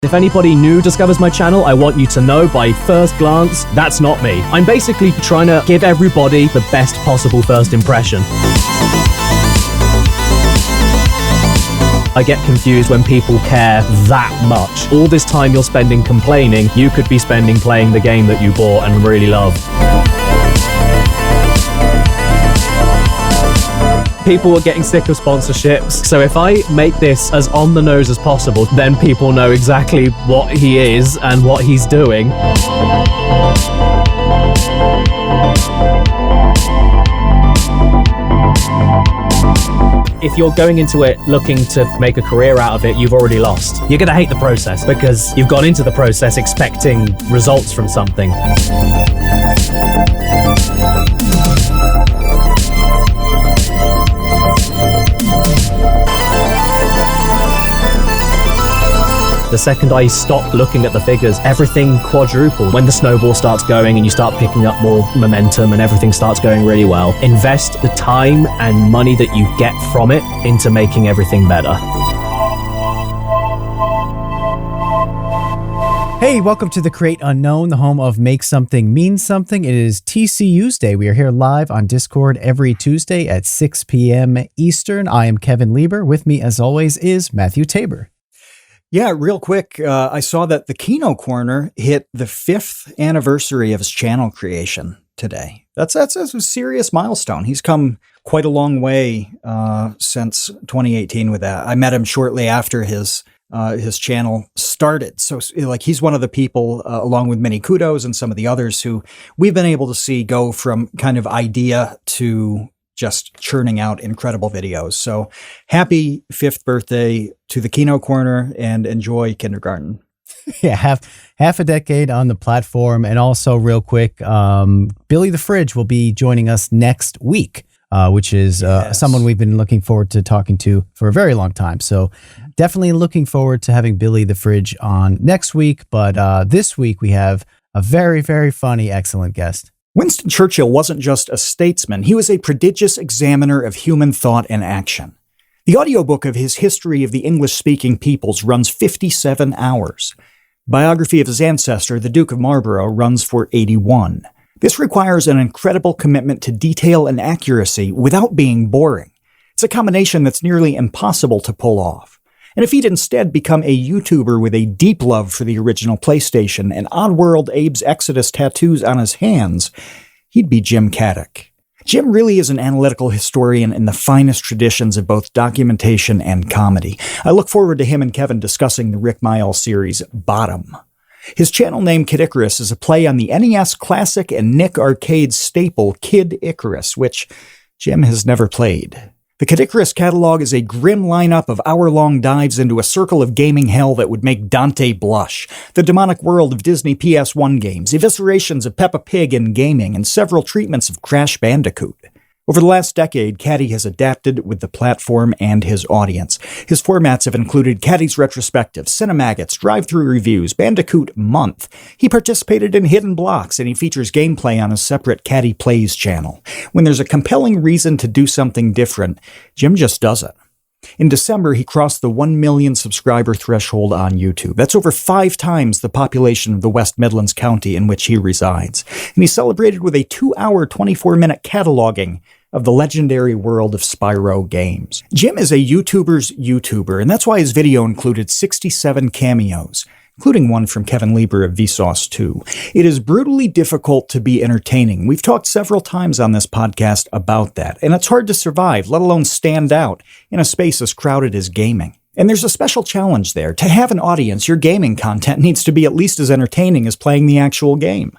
If anybody new discovers my channel, I want you to know by first glance, that's not me. I'm basically trying to give everybody the best possible first impression. I get confused when people care that much. All this time you're spending complaining, you could be spending playing the game that you bought and really love. People are getting sick of sponsorships, so if I make this as on the nose as possible, then people know exactly what he is and what he's doing. If you're going into it looking to make a career out of it, you've already lost. You're going to hate the process because you've gone into the process expecting results from something. The second I stopped looking at the figures, everything quadrupled. When the snowball starts going and you start picking up more momentum and everything starts going really well, invest the time and money that you get from it into making everything better. Hey, welcome to The Create Unknown, the home of Make Something Mean Something. It is TCU's Day. We are here live on Discord every Tuesday at 6 p.m. Eastern. I am Kevin Lieber. With me, as always, is Matthew Tabor. Yeah, real quick, I saw that the Kino Corner hit the 5th anniversary of his channel creation today. That's a serious milestone. He's come quite a long way since 2018 with that. I met him shortly after his channel started. So like he's one of the people, along with Mini Kudos and some of the others, who we've been able to see go from kind of idea to just churning out incredible videos. So happy 5th birthday to the Kino Corner and enjoy kindergarten. Yeah, half a decade on the platform. And also real quick, Billy the Fridge will be joining us next week, which is someone we've been looking forward to talking to for a very long time. So definitely looking forward to having Billy the Fridge on next week. But this week we have a very, very funny, excellent guest. Winston Churchill wasn't just a statesman, he was a prodigious examiner of human thought and action. The audiobook of his History of the English-Speaking Peoples runs 57 hours. Biography of his ancestor, the Duke of Marlborough, runs for 81. This requires an incredible commitment to detail and accuracy without being boring. It's a combination that's nearly impossible to pull off. And if he'd instead become a YouTuber with a deep love for the original PlayStation and Oddworld Abe's Exodus tattoos on his hands, he'd be Jim Caddick. Jim really is an analytical historian in the finest traditions of both documentation and comedy. I look forward to him and Kevin discussing the Rick Mayall series Bottom. His channel name Caddicarus is a play on the NES classic and Nick Arcade staple Kid Icarus, which Jim has never played. The Caddicarus catalog is a grim lineup of hour-long dives into a circle of gaming hell that would make Dante blush, the demonic world of Disney PS1 games, eviscerations of Peppa Pig in gaming, and several treatments of Crash Bandicoot. Over the last decade, Caddy has adapted with the platform and his audience. His formats have included Caddy's Retrospective, Cinemaggots, Drive-Thru Reviews, Bandicoot Month. He participated in Hidden Blocks, and he features gameplay on a separate Caddy Plays channel. When there's a compelling reason to do something different, Jim just does it. In December, he crossed the 1 million subscriber threshold on YouTube. That's over 5 times the population of the West Midlands county in which he resides. And he celebrated with a 2-hour, 24-minute cataloging of the legendary world of Spyro games. Jim is a YouTuber's YouTuber, and that's why his video included 67 cameos, including one from Kevin Lieber of Vsauce 2. It is brutally difficult to be entertaining. We've talked several times on this podcast about that, and it's hard to survive, let alone stand out, in a space as crowded as gaming. And there's a special challenge there. To have an audience, your gaming content needs to be at least as entertaining as playing the actual game.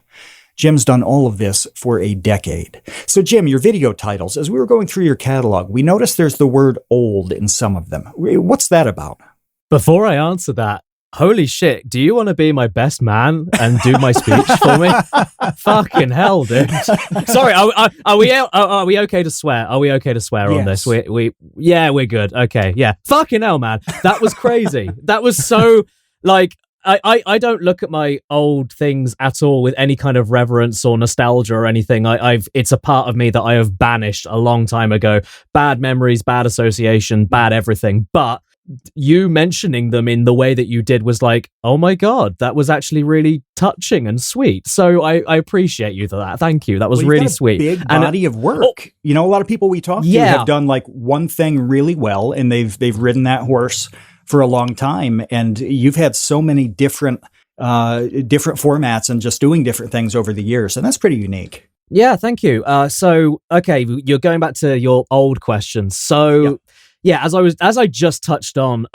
Jim's done all of this for a decade. So Jim, your video titles, as we were going through your catalog, we noticed there's the word old in some of them. What's that about? Before I answer that, holy shit, do you want to be my best man and do my speech for me? Fucking hell, dude. Sorry, are we okay to swear? Are we okay to swear on this? Yeah, we're good. Okay, yeah. Fucking hell, man. That was crazy. That was so, like, I don't look at my old things at all with any kind of reverence or nostalgia or anything. It's a part of me that I have banished a long time ago. Bad memories, bad association, bad everything. But you mentioning them in the way that you did was like, oh my God, that was actually really touching and sweet. So I appreciate you for that. Thank you. That was really sweet. Big body of work. You know, a lot of people we talk to have done like one thing really well, and they've ridden that horse for a long time. And you've had so many different formats and just doing different things over the years, and that's pretty unique. Yeah, thank you. So, okay, you're going back to your old questions. So, yeah, as I just touched on,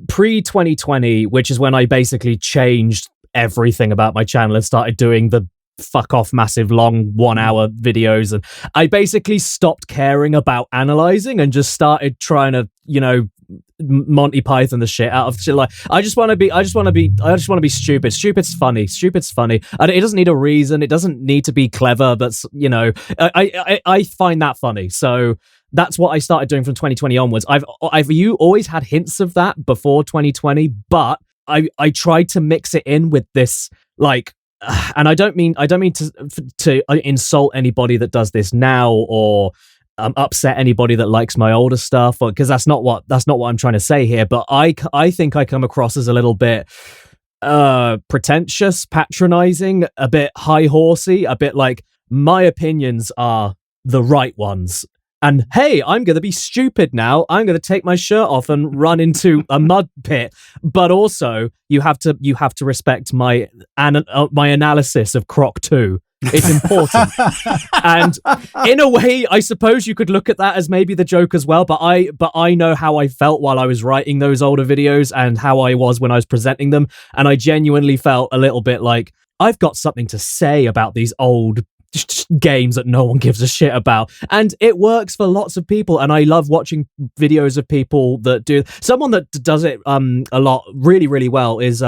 pre-2020, which is when I basically changed everything about my channel and started doing the fuck off massive long 1 hour videos, and I basically stopped caring about analyzing and just started trying to, you know, Monty Python the shit out of shit. Like, I just want to be stupid. Stupid's funny. And it doesn't need a reason. It doesn't need to be clever, but you know, I find that funny. So that's what I started doing from 2020 onwards. You always had hints of that before 2020, but I tried to mix it in with this, like, and I don't mean to insult anybody that does this now, or upset anybody that likes my older stuff, because that's not what I'm trying to say here. But I think I come across as a little bit pretentious, patronizing, a bit high horsey, a bit like my opinions are the right ones. And hey, I'm going to be stupid now. I'm going to take my shirt off and run into a mud pit. But also, you have to respect my analysis of Croc 2. It's important. And in a way, I suppose you could look at that as maybe the joke as well. But I know how I felt while I was writing those older videos and how I was when I was presenting them. And I genuinely felt a little bit like I've got something to say about these old games that no one gives a shit about, and it works for lots of people. And I love watching videos of people that do. Someone that does it a lot, really, really well is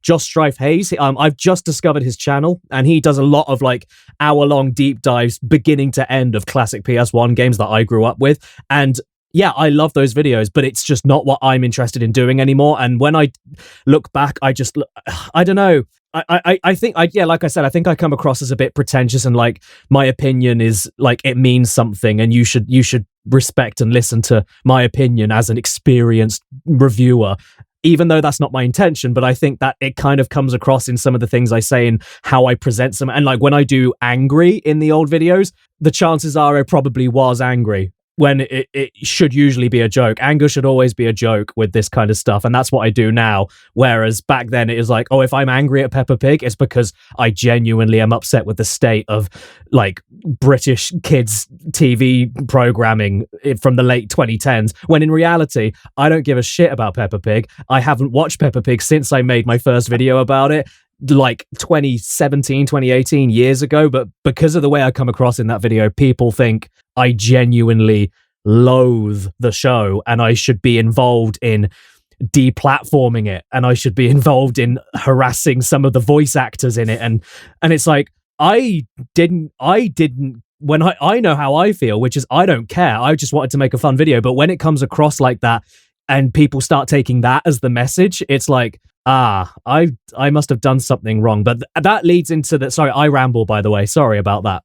Josh Strife Hayes. I've just discovered his channel, and he does a lot of like hour-long deep dives, beginning to end, of classic PS1 games that I grew up with. And yeah, I love those videos, but it's just not what I'm interested in doing anymore. And when I look back, I don't know. I think like I said, I think I come across as a bit pretentious, and like my opinion is like it means something, and you should respect and listen to my opinion as an experienced reviewer, even though that's not my intention. But I think that it kind of comes across in some of the things I say and how I present them. And like when I do angry in the old videos, the chances are I probably was angry, when it should usually be a joke. Anger should always be a joke with this kind of stuff, and that's what I do now. Whereas back then it is like, oh, if I'm angry at Peppa Pig, it's because I genuinely am upset with the state of like British kids TV programming from the late 2010s, when in reality, I don't give a shit about Peppa Pig. I haven't watched Peppa Pig since I made my first video about it, like 2017, 2018, years ago. But because of the way I come across in that video, people think I genuinely loathe the show, and I should be involved in deplatforming it, and I should be involved in harassing some of the voice actors in it. And it's like, I didn't when I know how I feel, which is I don't care. I just wanted to make a fun video. But when it comes across like that and people start taking that as the message, it's like, I must have done something wrong. But that leads into the, sorry, I ramble, by the way, sorry about that.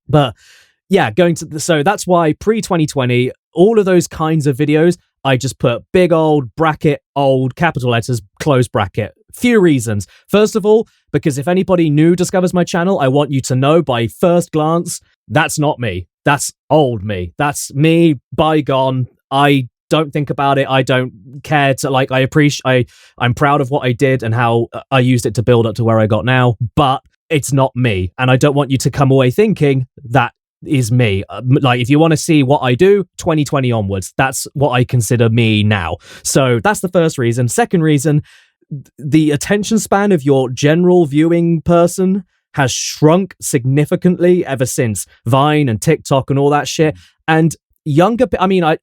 But yeah, so that's why pre-2020, all of those kinds of videos, I just put big old bracket, old capital letters, close bracket. Few reasons. First of all, because if anybody new discovers my channel, I want you to know by first glance, that's not me. That's old me. That's me, bygone. I don't think about it. I don't care to, like, I'm proud of what I did and how I used it to build up to where I got now, but it's not me. And I don't want you to come away thinking that is me. Like, if you want to see what I do, 2020 onwards, that's what I consider me now. So that's the first reason. Second reason, the attention span of your general viewing person has shrunk significantly ever since Vine and TikTok and all that shit. And younger, I mean, I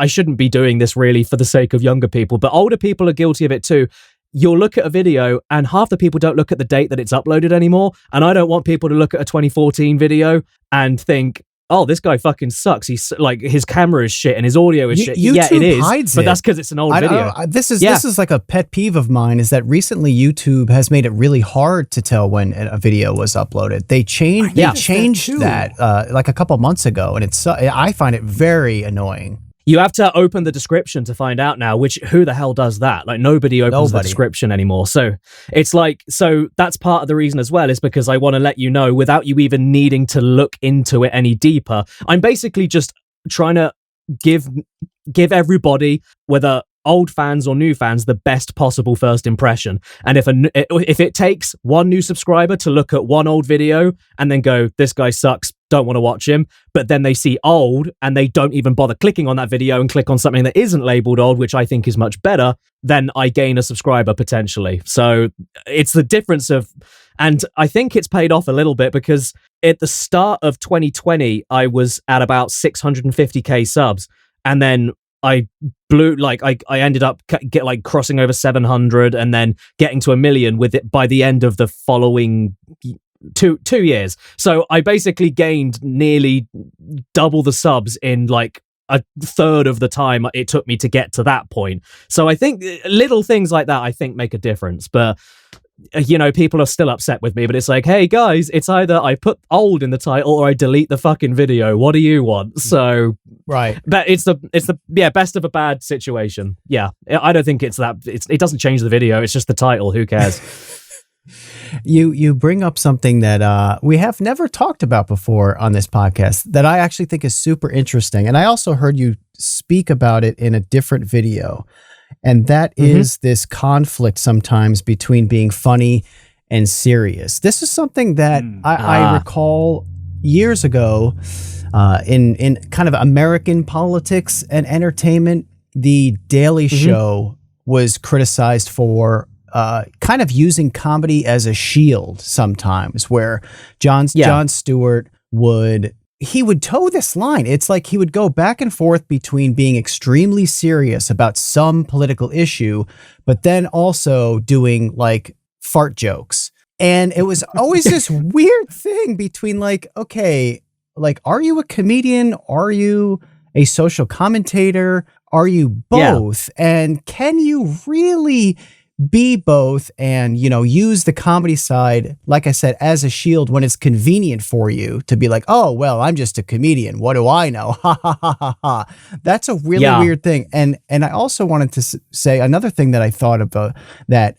shouldn't be doing this really for the sake of younger people, but older people are guilty of it too. You'll look at a video and half the people don't look at the date that it's uploaded anymore. And I don't want people to look at a 2014 video and think, oh, this guy fucking sucks. He's like, his camera is shit and his audio is shit. YouTube yeah, it is, hides but it. that's because it's an old video. This is like a pet peeve of mine, is that recently YouTube has made it really hard to tell when a video was uploaded. They changed that like a couple months ago, and I find it very annoying. You have to open the description to find out now, which who the hell does that? Like nobody opens the description anymore. So it's like, so that's part of the reason as well, is because I want to let you know without you even needing to look into it any deeper. I'm basically just trying to give everybody, whether old fans or new fans, the best possible first impression. And if it takes one new subscriber to look at one old video and then go, this guy sucks, don't want to watch him, but then they see old and they don't even bother clicking on that video and click on something that isn't labeled old, which I think is much better, then I gain a subscriber potentially. So it's the difference of, and I think it's paid off a little bit, because at the start of 2020, I was at about 650k subs, and then I blew, like I ended up crossing over 700 and then getting to 1 million with it by the end of the following two years. So I basically gained nearly double the subs in like a third of the time it took me to get to that point. So I think little things like that, I think, make a difference. But you know, people are still upset with me, but it's like, hey guys, it's either I put old in the title or I delete the fucking video. What do you want? So right, but it's the best of a bad situation. Yeah, I don't think it's that. It doesn't change the video. It's just the title. Who cares? You bring up something that we have never talked about before on this podcast that I actually think is super interesting, and I also heard you speak about it in a different video. And that is this conflict sometimes between being funny and serious. This is something that I recall years ago in kind of American politics and entertainment. The Daily Show was criticized for kind of using comedy as a shield sometimes, where Jon Stewart would toe this line. It's like he would go back and forth between being extremely serious about some political issue, but then also doing like fart jokes. And it was always this weird thing between like, okay, like, are you a comedian? Are you a social commentator? Are you both? Yeah. And can you really be both and, you know, use the comedy side, like I said, as a shield when it's convenient for you to be like, oh, well, I'm just a comedian. What do I know? Ha ha ha ha ha. That's a really weird thing. And I also wanted to say another thing that I thought about that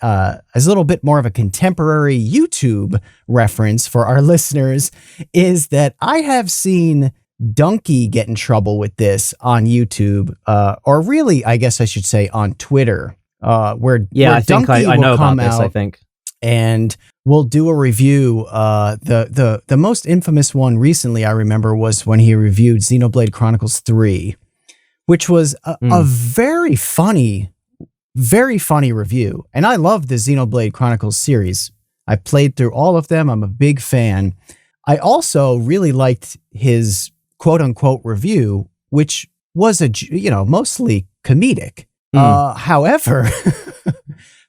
is a little bit more of a contemporary YouTube reference for our listeners, is that I have seen Donkey get in trouble with this on YouTube, or really, I guess I should say on Twitter. Where I think I know about this, I think. And we'll do a review. The most infamous one recently I remember was when he reviewed Xenoblade Chronicles 3, which was a very funny review. And I love the Xenoblade Chronicles series. I played through all of them. I'm a big fan. I also really liked his quote unquote review, which was mostly comedic. However,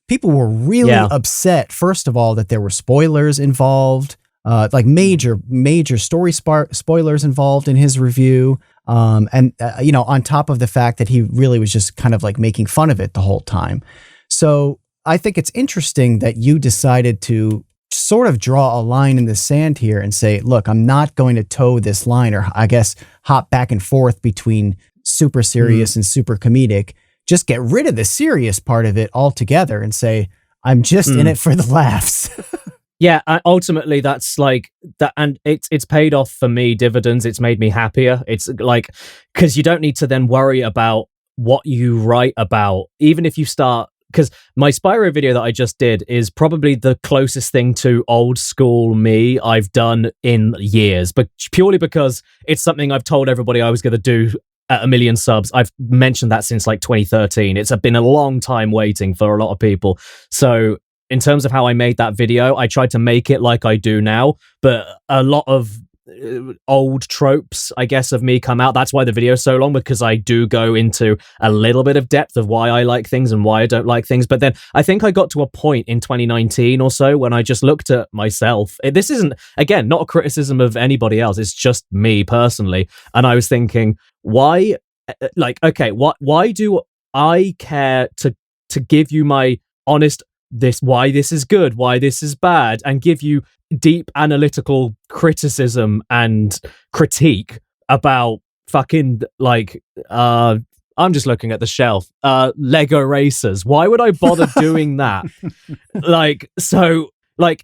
people were really upset, first of all, that there were spoilers involved, like major story spoilers involved in his review. And on top of the fact that he really was just kind of like making fun of it the whole time. So I think it's interesting that you decided to sort of draw a line in the sand here and say, look, I'm not going to toe this line, or I guess hop back and forth between super serious and super comedic. Just get rid of the serious part of it altogether and say, I'm just in it for the laughs. Yeah, ultimately that's like that, and it's paid off for me dividends. It's made me happier. It's like, because you don't need to then worry about what you write about, even if you start, because my Spyro video that I just did is probably the closest thing to old school me I've done in years, but purely because it's something I've told everybody I was going to do at 1 million subs. I've mentioned that since like 2013. It's been a long time waiting for a lot of people. So in terms of how I made that video, I tried to make it like I do now, but a lot of old tropes, I guess, of me come out. That's why the video is so long, because I do go into a little bit of depth of why I like things and why I don't like things. But then I think I got to a point in 2019 or so when I just looked at myself. This isn't, again, not a criticism of anybody else. It's just me personally. And I was thinking, why do I care to give you my honest why this is good, why this is bad, and give you deep analytical criticism and critique about fucking like I'm just looking at the shelf. Lego racers. Why would I bother doing that?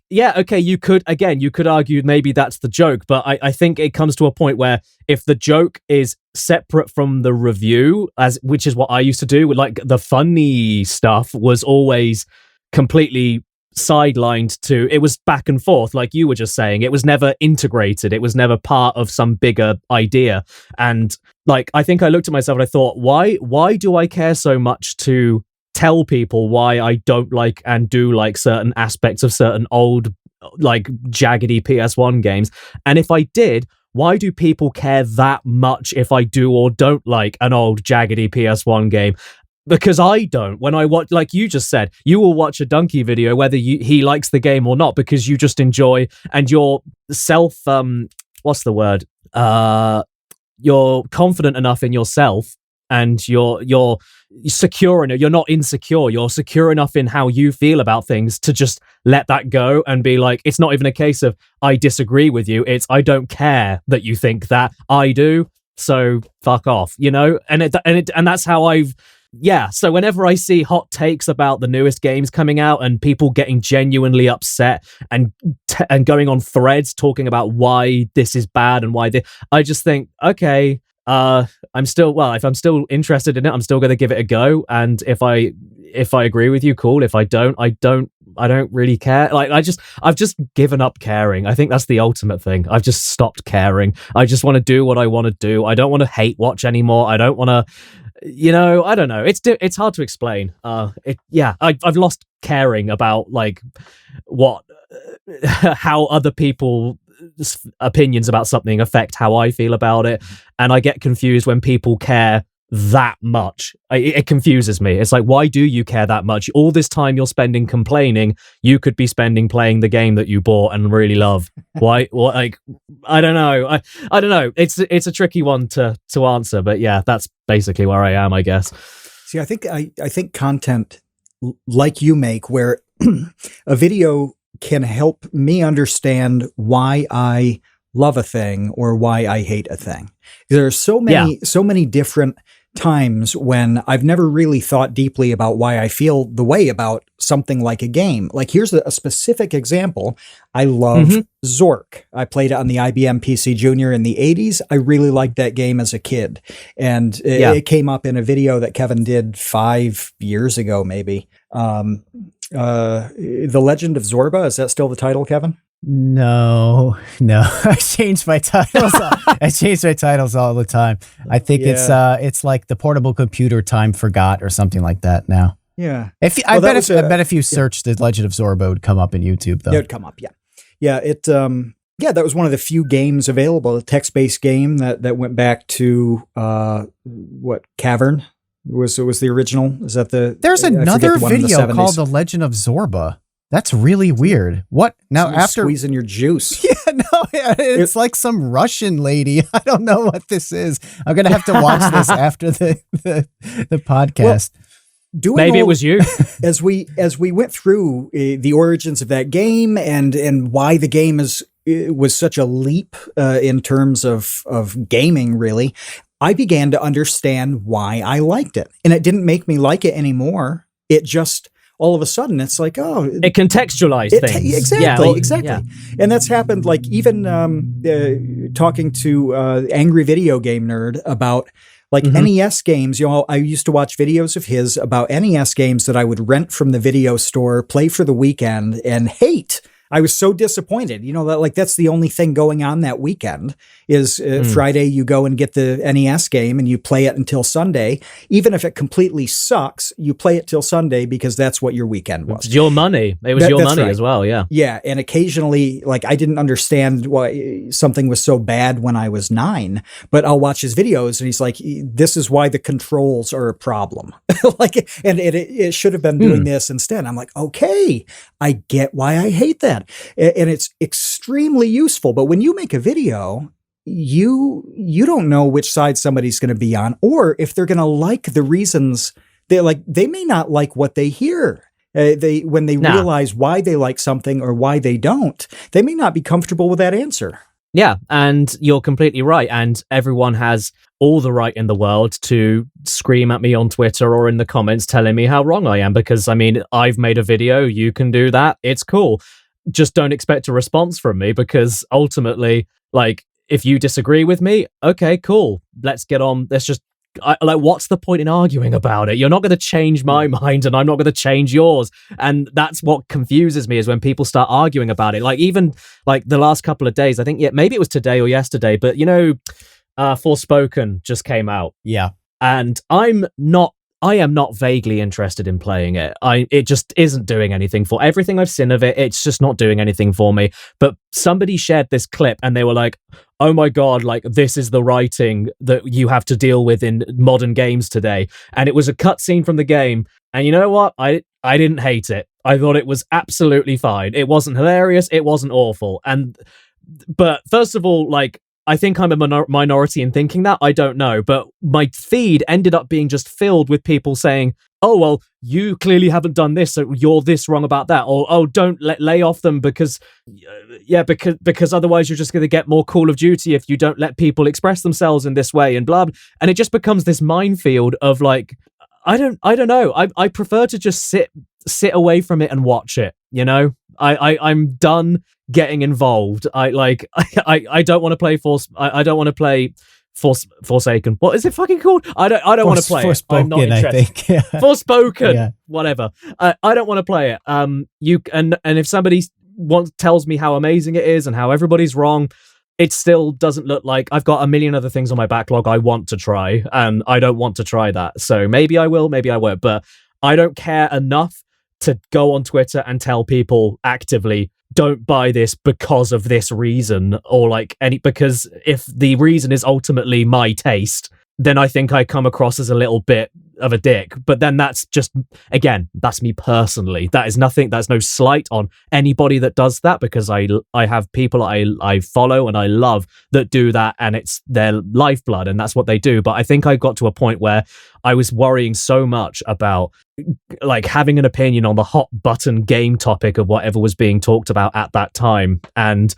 Yeah, okay, you could argue maybe that's the joke, but I think it comes to a point where if the joke is separate from the review, which is what I used to do, like the funny stuff was always completely sidelined to, it was back and forth, like you were just saying. It was never integrated. It was never part of some bigger idea. And like, I think I looked at myself and I thought, why do I care so much to tell people why I don't like and do like certain aspects of certain old, like jaggedy PS1 games? And if I did, why do people care that much if I do or don't like an old jaggedy PS1 game? Because I don't. When I watch, like you just said, you will watch a Donkey video whether he likes the game or not, because you just enjoy, and you're what's the word? You're confident enough in yourself, and you're secure enough. You're not insecure. You're secure enough in how you feel about things to just let that go and be like, it's not even a case of I disagree with you. It's I don't care that you think that. I do. So fuck off, you know? And that's how I've. Yeah, so whenever I see hot takes about the newest games coming out and people getting genuinely upset and going on threads talking about why this is bad and I just think, okay, if I'm still interested in it, I'm still going to give it a go. And if I agree with you, cool. If I don't really care. Like I've just given up caring. I think that's the ultimate thing. I've just stopped caring. I just want to do what I want to do. I don't want to hate watch anymore. I don't want to. I don't know. It's hard to explain. I've lost caring about like how other people's opinions about something affect how I feel about it, and I get confused when people care that much. It confuses me. It's like, why do you care that much? All this time you're spending complaining, you could be spending playing the game that you bought and really love. Why? What? Like, I don't know. I don't know. It's a tricky one to answer, but yeah, that's basically where I am, I guess. See, I think content like you make, where a video can help me understand why I love a thing or why I hate a thing. There are so many different times when I've never really thought deeply about why I feel the way about something like a game. Like, here's a specific example. I love Zork. I played it on the IBM PC Junior in the 80s. I really liked that game as a kid. And it came up in a video that Kevin did 5 years ago, maybe. The Legend of Zorba. Is that still the title, Kevin? No. I changed my titles. I change my titles all the time. I think it's like the portable computer time forgot or something like that now. Yeah. I bet if you search the Legend of Zorba, it would come up in YouTube though. It would come up. Yeah. Yeah. That was one of the few games available, a text-based game that went back to Cavern was the original. Is that There's another video called The Legend of Zorba. That's really weird. What now? After squeezing your juice? It's like some Russian lady. I don't know what this is. I'm gonna have to watch this after the podcast. Well, maybe it was you. as we went through the origins of that game and why the game was such a leap in terms of gaming, really, I began to understand why I liked it, and it didn't make me like it anymore. It just all of a sudden, it's like, oh, it contextualized things. Exactly. Yeah. And that's happened, like, even talking to Angry Video Game Nerd about, like, NES games. I used to watch videos of his about NES games that I would rent from the video store, play for the weekend, and hate. I was so disappointed. That's the only thing going on that weekend is Friday you go and get the NES game and you play it until Sunday. Even if it completely sucks, you play it till Sunday because that's what your weekend was. It's your money. It was your money as well, yeah. Yeah, and occasionally, like, I didn't understand why something was so bad when I was 9, but I'll watch his videos and he's like, this is why the controls are a problem. And it should have been doing this instead. I'm like, okay, I get why I hate that. And it's extremely useful. But when you make a video, you don't know which side somebody's going to be on, or if they're going to like the reasons. They may not like what they hear. When they realize why they like something or why they don't, they may not be comfortable with that answer. Yeah, and you're completely right. And everyone has all the right in the world to scream at me on Twitter or in the comments telling me how wrong I am. Because, I mean, I've made a video, you can do that, it's cool. Just don't expect a response from me, because ultimately, like, if you disagree with me, okay, cool. Let's get on. Let's just, what's the point in arguing about it? You're not going to change my mind, and I'm not going to change yours. And that's what confuses me, is when people start arguing about it. Like, even like the last couple of days, I think, yeah, maybe it was today or yesterday, but you know, Forspoken just came out. Yeah. And I am not vaguely interested in playing it. It just isn't doing anything for everything I've seen of it. It's just not doing anything for me. But somebody shared this clip and they were like, oh my God, like, this is the writing that you have to deal with in modern games today. And it was a cutscene from the game. And you know what? I didn't hate it. I thought it was absolutely fine. It wasn't hilarious. It wasn't awful. But first of all, like, I think I'm a minority in thinking that. I don't know. But my feed ended up being just filled with people saying, oh, well, you clearly haven't done this, so you're this wrong about that. Or, oh, don't lay off them because otherwise you're just going to get more Call of Duty if you don't let people express themselves in this way and blah. And it just becomes this minefield of like, I don't know. I prefer to just sit away from it and watch it. You know, I'm done getting involved. I don't want to play I don't want to play Forsaken. What is it fucking called? I don't want to play it. I'm not interested. I think. Yeah. Forspoken. Yeah. Whatever. I don't want to play it. And if somebody tells me how amazing it is and how everybody's wrong, it still doesn't look like. I've got a million other things on my backlog I want to try, and I don't want to try that. So maybe I will, maybe I won't, but I don't care enough to go on Twitter and tell people actively, don't buy this because of this reason, or like because if the reason is ultimately my taste, then I think I come across as a little bit of a dick. But then that's just, again, that's me personally. That is nothing, that's no slight on anybody that does that, because I have people I follow and I love that do that, and it's their lifeblood and that's what they do. But I think I got to a point where I was worrying so much about like having an opinion on the hot button game topic of whatever was being talked about at that time, and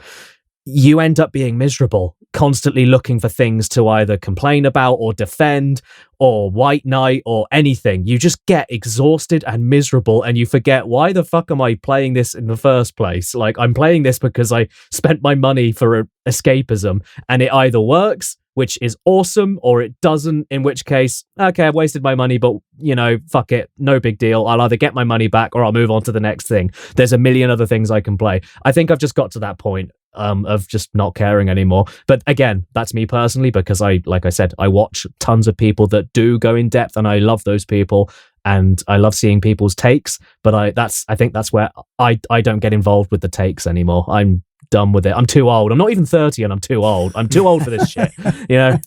you end up being miserable, constantly looking for things to either complain about or defend or white knight or anything. You just get exhausted and miserable, and you forget, why the fuck am I playing this in the first place? Like, I'm playing this because I spent my money for escapism, and it either works, which is awesome, or it doesn't, in which case, okay, I've wasted my money, but, you know, fuck it, no big deal. I'll either get my money back or I'll move on to the next thing. There's a million other things I can play. I think I've just got to that point of just not caring anymore. But again, that's me personally, because like I said, I watch tons of people that do go in depth, and I love those people, and I love seeing people's takes. But I think that's where I don't get involved with the takes anymore. I'm done with it. I'm too old. I'm not even 30 and I'm too old. I'm too old for this shit, you know?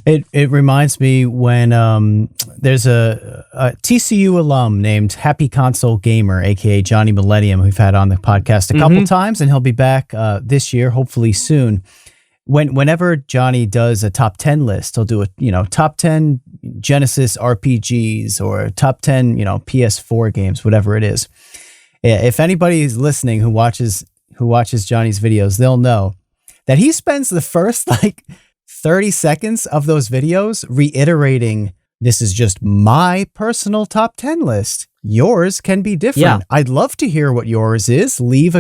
It reminds me when there's a TCU alum named Happy Console Gamer, aka Johnny Millennium, who we've had on the podcast a couple times, and he'll be back this year, hopefully soon. Whenever Johnny does a top 10 list, he'll do a top 10 Genesis RPGs or top 10 PS4 games, whatever it is. If anybody is listening who watches Johnny's videos, they'll know that he spends the first 30 seconds of those videos reiterating, this is just my personal top 10 list. Yours can be different. Yeah. I'd love to hear what yours is. Leave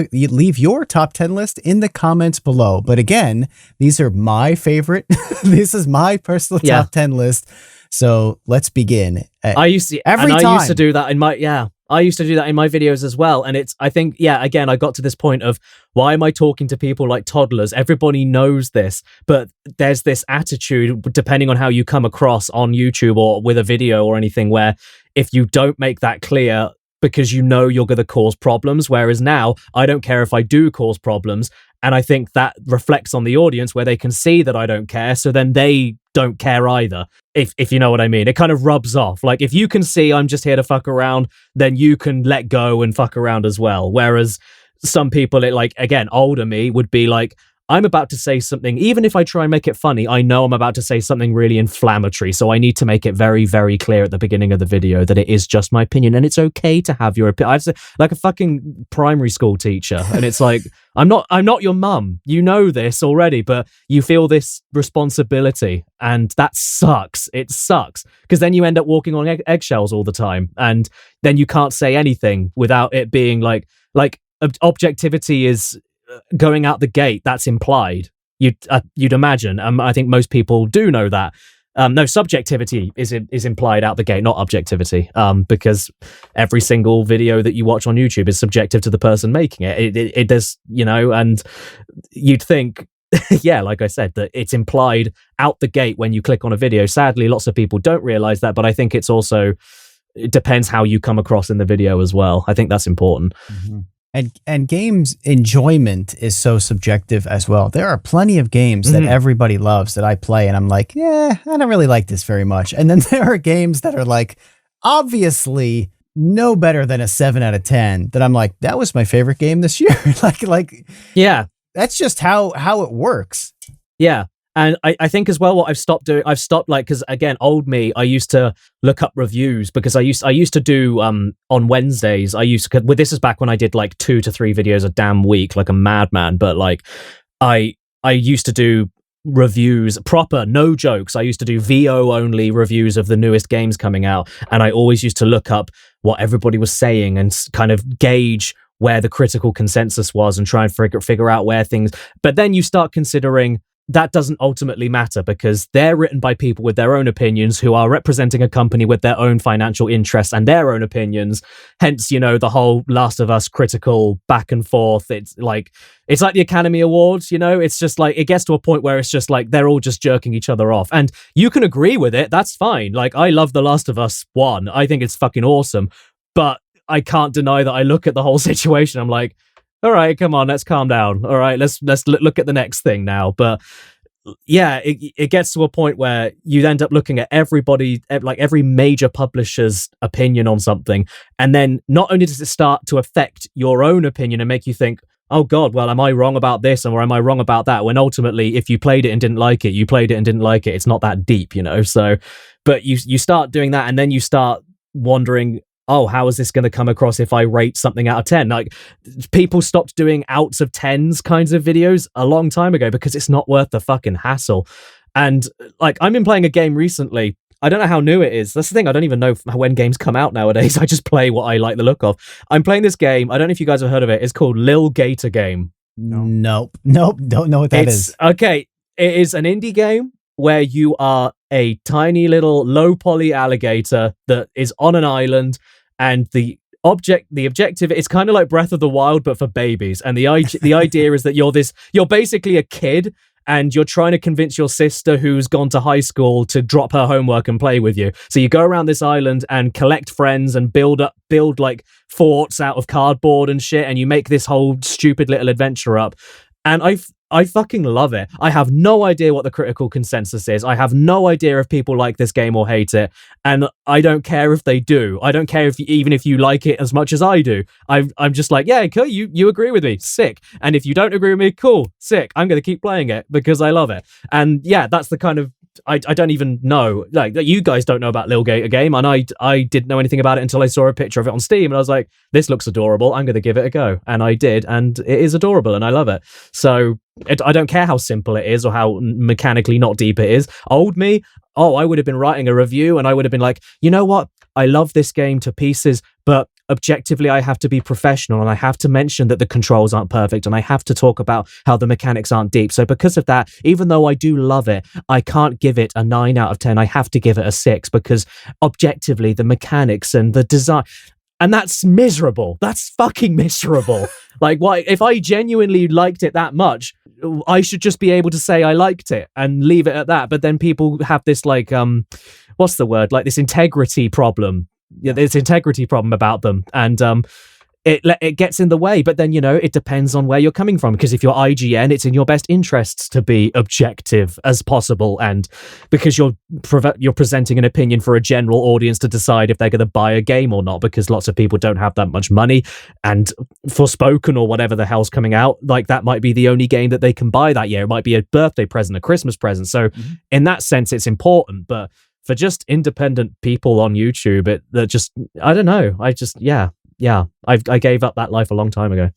your top 10 list in the comments below. But again, these are my favorite. This is my personal top 10 list. So let's begin. I used to do that in my, I used to do that in my videos as well. And I think, again, I got to this point of, why am I talking to people like toddlers? Everybody knows this, but there's this attitude, depending on how you come across on YouTube or with a video or anything, where if you don't make that clear, because you know you're going to cause problems, whereas now I don't care if I do cause problems. And I think that reflects on the audience, where they can see that I don't care, so then they don't care either, if you know what I mean. It kind of rubs off. Like, if you can see I'm just here to fuck around, then you can let go and fuck around as well. Whereas some people, again, older me would be like, I'm about to say something, even if I try and make it funny, I know I'm about to say something really inflammatory. So I need to make it very, very clear at the beginning of the video that it is just my opinion and it's okay to have your opinion. I say, like a fucking primary school teacher. And it's like, I'm not your mum. You know this already, but you feel this responsibility and that sucks. It sucks because then you end up walking on eggshells all the time and then you can't say anything without it being like objectivity is going out the gate. That's implied. You'd imagine. I think most people do know that. No, subjectivity is implied out the gate, not objectivity. Because every single video that you watch on YouTube is subjective to the person making it. It does, and you'd think, yeah, like I said, that it's implied out the gate when you click on a video. Sadly, lots of people don't realize that, but I think it depends how you come across in the video as well. I think that's important. Mm-hmm. And games enjoyment is so subjective as well. There are plenty of games that everybody loves that I play and I'm like, I don't really like this very much. And then there are games that are like, obviously no better than a 7 out of 10 that I'm like, that was my favorite game this year. like, yeah, that's just how it works. Yeah. And I think as well, what I've stopped doing, because again, old me, I used to look up reviews because I used to do on Wednesdays. This is back when I did like 2 to 3 videos a damn week, like a madman. But like I used to do reviews, proper, no jokes. I used to do VO only reviews of the newest games coming out, and I always used to look up what everybody was saying and kind of gauge where the critical consensus was and try and figure out where things. But then you start considering that doesn't ultimately matter because they're written by people with their own opinions who are representing a company with their own financial interests and their own opinions. Hence, the whole Last of Us critical back and forth. It's like the Academy Awards, it's just like, it gets to a point where it's just like, they're all just jerking each other off. And you can agree with it. That's fine. Like, I love The Last of Us 1. I think it's fucking awesome. But I can't deny that I look at the whole situation. I'm like, all right, come on, let's calm down. All right, let's look at the next thing now. But yeah, it gets to a point where you end up looking at everybody, like every major publisher's opinion on something. And then not only does it start to affect your own opinion and make you think, oh God, well, am I wrong about this or am I wrong about that? When ultimately, if you played it and didn't like it, you played it and didn't like it. It's not that deep, So, but you start doing that and then you start wondering, oh, how is this going to come across if I rate something out of 10? Like, people stopped doing outs of 10s kinds of videos a long time ago because it's not worth the fucking hassle. And like, I've been playing a game recently. I don't know how new it is. That's the thing. I don't even know when games come out nowadays. I just play what I like the look of. I'm playing this game. I don't know if you guys have heard of it. It's called Lil Gator Game. Nope. Don't know what that is. Okay. It is an indie game where you are a tiny little low poly alligator that is on an island. And the objective, it's kind of like Breath of the Wild, but for babies. And the idea is that you're basically a kid and you're trying to convince your sister who's gone to high school to drop her homework and play with you. So you go around this island and collect friends and build like forts out of cardboard and shit. And you make this whole stupid little adventure up. And I fucking love it. I have no idea what the critical consensus is. I have no idea if people like this game or hate it. And I don't care if they do. I don't care even if you like it as much as I do. I'm just like, yeah, cool, you agree with me. Sick. And if you don't agree with me, cool, sick. I'm going to keep playing it because I love it. And yeah, that's the kind of, I don't even know, like, you guys don't know about Lil Gator Game, and I didn't know anything about it until I saw a picture of it on Steam, and I was like, this looks adorable, I'm going to give it a go. And I did, and it is adorable, and I love it. So I don't care how simple it is or how mechanically not deep it is. Old me, I would have been writing a review, and I would have been like, you know what? I love this game to pieces, but objectively, I have to be professional and I have to mention that the controls aren't perfect and I have to talk about how the mechanics aren't deep. So because of that, even though I do love it, I can't give it a 9 out of 10. I have to give it a 6 because objectively, the mechanics and the design... And that's miserable. That's fucking miserable. Like, why? If I genuinely liked it that much, I should just be able to say I liked it and leave it at that. But then people have this, like, what's the word? Like this integrity problem. Yeah, there's integrity problem about them. And it gets in the way. But then, it depends on where you're coming from, because if you're IGN, it's in your best interests to be objective as possible, and because you're presenting an opinion for a general audience to decide if they're going to buy a game or not, because lots of people don't have that much money, and Forspoken or whatever the hell's coming out, like, that might be the only game that they can buy that year. It might be a birthday present, a Christmas present. So in that sense, it's important. But for just independent people on YouTube, I don't know. I gave up that life a long time ago.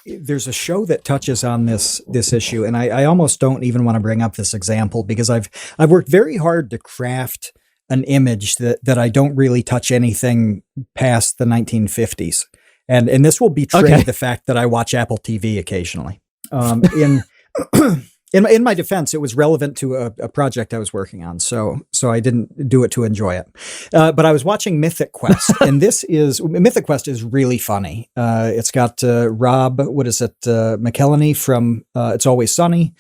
There's a show that touches on this issue, and I almost don't even want to bring up this example, because I've worked very hard to craft an image that I don't really touch anything past the 1950s, and this will betray the fact that I watch Apple TV occasionally. In my defense, it was relevant to a project I was working on, so I didn't do it to enjoy it. But I was watching Mythic Quest, and Mythic Quest is really funny. It's got Rob, McElhenney from It's Always Sunny.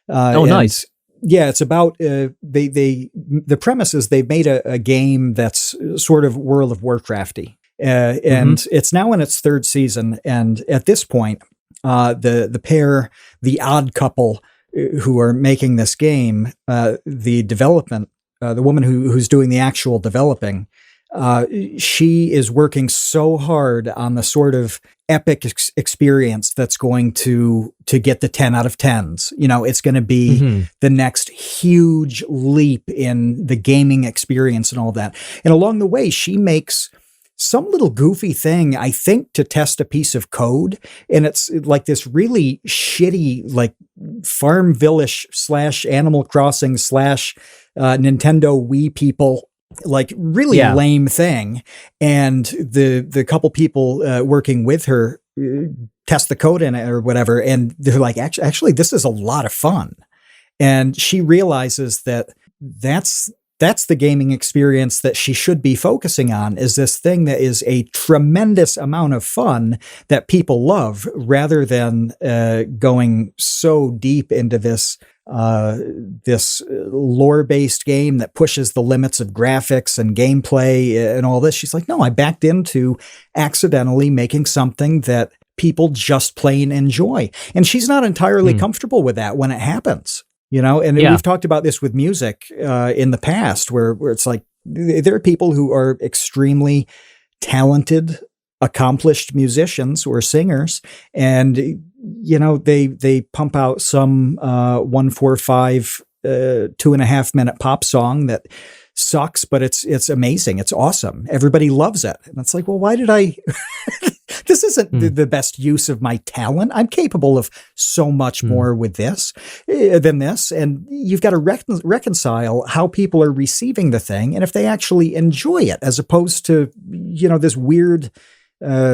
Nice. Yeah, it's about the premise is they've made a game that's sort of World of Warcrafty, and it's now in its third season. And at this point, the pair, the odd couple who are making this game, the development, the woman who's doing the actual developing, she is working so hard on the sort of epic experience that's going to get the 10 out of 10s. It's going to be the next huge leap in the gaming experience and all that. And along the way, she makes some little goofy thing, I think, to test a piece of code. And it's like this really shitty, like Farmville-ish / Animal Crossing / Nintendo Wii people, like really lame thing. And the couple people working with her test the code in it or whatever. And they're like, actually, this is a lot of fun. And she realizes that's the gaming experience that she should be focusing on, is this thing that is a tremendous amount of fun that people love, rather than going so deep into this lore-based game that pushes the limits of graphics and gameplay and all this. She's like, no, I backed into accidentally making something that people just plain enjoy. And she's not entirely comfortable with that when it happens. And we've talked about this with music in the past, where it's like there are people who are extremely talented, accomplished musicians or singers, and they pump out some 145 2.5 minute pop song that sucks, but it's amazing, it's awesome, everybody loves it, and it's like, well, why did I? This isn't the best use of my talent. I'm capable of so much more with this than this. And you've got to reconcile how people are receiving the thing and if they actually enjoy it, as opposed to, this weird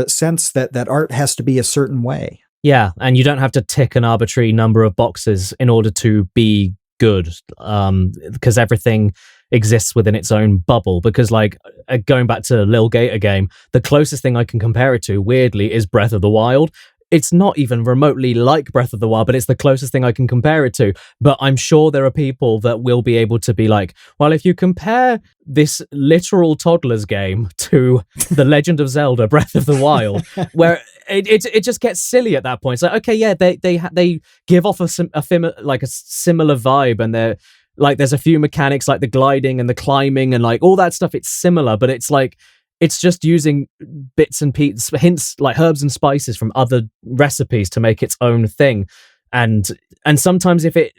sense that art has to be a certain way. Yeah, and you don't have to tick an arbitrary number of boxes in order to be good, because everything exists within its own bubble. Because going back to Lil Gator game, the closest thing I can compare it to, weirdly, is Breath of the Wild. It's not even remotely like Breath of the Wild, but it's the closest thing I can compare it to. But I'm sure there are people that will be able to be like, well, if you compare this literal toddler's game to The Legend of Zelda Breath of the Wild, where it just gets silly at that point. It's like, okay, yeah, they give off a similar vibe, and they're like, there's a few mechanics like the gliding and the climbing and like all that stuff. It's similar, but it's like, it's just using bits and hints like herbs and spices from other recipes to make its own thing. And sometimes if it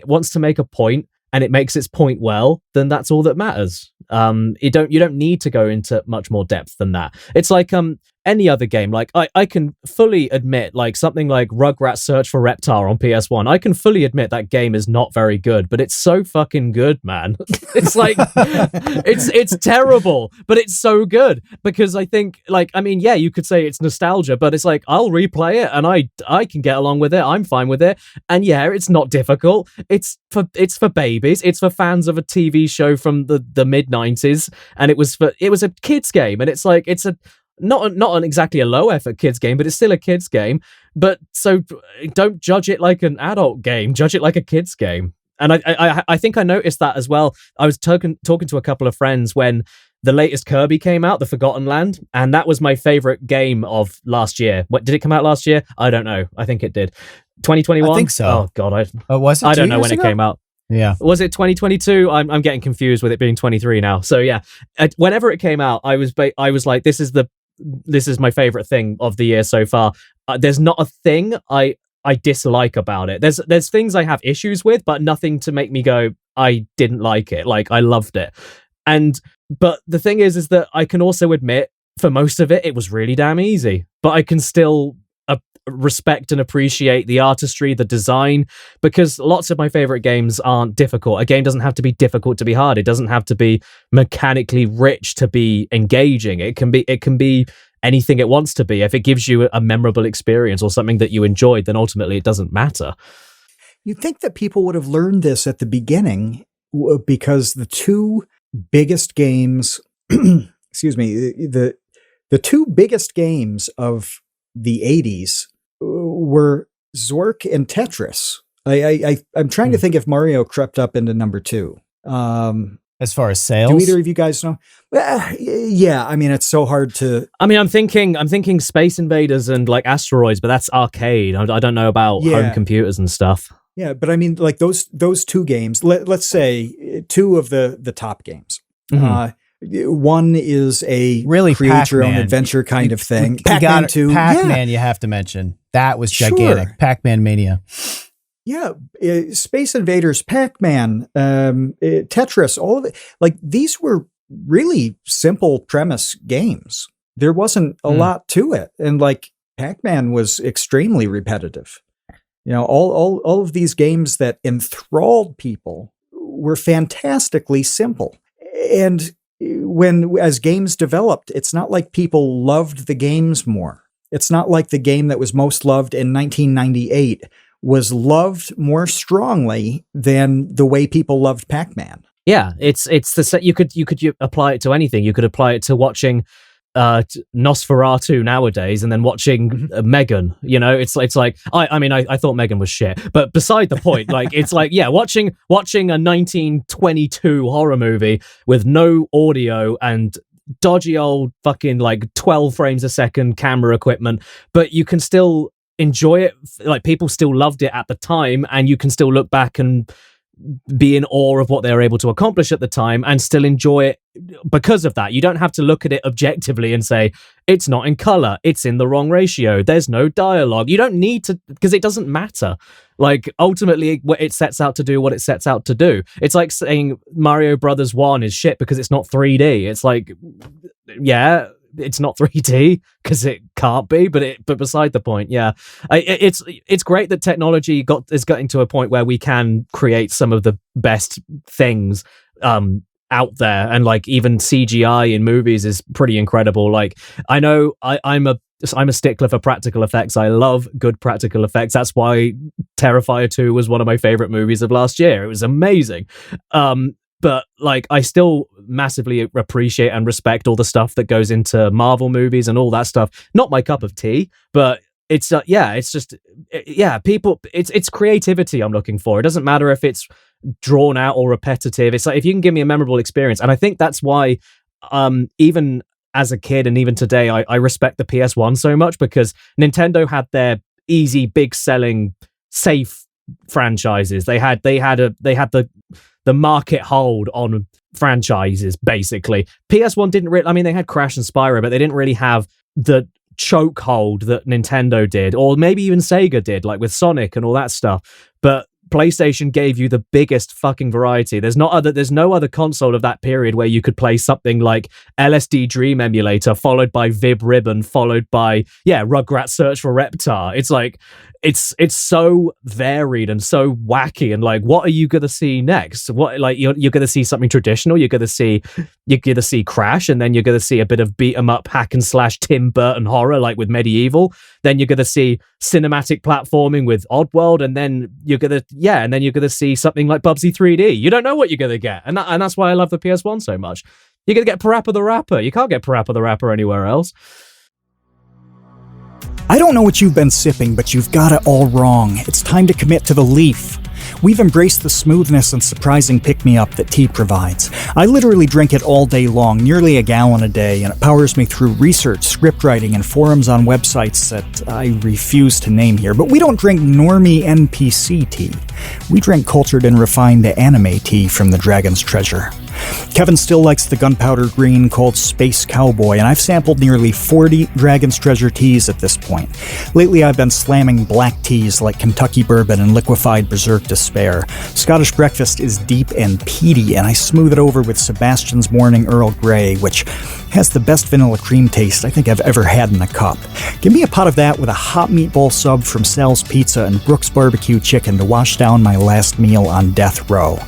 wants to make a point and it makes its point well, then that's all that matters. You don't need to go into much more depth than that. It's like any other game. Like I can fully admit, like something like Rugrats Search for Reptar on PS1, I can fully admit that game is not very good, but it's so fucking good, man. It's like it's terrible, but it's so good, because I think, like, I mean, yeah, you could say it's nostalgia, but it's like, I'll replay it and I can get along with it. I'm fine with it. And yeah, it's not difficult. It's for babies. It's for fans of a TV show from the mid-90s, and it was a kids game, and it's like, it's a not exactly a low effort kids game, but it's still a kids game. But so don't judge it like an adult game, judge it like a kids game. And I think I noticed that as well. I was talking to a couple of friends when the latest Kirby came out, The Forgotten Land, and that was my favorite game of last year. What, did it come out last year? I don't know. I think it did. 2021? I think so. Oh God, was it? I don't know when it came out. Yeah. Was it 2022? I'm getting confused with it being 23 now. So yeah, whenever it came out, I was like, this is my favorite thing of the year so far. There's not a thing I dislike about it. There's things I have issues with, but nothing to make me go, I didn't like it. Like, I loved it. But the thing is that I can also admit, for most of it was really damn easy. But I can still respect and appreciate the artistry, the design, because lots of my favorite games aren't difficult. A game doesn't have to be difficult to be hard. It doesn't have to be mechanically rich to be engaging. It can be anything it wants to be. If it gives you a memorable experience or something that you enjoyed, then ultimately it doesn't matter. You'd think that people would have learned this at the beginning, because the two biggest games, excuse me, the two biggest games of the 80s were Zork and Tetris. I'm trying to think if Mario crept up into number 2. As far as sales, do either of you guys know? Yeah, I mean, it's so hard to. I mean, I'm thinking Space Invaders and like Asteroids, but that's arcade. I don't know about home computers and stuff. Yeah, but I mean, like those two games. Let's say two of the top games. Mm-hmm. One is a really create Pac-Man. Your own adventure kind of thing. Pac-Man 2. Pac-Man, you have to mention. That was gigantic. Sure. Pac-Man Mania. Yeah, Space Invaders, Pac-Man, Tetris, all of it. Like, these were really simple premise games. There wasn't a lot to it. And like, Pac-Man was extremely repetitive. You know, all of these games that enthralled people were fantastically simple. And as games developed, it's not like people loved the games more. It's not like the game that was most loved in 1998 was loved more strongly than the way people loved Pac-Man. Yeah, it's the you could apply it to anything. You could apply it to watching Nosferatu nowadays, and then watching Megan. You know, it's like I thought Megan was shit, but beside the point. Like, it's like, yeah, watching a 1922 horror movie with no audio and dodgy old fucking like 12 frames a second camera equipment, but you can still enjoy it. Like, people still loved it at the time, and you can still look back and be in awe of what they were able to accomplish at the time and still enjoy it because of that. You don't have to look at it objectively and say, it's not in color, it's in the wrong ratio, there's no dialogue. You don't need to, because it doesn't matter. Like, ultimately, it sets out to do what it sets out to do. It's like saying Mario Brothers 1 is shit because it's not 3D. It's like, yeah, it's not 3D because it can't be, but beside the point, yeah. It's great that technology is getting to a point where we can create some of the best things out there, and like even CGI in movies is pretty incredible. Like, I know I'm a stickler for practical effects. I love good practical effects. That's why Terrifier 2 was one of my favorite movies of last year. It was amazing. But like, I still massively appreciate and respect all the stuff that goes into Marvel movies and all that stuff. Not my cup of tea, but it's people. It's creativity I'm looking for. It doesn't matter if it's drawn out or repetitive. It's like, if you can give me a memorable experience, and I think that's why, even as a kid and even today, I respect the PS1 so much, because Nintendo had their easy, big selling, safe franchises. They had the market hold on franchises, basically. PS1 didn't really, I mean, they had Crash and Spyro, but they didn't really have the chokehold that Nintendo did, or maybe even Sega did, like with Sonic and all that stuff. But PlayStation gave you the biggest fucking variety. There's no other console of that period where you could play something like LSD Dream Emulator, followed by Vib Ribbon, followed by Rugrats Search for Reptar. It's like, it's so varied and so wacky, and like, what are you gonna see next? What, like, you're gonna see something traditional, you're gonna see Crash, and then you're gonna see a bit of beat 'em up hack and slash Tim Burton horror like with Medieval. Then you're gonna see cinematic platforming with Oddworld, and then you're gonna see something like Bubsy 3D. You don't know what you're gonna get, and that's why I love the PS1 so much. You're gonna get Parappa the Rapper. You can't get Parappa the Rapper anywhere else. I don't know what you've been sipping, but you've got it all wrong. It's time to commit to the leaf. We've embraced the smoothness and surprising pick-me-up that tea provides. I literally drink it all day long, nearly a gallon a day, and it powers me through research, script writing, and forums on websites that I refuse to name here. But we don't drink normie NPC tea. We drink cultured and refined anime tea from the Dragon's Treasure. Kevin still likes the gunpowder green called Space Cowboy, and I've sampled nearly 40 Dragon's Treasure teas at this point. Lately I've been slamming black teas like Kentucky Bourbon and Liquefied Berserk Despair. Scottish Breakfast is deep and peaty, and I smooth it over with Sebastian's Morning Earl Grey, which has the best vanilla cream taste I think I've ever had in a cup. Give me a pot of that with a hot meatball sub from Sal's Pizza and Brooks Barbecue Chicken to wash down my last meal on death row.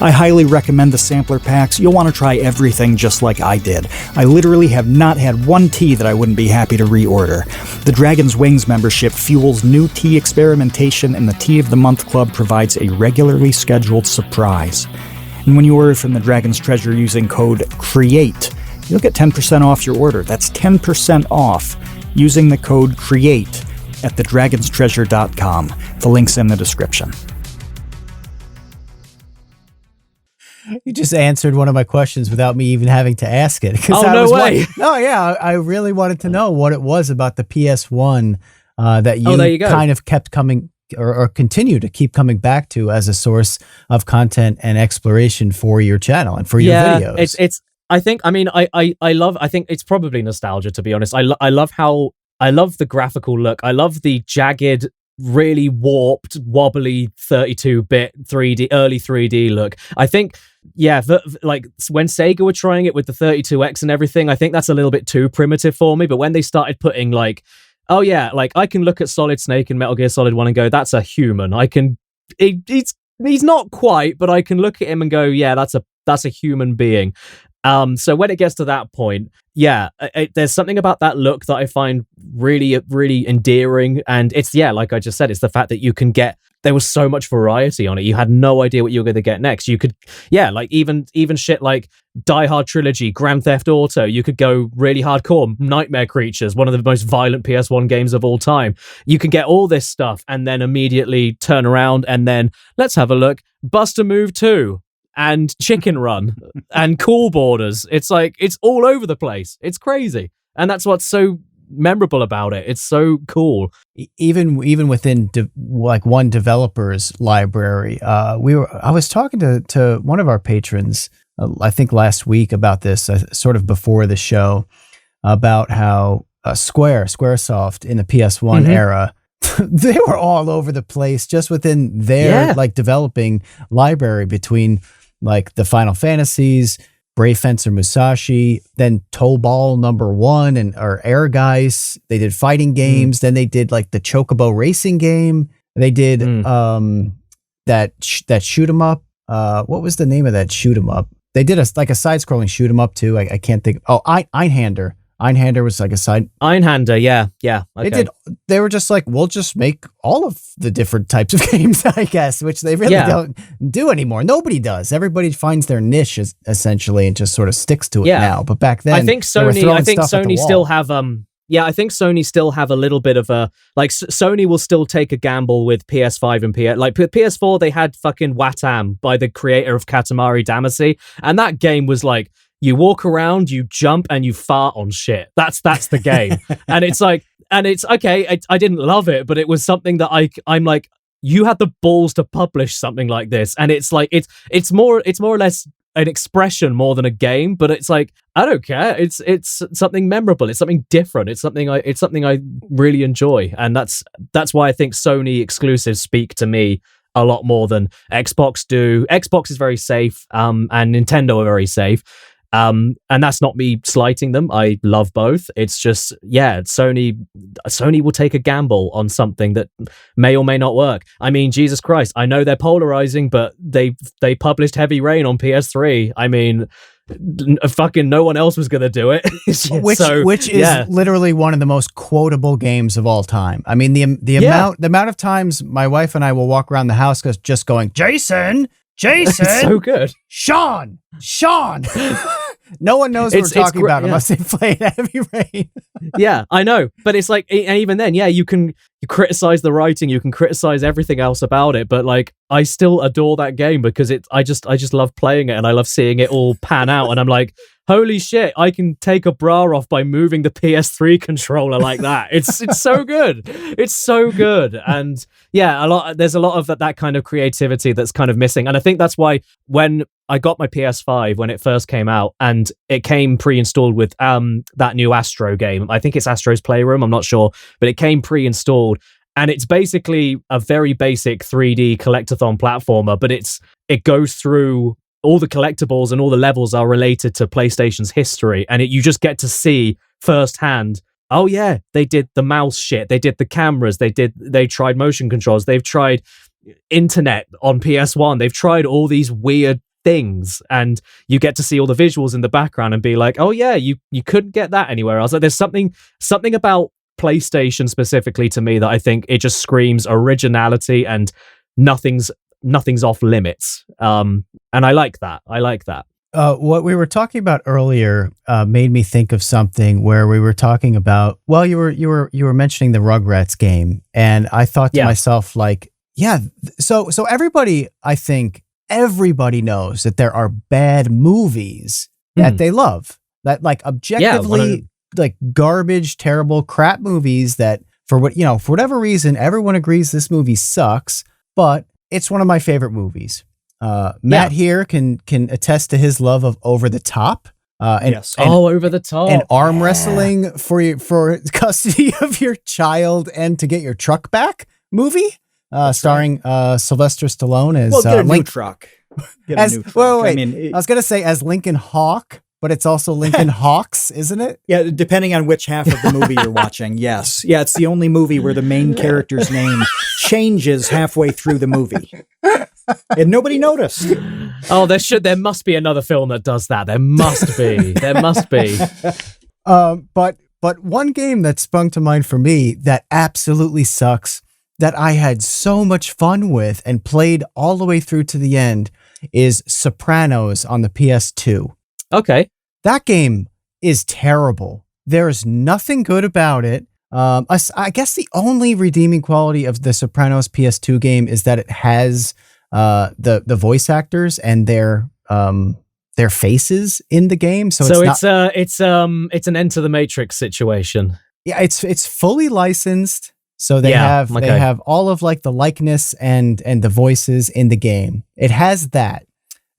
I highly recommend the sampler packs. You'll want to try everything just like I did. I literally have not had one tea that I wouldn't be happy to reorder. The Dragon's Wings membership fuels new tea experimentation, and the Tea of the Month Club provides a regularly scheduled surprise. And when you order from the Dragon's Treasure using code CREATE, you'll get 10% off your order. That's 10% off using the code CREATE at thedragonstreasure.com. The link's in the description. You just answered one of my questions without me even having to ask it. Oh, no way. I really wanted to know what it was about the PS1 that you kind of kept coming or continue to keep coming back to as a source of content and exploration for your channel and for your videos. I think it's probably nostalgia, to be honest. I love the graphical look. I love the jagged, really warped, wobbly 32-bit 3D, early 3D look. I think, like when Sega were trying it with the 32X and everything, I think that's a little bit too primitive for me. But when they started putting like, oh yeah, like I can look at Solid Snake and Metal Gear Solid 1 and go, that's a human. He's not quite, but I can look at him and go, yeah, that's a human being. So when it gets to that point, there's something about that look that I find really, really endearing. And it's, like I just said, it's the fact that there was so much variety on it. You had no idea what you were going to get next. You could, like even shit like Die Hard Trilogy, Grand Theft Auto, you could go really hardcore. Nightmare Creatures, one of the most violent PS1 games of all time. You can get all this stuff and then immediately turn around and then let's have a look. Bust a Move 2. And Chicken Run and Cool Borders. It's like, it's all over the place. It's crazy. And that's what's so memorable about it. It's so cool. Even within one developer's library, I was talking to one of our patrons, I think last week about this, sort of before the show, about how Squaresoft in the PS1 era, they were all over the place just within their developing library between like the Final Fantasies, Brave Fencer Musashi, then Tobal #1 or Air Guys. They did fighting games. Then they did like the Chocobo racing game. They did that shoot 'em up. What was the name of that shoot 'em up? They did a side scrolling shoot 'em up too. I can't think. Oh, Einhander. Einhander was like a side. Einhander, yeah. Okay. They were just like, we'll just make all of the different types of games, I guess, which they really don't do anymore. Nobody does. Everybody finds their niche essentially and just sort of sticks to it now. But back then, I think Sony still have I think Sony still have a little bit of a Sony will still take a gamble with PS5 and PS4. They had fucking Watam by the creator of Katamari Damacy, and that game was like, you walk around, you jump, and you fart on shit. That's the game. And it's like, and it's okay. I didn't love it, but it was something that I'm like, you had the balls to publish something like this. And it's like, it's more or less an expression more than a game, but it's like, I don't care. It's something memorable. It's something different. It's something I really enjoy. And that's why I think Sony exclusives speak to me a lot more than Xbox do. Xbox is very safe, and Nintendo are very safe. And that's not me slighting them. I love both. It's just, Sony will take a gamble on something that may or may not work. I mean, Jesus Christ, I know they're polarizing, but they published Heavy Rain on PS3. I mean, fucking no one else was going to do it. Which is literally one of the most quotable games of all time. I mean, the amount of times my wife and I will walk around the house just going, Jason, it's so good. Sean. No one knows what we're talking about unless they played Heavy Rain. Yeah, I know. But it's like, and even then, you can you criticize the writing, you can criticize everything else about it, but like I still adore that game because I just love playing it, and I love seeing it all pan out, and I'm like, holy shit, I can take a bra off by moving the PS3 controller like that. It's so good. It's so good. And yeah, there's a lot of that kind of creativity that's kind of missing. And I think that's why when I got my PS5 when it first came out, and it came pre-installed with that new Astro game. I think it's Astro's Playroom, I'm not sure, but it came pre-installed. And it's basically a very basic 3D collectathon platformer, but it goes through all the collectibles, and all the levels are related to PlayStation's history. And you just get to see firsthand, oh yeah, they did the mouse shit, they did the cameras, they tried motion controls, they've tried internet on PS1, they've tried all these weird things, and you get to see all the visuals in the background and be like, oh yeah, you couldn't get that anywhere else. Like there's something about PlayStation specifically to me that I think it just screams originality, and nothing's off limits. And I like that. What we were talking about earlier made me think of something where we were talking about, well, you were mentioning the Rugrats game, and I thought to myself, like, yeah, so everybody, I think everybody knows that there are bad movies that they love, that like objectively like garbage, terrible crap movies that for whatever reason everyone agrees this movie sucks, but it's one of my favorite movies. Matt here can attest to his love of Over the Top. Over the Top, and arm wrestling for custody of your child and to get your truck back movie, starring Sylvester Stallone as get a new truck. I mean, I was gonna say as Lincoln Hawk, but it's also Lincoln Hawks, isn't it? Yeah, depending on which half of the movie you're watching. Yes. Yeah, it's the only movie where the main character's name changes halfway through the movie. And nobody noticed. Oh, there must be another film that does that. There must be. But one game that sprung to mind for me that absolutely sucks, that I had so much fun with and played all the way through to the end, is Sopranos on the PS2. Okay. That game is terrible. There's nothing good about it. I guess the only redeeming quality of the Sopranos PS2 game is that it has the voice actors and their faces in the game. So it's an Enter the Matrix situation. Yeah, it's fully licensed. So they have all of like the likeness and the voices in the game. It has that.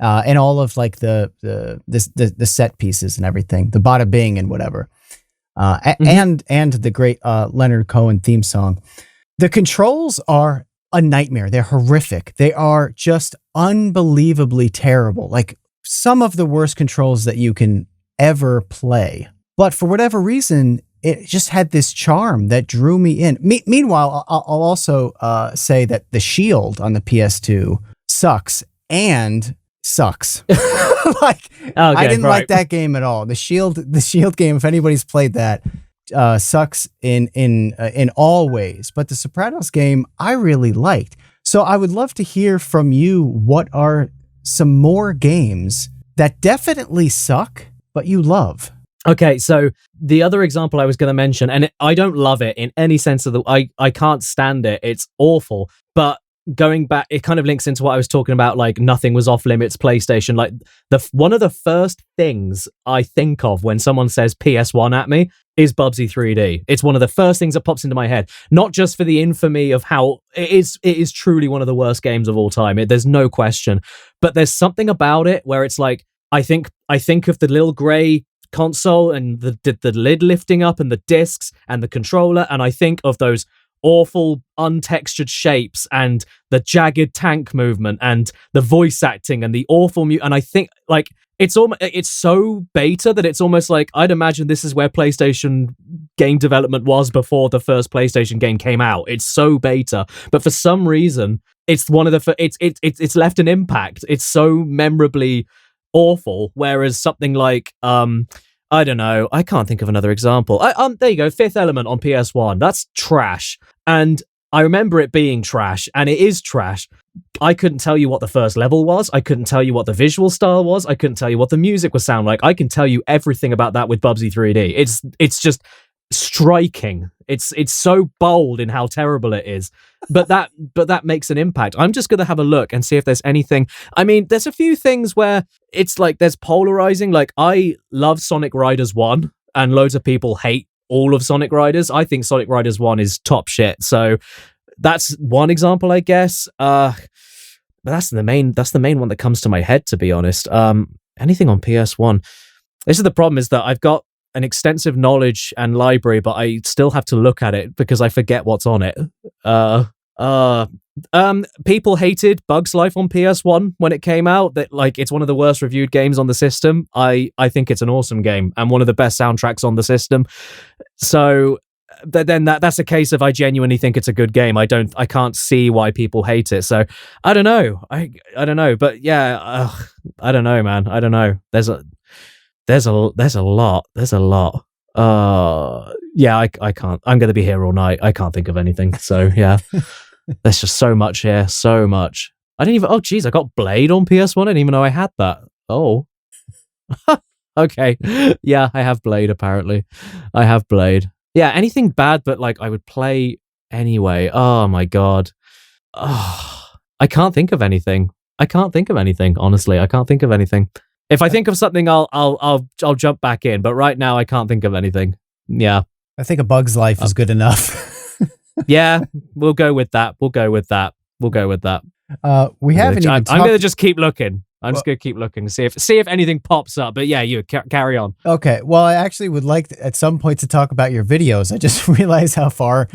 And all of like the set pieces and everything, the bada bing and whatever, and the great Leonard Cohen theme song. The controls are a nightmare. They're horrific. They are just unbelievably terrible. Like some of the worst controls that you can ever play. But for whatever reason, it just had this charm that drew me in. Meanwhile, I'll also say that the Shield on the PS2 sucks. I didn't like that game at all. The Shield game, if anybody's played that, sucks in all ways. But the Sopranos game I really liked. So I would love to hear from you, what are some more games that definitely suck but you love? Okay, so the other example I was going to mention, and I don't love it in any sense of I can't stand it. It's awful. But going back, it kind of links into what I was talking about, like nothing was off limits PlayStation. Like one of the first things I think of when someone says PS1 at me is Bubsy 3D. It's one of the first things that pops into my head, not just for the infamy of how it is truly one of the worst games of all time. There's no question, but there's something about it where it's like, I think of the little gray console and the lid lifting up and the discs and the controller, and I think of those awful untextured shapes and the jagged tank movement and the voice acting and the awful and I think like it's so beta that it's almost like I'd imagine this is where PlayStation game development was before the first PlayStation game came out. It's so beta, but for some reason it's one of the it's left an impact. It's so memorably awful, whereas something like I don't know, I can't think of another example. There you go, Fifth Element on PS1. That's trash. And I remember it being trash, and it is trash. I couldn't tell you what the first level was. I couldn't tell you what the visual style was. I couldn't tell you what the music would sound like. I can tell you everything about that with Bubsy 3D. It's just striking. It's so bold in how terrible it is, but that makes an impact. I'm just gonna have a look and see if there's anything. I mean, there's a few things where it's like there's polarizing. Like, I love Sonic Riders 1, and loads of people hate all of Sonic Riders. I think Sonic Riders 1 is top shit. So that's one example, I guess. But that's the main one that comes to my head, to be honest. Anything on PS1. This is the problem, is that I've got an extensive knowledge and library, but I still have to look at it because I forget what's on it. People hated Bug's Life on PS1 when it came out. That, like, it's one of the worst reviewed games on the system. I think it's an awesome game and one of the best soundtracks on the system. So then that's a case of I genuinely think it's a good game. I can't see why people hate it. So I don't know. I don't know. But yeah, I don't know, man. I don't know. There's a lot. Yeah, I can't. I'm going to be here all night. I can't think of anything. So yeah, there's just so much here. So much. Oh, geez, I got Blade on PS1. I didn't even know I had that. Oh. Okay. Yeah, I have Blade, apparently. I have Blade. Yeah, anything bad, but like I would play anyway. Oh my God. Oh, I can't think of anything. Honestly. I can't think of anything. If I think of something, I'll jump back in. But right now, I can't think of anything. Yeah, I think A Bug's Life is good enough. Yeah, we'll go with that. We haven't even. I'm going to just keep looking. I'm just going to keep looking to see if anything pops up. But yeah, you carry on. Okay. Well, I actually would like at some point to talk about your videos. I just realized how far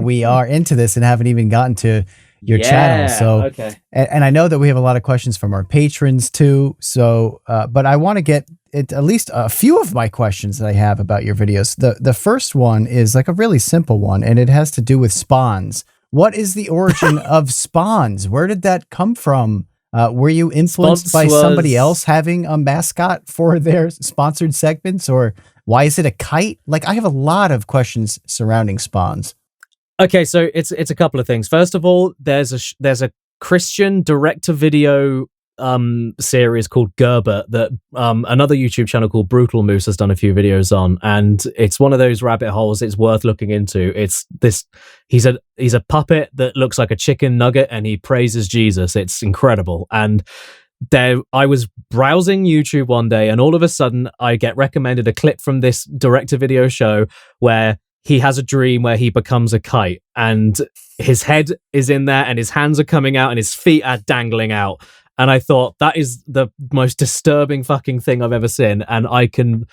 we are into this and haven't even gotten to your channel. So, okay. And I know that we have a lot of questions from our patrons too. So, but I want to get at least a few of my questions that I have about your videos. The first one is like a really simple one, and it has to do with Spons. What is the origin of Spons? Where did that come from? Were you influenced by somebody else having a mascot for their sponsored segments, or why is it a kite? Like, I have a lot of questions surrounding Spons. Okay, so it's a couple of things. First of all, there's a Christian direct-to-video series called Gerbert that another YouTube channel called Brutal Moose has done a few videos on, and it's one of those rabbit holes it's worth looking into. It's this he's a puppet that looks like a chicken nugget, and he praises Jesus. It's incredible. And I was browsing YouTube one day, and all of a sudden I get recommended a clip from this direct-to-video show where he has a dream where he becomes a kite, and his head is in there and his hands are coming out and his feet are dangling out. And I thought, that is the most disturbing fucking thing I've ever seen. And I can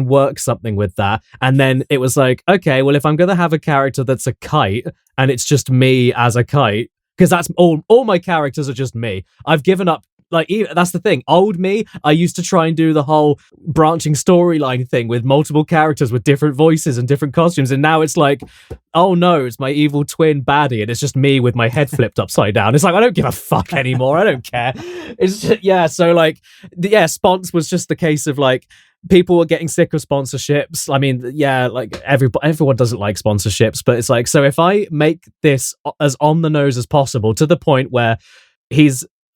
work something with that. And then it was like, okay, well, if I'm going to have a character that's a kite and it's just me as a kite, because that's all my characters are just me. I've given up. Like, that's the thing. Old me, I used to try and do the whole branching storyline thing with multiple characters with different voices and different costumes. And now it's like, oh no, it's my evil twin baddie. And it's just me with my head flipped upside down. It's like, I don't give a fuck anymore. I don't care. It's just, yeah. So like, yeah, Spons was just the case of like, people were getting sick of sponsorships. I mean, yeah, like everyone doesn't like sponsorships, but it's like, so if I make this as on the nose as possible to the point where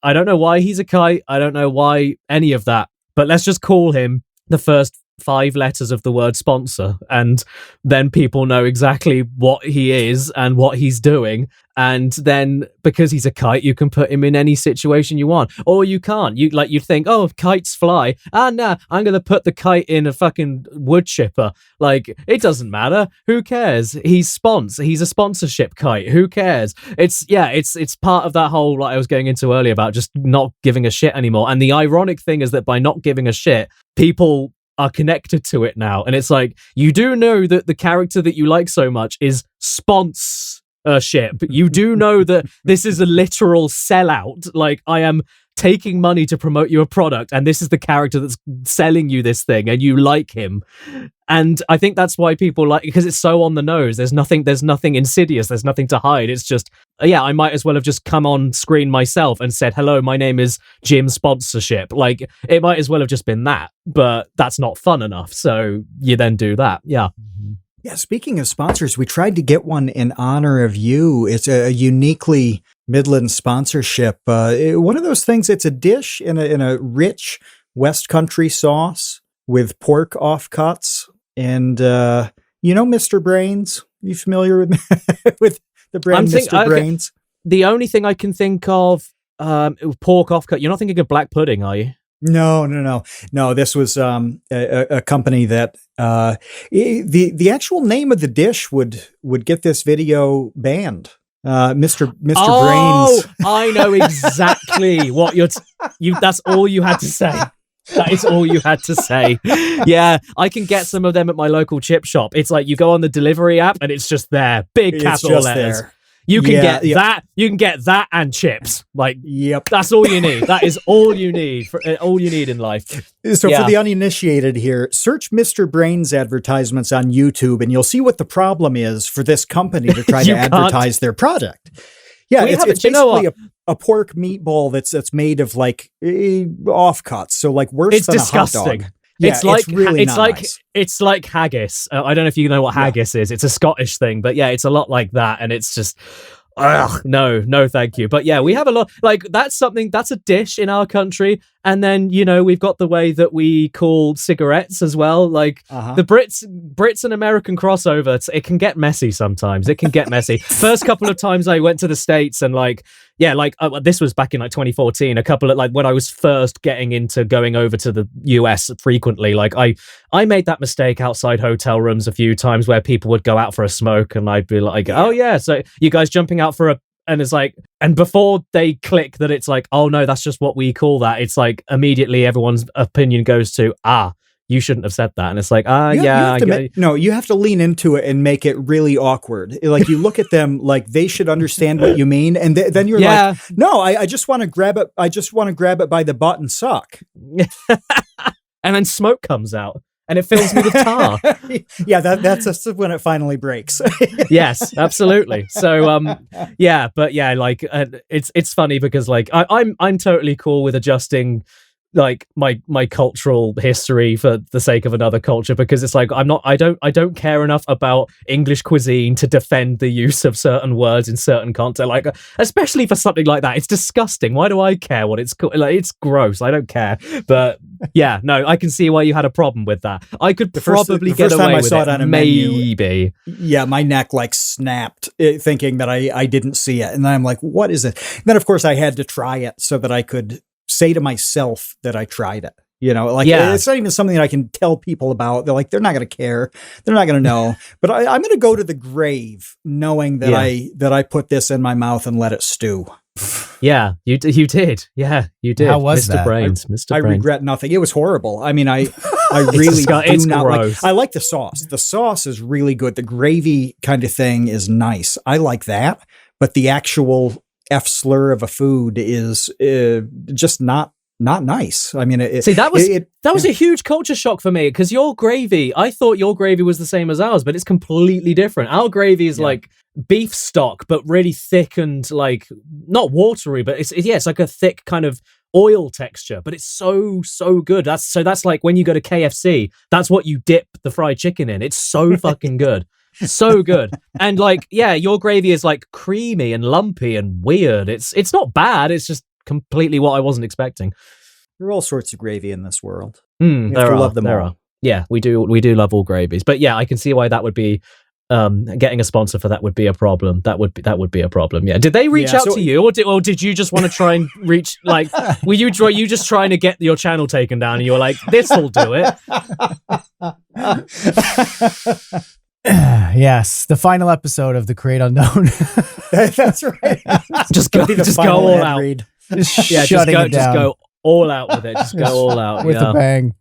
I don't know why he's a kite. I don't know why any of that, but let's just call him the first 5 letters of the word sponsor. And then people know exactly what he is and what he's doing. And then because he's a kite, you can put him in any situation you want, or you can't. You'd think, oh, kites fly. Nah, I'm going to put the kite in a fucking wood chipper. Like, it doesn't matter. Who cares? He's a sponsorship kite. Who cares? It's part of that whole, like I was going into earlier about just not giving a shit anymore. And the ironic thing is that by not giving a shit, people are connected to it now. And it's like, you do know that the character that you like so much is sponsorship. You do know that this is a literal sellout. Like, I am taking money to promote you a product, and this is the character that's selling you this thing, and you like him. And I think that's why people like it, because it's so on the nose. There's nothing insidious. There's nothing to hide. It's just, yeah, I might as well have just come on screen myself and said, hello, my name is Jim Sponsorship. Like, it might as well have just been that, but that's not fun enough. So you then do that. Yeah. Yeah, speaking of sponsors, we tried to get one in honor of you. It's a uniquely Midlands sponsorship. One of those things, it's a dish in a rich West Country sauce with pork offcuts. And You know Mr. Brains? You familiar with with the brand Mr. Brains? The only thing I can think of, pork offcut. You're not thinking of black pudding, are you? No. This was a company that the actual name of the dish would get this video banned. Mr. Brains. I know exactly what that's all you had to say. That is all you had to say. Yeah, I can get some of them at my local chip shop. It's like you go on the delivery app and it's just there, big capital letters. There. You can get that. You can get that and chips. Like, yep, that's all you need. That is all you need all you need in life. So for the uninitiated here, search Mr. Brains advertisements on YouTube, and you'll see what the problem is for this company to try to advertise their product. Yeah, it's basically a pork meatball that's made of like offcuts, so like worse than disgusting. A hot dog. Yeah, it's like haggis. I don't know if you know what haggis is. It's a Scottish thing, but yeah, it's a lot like that, and it's just no, thank you. But yeah, we have a lot like that's a dish in our country, and then we've got the way that we call cigarettes as well. Like the Brits and American crossover. It can get messy sometimes. It can get messy. First couple of times I went to the States and this was back in like 2014. A couple of like when I was first getting into going over to the US frequently. Like I made that mistake outside hotel rooms a few times where people would go out for a smoke and I'd be like, oh yeah, so you guys jumping out for and it's like, and before they click that it's like, oh no, that's just what we call that. It's like immediately everyone's opinion goes to, you shouldn't have said that. And it's like, you have to lean into it and make it really awkward. Like you look at them like they should understand what you mean. And then you're like, no, I just want to grab it. I just want to grab it by the butt and suck. And then smoke comes out. And it fills me with tar. Yeah, that's when it finally breaks. Yes, absolutely. So, like it's funny because like I'm totally cool with adjusting like my cultural history for the sake of another culture, because it's like I don't care enough about English cuisine to defend the use of certain words in certain content, like especially for something like that. It's disgusting. Why do I care what it's called? Like, it's gross. I don't care. But yeah, no, I can see why you had a problem with that. I could probably get away with it on a maybe. Yeah, my neck like snapped thinking that I didn't see it, and then I'm like, what is it? And then of course I had to try it so that I could say to myself that I tried it. It's not even something that I can tell people about. They're like, they're not going to care. They're not going to know. But I'm going to go to the grave knowing that I put this in my mouth and let it stew. Yeah, you did. Yeah, you did. How was Mr. that? Brains, Mr. I Brains. regret nothing. It was horrible. I mean, I really do not gross. I like the sauce. The sauce is really good. The gravy kind of thing is nice. I like that. But the actual F slur of a food is just not nice. I mean, that was a huge culture shock for me, because your gravy, I thought your gravy was the same as ours, but it's completely different. Our gravy is like beef stock, but really thick and like not watery, but it's like a thick kind of oil texture, but it's so good. That's like when you go to KFC, that's what you dip the fried chicken in. It's so fucking good. So good. And like, yeah, your gravy is like creamy and lumpy and weird. It's not bad. It's just completely what I wasn't expecting. There are all sorts of gravy in this world. Love them all. Yeah, we do love all gravies. But yeah, I can see why that would be getting a sponsor for that would be a problem. That would be a problem. Yeah. Did they reach out to you, or did you just want to try and reach? Like, were you just trying to get your channel taken down, and you were like, "This'll do it." Yes, the final episode of the Create Unknown. That's right. Just go all out. Just go all out with it. Just go all out with a bang.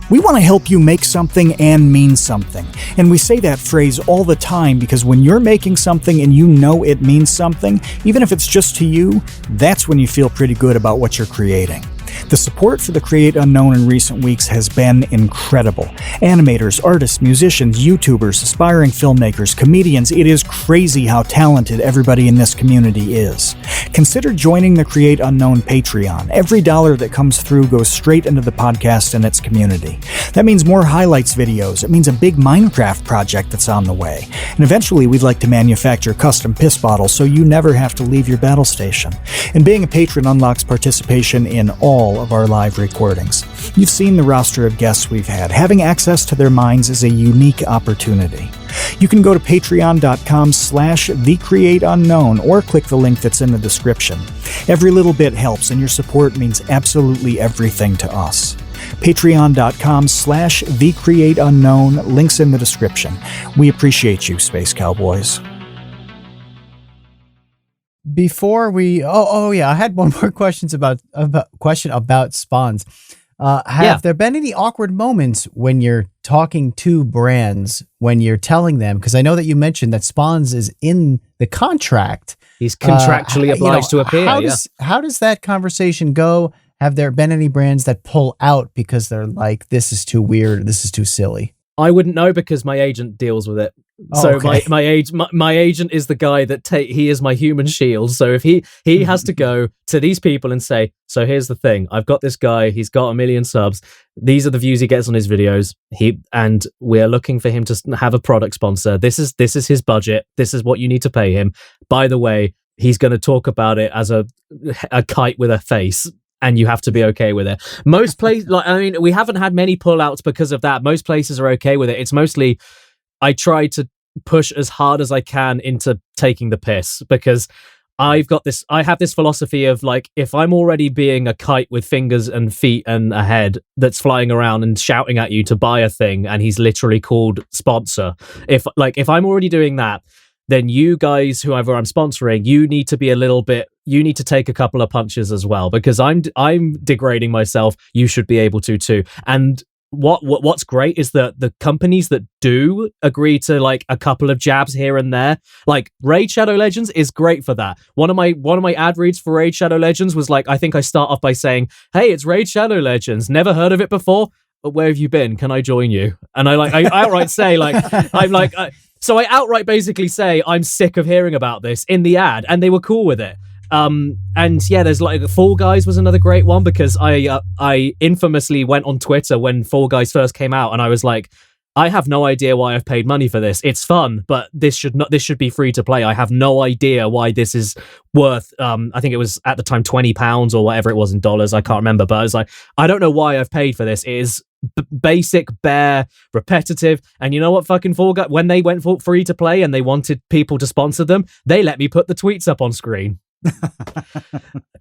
We want to help you make something and mean something. And we say that phrase all the time because when you're making something and you know it means something, even if it's just to you, that's when you feel pretty good about what you're creating. The support for the Create Unknown in recent weeks has been incredible. Animators, artists, musicians, YouTubers, aspiring filmmakers, comedians, it is crazy how talented everybody in this community is. Consider joining the Create Unknown Patreon. Every dollar that comes through goes straight into the podcast and its community. That means more highlights videos. It means a big Minecraft project that's on the way. And eventually we'd like to manufacture custom piss bottles so you never have to leave your battle station. And being a patron unlocks participation in all all of our live recordings. You've seen the roster of guests we've had. Having access to their minds is a unique opportunity. You can go to patreon.com/thecreateunknown or click the link that's in the description. Every little bit helps, and your support means absolutely everything to us. Patreon.com/thecreateunknown, links in the description. We appreciate you, Space Cowboys. Before we, I had one more question about Spons. Have there been any awkward moments when you're talking to brands, when you're telling them? Because I know that you mentioned that Spons is in the contract. He's contractually obliged to appear. How does that conversation go? Have there been any brands that pull out because they're like, this is too weird, this is too silly? I wouldn't know because my agent deals with it. My agent is the guy that he is my human shield. So if he has to go to these people and say, so here's the thing, I've got this guy, he's got 1 million subs, these are the views he gets on his videos, and we're looking for him to have a product sponsor. This is his budget. This is what you need to pay him. By the way, he's going to talk about it as a kite with a face. And you have to be okay with it. Most places, we haven't had many pullouts because of that. Most places are okay with it. It's mostly, I try to push as hard as I can into taking the piss, because I have this philosophy of like, if I'm already being a kite with fingers and feet and a head that's flying around and shouting at you to buy a thing, and he's literally called sponsor. If I'm already doing that, then you guys, whoever I'm sponsoring, you need to take a couple of punches as well, because I'm degrading myself. You should be able to too. And what's great is that the companies that do agree to like a couple of jabs here and there, like Raid Shadow Legends is great for that. One of my ad reads for Raid Shadow Legends was like, I think I start off by saying, hey, it's Raid Shadow Legends. Never heard of it before, but where have you been? Can I join you? And I outright say so I outright basically say I'm sick of hearing about this in the ad, and they were cool with it. There's like Fall Guys was another great one, because I infamously went on Twitter when Fall Guys first came out, and I was like, I have no idea why I've paid money for this. It's fun, but this should be free to play. I have no idea why this is worth, I think it was at the time £20 or whatever it was in dollars. I can't remember, but I was like, I don't know why I've paid for this. It is basic, bare, repetitive. And you know what, fucking Fall Guys, when they went for free to play and they wanted people to sponsor them, they let me put the tweets up on screen.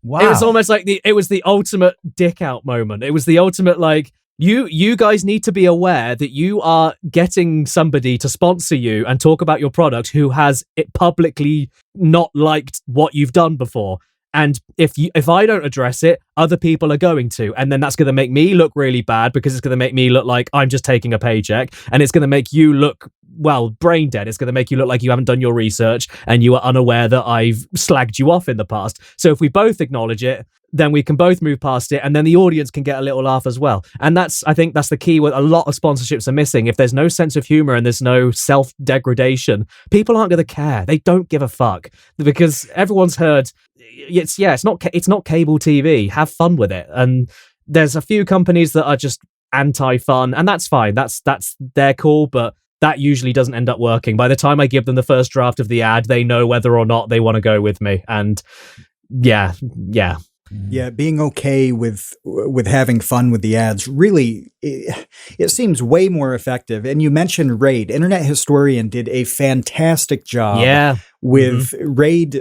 Wow. It was almost like it was the ultimate dick out moment. It was the ultimate like, you guys need to be aware that you are getting somebody to sponsor you and talk about your product who has it publicly not liked what you've done before. And if I don't address it, other people are going to. And then that's going to make me look really bad, because it's going to make me look like I'm just taking a paycheck. And it's going to make you look, well, brain dead. It's going to make you look like you haven't done your research and you are unaware that I've slagged you off in the past. So if we both acknowledge it, then we can both move past it, and then the audience can get a little laugh as well. And I think that's the key. What a lot of sponsorships are missing. If there's no sense of humor and there's no self-degradation, people aren't going to care. They don't give a fuck, because everyone's heard it's not cable TV. Have fun with it. And there's a few companies that are just anti-fun, and that's fine. That's their call, but that usually doesn't end up working. By the time I give them the first draft of the ad, they know whether or not they want to go with me. And yeah. Yeah, being okay with having fun with the ads, really, it seems way more effective. And you mentioned Raid. Internet Historian did a fantastic job with Raid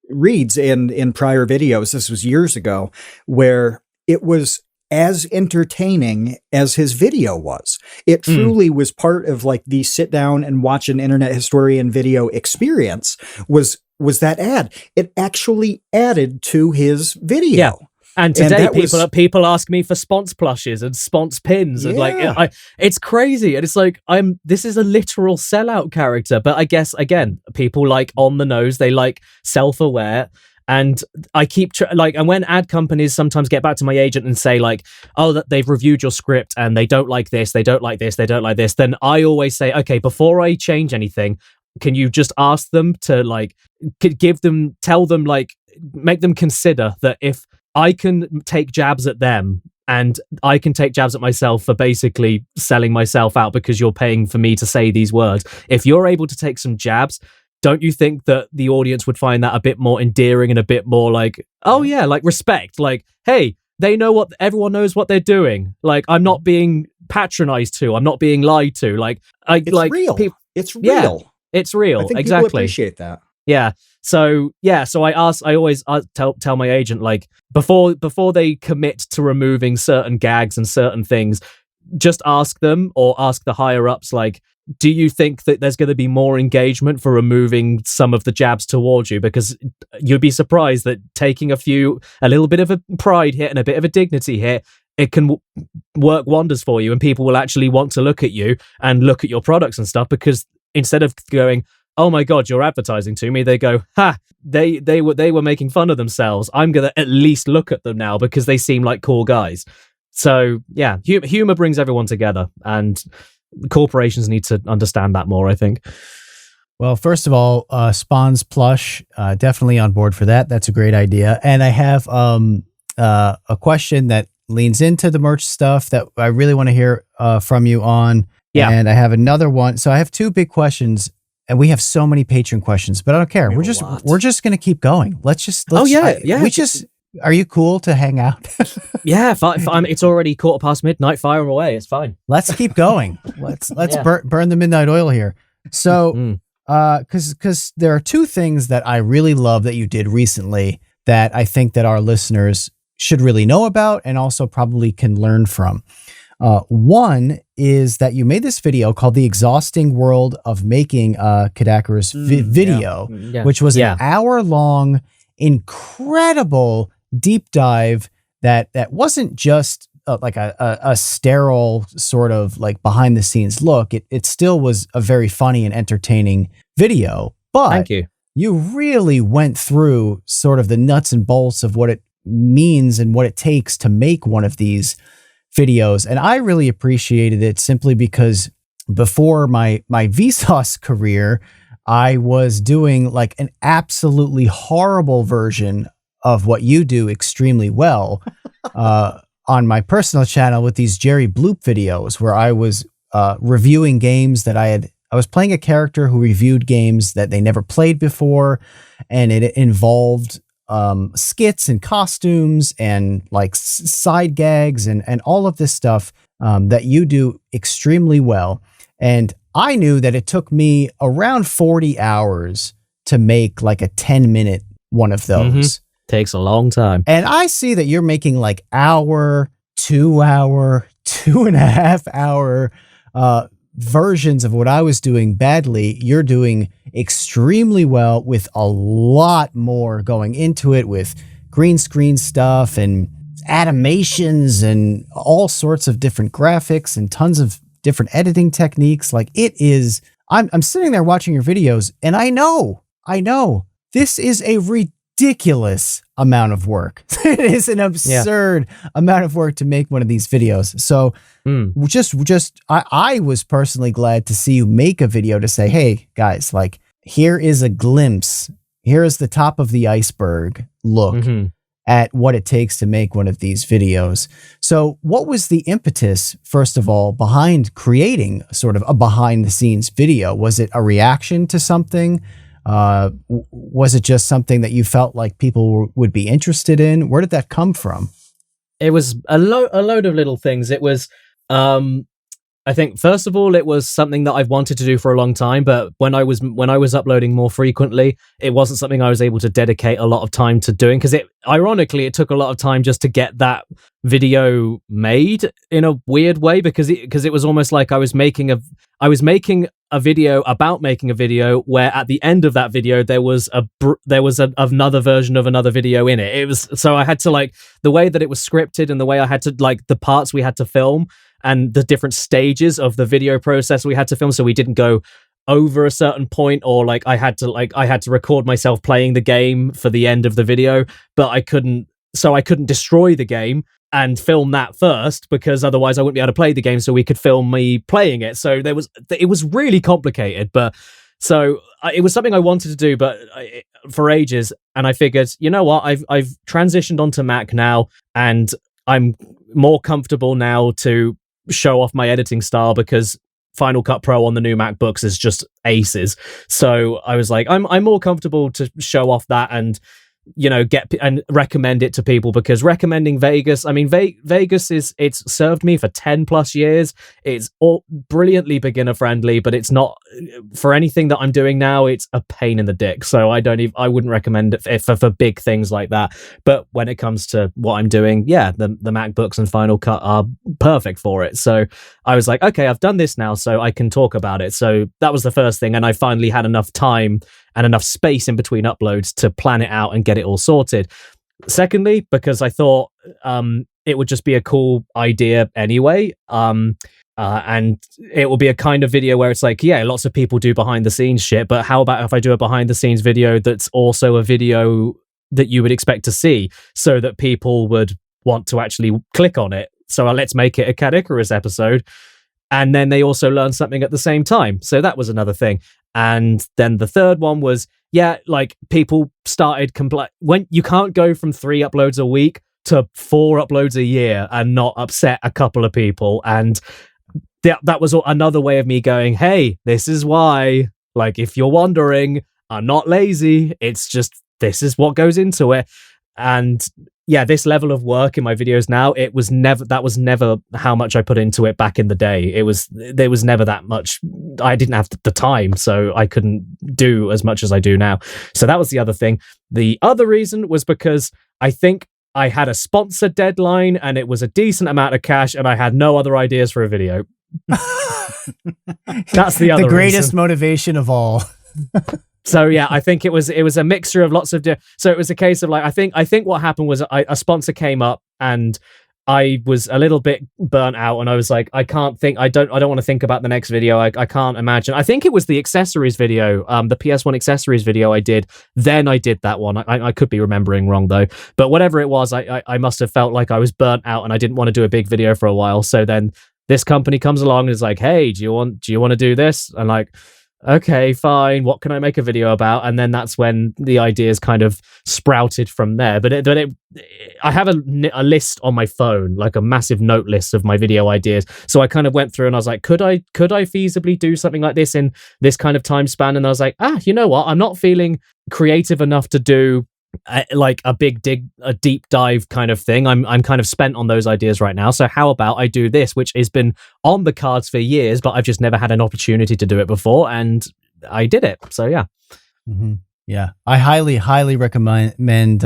reads in prior videos. This was years ago, where it was as entertaining as his video was. It truly was part of like the sit down and watch an Internet Historian video experience was that ad. It actually added to his video. Yeah. And today people ask me for Spons plushes and Spons pins, and like it's crazy. And it's like this is a literal sellout character. But I guess again, people like on the nose, they like self-aware. And I keep and when ad companies sometimes get back to my agent and say like, oh, that they've reviewed your script and they don't like this, they don't like this, they don't like this, then I always say, okay, before I change anything, can you just ask them to like tell them like, make them consider that if I can take jabs at them and I can take jabs at myself for basically selling myself out because you're paying for me to say these words. If you're able to take some jabs, don't you think that the audience would find that a bit more endearing and a bit more like, oh yeah, like respect, like, hey, they know what everyone knows what they're doing. Like, I'm not being patronized to. I'm not being lied to. Like, it's real. It's real. Yeah, it's real. I think exactly. people appreciate that. Yeah. So I always tell my agent, like, before they commit to removing certain gags and certain things, just ask them or ask the higher ups, like, do you think that there's going to be more engagement for removing some of the jabs towards you? Because you'd be surprised that taking a little bit of a pride hit and a bit of a dignity hit, it can work wonders for you, and people will actually want to look at you and look at your products and stuff, because instead of going, oh my God, you're advertising to me, they go, ha, they were making fun of themselves. I'm going to at least look at them now because they seem like cool guys. So yeah, humor brings everyone together, and corporations need to understand that more, I think. Well, first of all, Spons plush, definitely on board for that. That's a great idea. And I have a question that leans into the merch stuff that I really want to hear from you on. Yeah. And I have another one. So I have two big questions, and we have so many patron questions, but I don't care. We're just going to keep going. Let's are you cool to hang out? Yeah, it's already midnight. Fire them away. It's fine. Let's keep going. Let's burn the midnight oil here. So, because there are two things that I really love that you did recently that I think that our listeners should really know about and also probably can learn from. One is that you made this video called The Exhausting World of Making a Caddicarus video, which was an hour-long, incredible deep dive that wasn't just like a sterile sort of like behind the scenes look. It still was a very funny and entertaining video, but thank you. You really went through sort of the nuts and bolts of what it means and what it takes to make one of these videos. And I really appreciated it simply because before my Vsauce career, I was doing like an absolutely horrible version of what you do extremely well on my personal channel with these Jerry Bloop videos where I was reviewing games that I was playing a character who reviewed games that they never played before, and it involved skits and costumes and like side gags and all of this stuff that you do extremely well. And I knew that it took me around 40 hours to make like a 10-minute one of those. Takes a long time. And I see that you're making like hour, 2 hour, 2.5 hour versions of what I was doing badly. You're doing extremely well with a lot more going into it, with green screen stuff and animations and all sorts of different graphics and tons of different editing techniques. Like it is, I'm sitting there watching your videos and I know this is a ridiculous amount of work. It is an absurd amount of work to make one of these videos. So I was personally glad to see you make a video to say, hey guys, like here is a glimpse. Here is the top of the iceberg look at what it takes to make one of these videos. So what was the impetus, first of all, behind creating sort of a behind the scenes video? Was it a reaction to something? Was it just something that you felt like people would be interested in? Where did that come from? It was a load of little things. It was, I think, first of all, it was something that I've wanted to do for a long time. But when I was uploading more frequently, it wasn't something I was able to dedicate a lot of time to doing, because ironically, it took a lot of time just to get that video made in a weird way, because it was almost like I was making a video about making a video where at the end of that video there was another version of another video in it. It was, so I had to, like, the way that it was scripted and the way I had to, like, the parts we had to film and the different stages of the video process we had to film, so we didn't go over a certain point, or like I had to record myself playing the game for the end of the video, but I couldn't destroy the game and film that first, because otherwise I wouldn't be able to play the game, so we could film me playing it. So it was really complicated, but so it was something I wanted to do, but for ages. And I figured, you know what, I've transitioned onto Mac now, and I'm more comfortable now to show off my editing style, because Final Cut Pro on the new MacBooks is just aces. So I was like, I'm more comfortable to show off that, and get and recommend it to people, because recommending Vegas, I mean, Vegas it's served me for 10 plus years. It's all brilliantly beginner friendly, but it's not for anything that I'm doing now. It's a pain in the dick. So I wouldn't recommend it for big things like that. But when it comes to what I'm doing, yeah, the MacBooks and Final Cut are perfect for it. So I was like, okay, I've done this now, so I can talk about it. So that was the first thing. And I finally had enough time and enough space in between uploads to plan it out and get it all sorted. Secondly, because I thought it would just be a cool idea anyway. And it will be a kind of video where it's like, yeah, lots of people do behind the scenes shit, but how about if I do a behind the scenes video that's also a video that you would expect to see, so that people would want to actually click on it. So let's make it a Caddicarus episode. And then they also learn something at the same time. So that was another thing. And then the third one was, yeah, like people started when you can't go from 3 uploads a week to 4 uploads a year and not upset a couple of people. And that was another way of me going, hey, this is why, like, if you're wondering, I'm not lazy. It's just, this is what goes into it. And yeah, this level of work in my videos now, that was never how much I put into it back in the day. There was never that much. I didn't have the time, so I couldn't do as much as I do now. So that was the other thing. The other reason was because I think I had a sponsor deadline and it was a decent amount of cash and I had no other ideas for a video. That's the other the greatest reason. Motivation of all. So yeah, I think it was a mixture of lots of so it was a case of like, I think what happened was a sponsor came up and I was a little bit burnt out and I was like, I don't want to think about the next video. I can't imagine. I think it was the accessories video, the PS1 accessories video I did. Then I did that one. I could be remembering wrong though, but whatever it was, I must have felt like I was burnt out and I didn't want to do a big video for a while. So then this company comes along and is like, hey, do you want to do this? And like, okay, fine. What can I make a video about? And then that's when the ideas kind of sprouted from there. But I have a list on my phone, like a massive note list of my video ideas. So I kind of went through and I was like, could I feasibly do something like this in this kind of time span? And I was like, you know what? I'm not feeling creative enough to do like a deep dive kind of thing. I'm kind of spent on those ideas right now. So how about I do this, which has been on the cards for years, but I've just never had an opportunity to do it before, and I did it. So yeah. Mm-hmm. Yeah, I highly recommend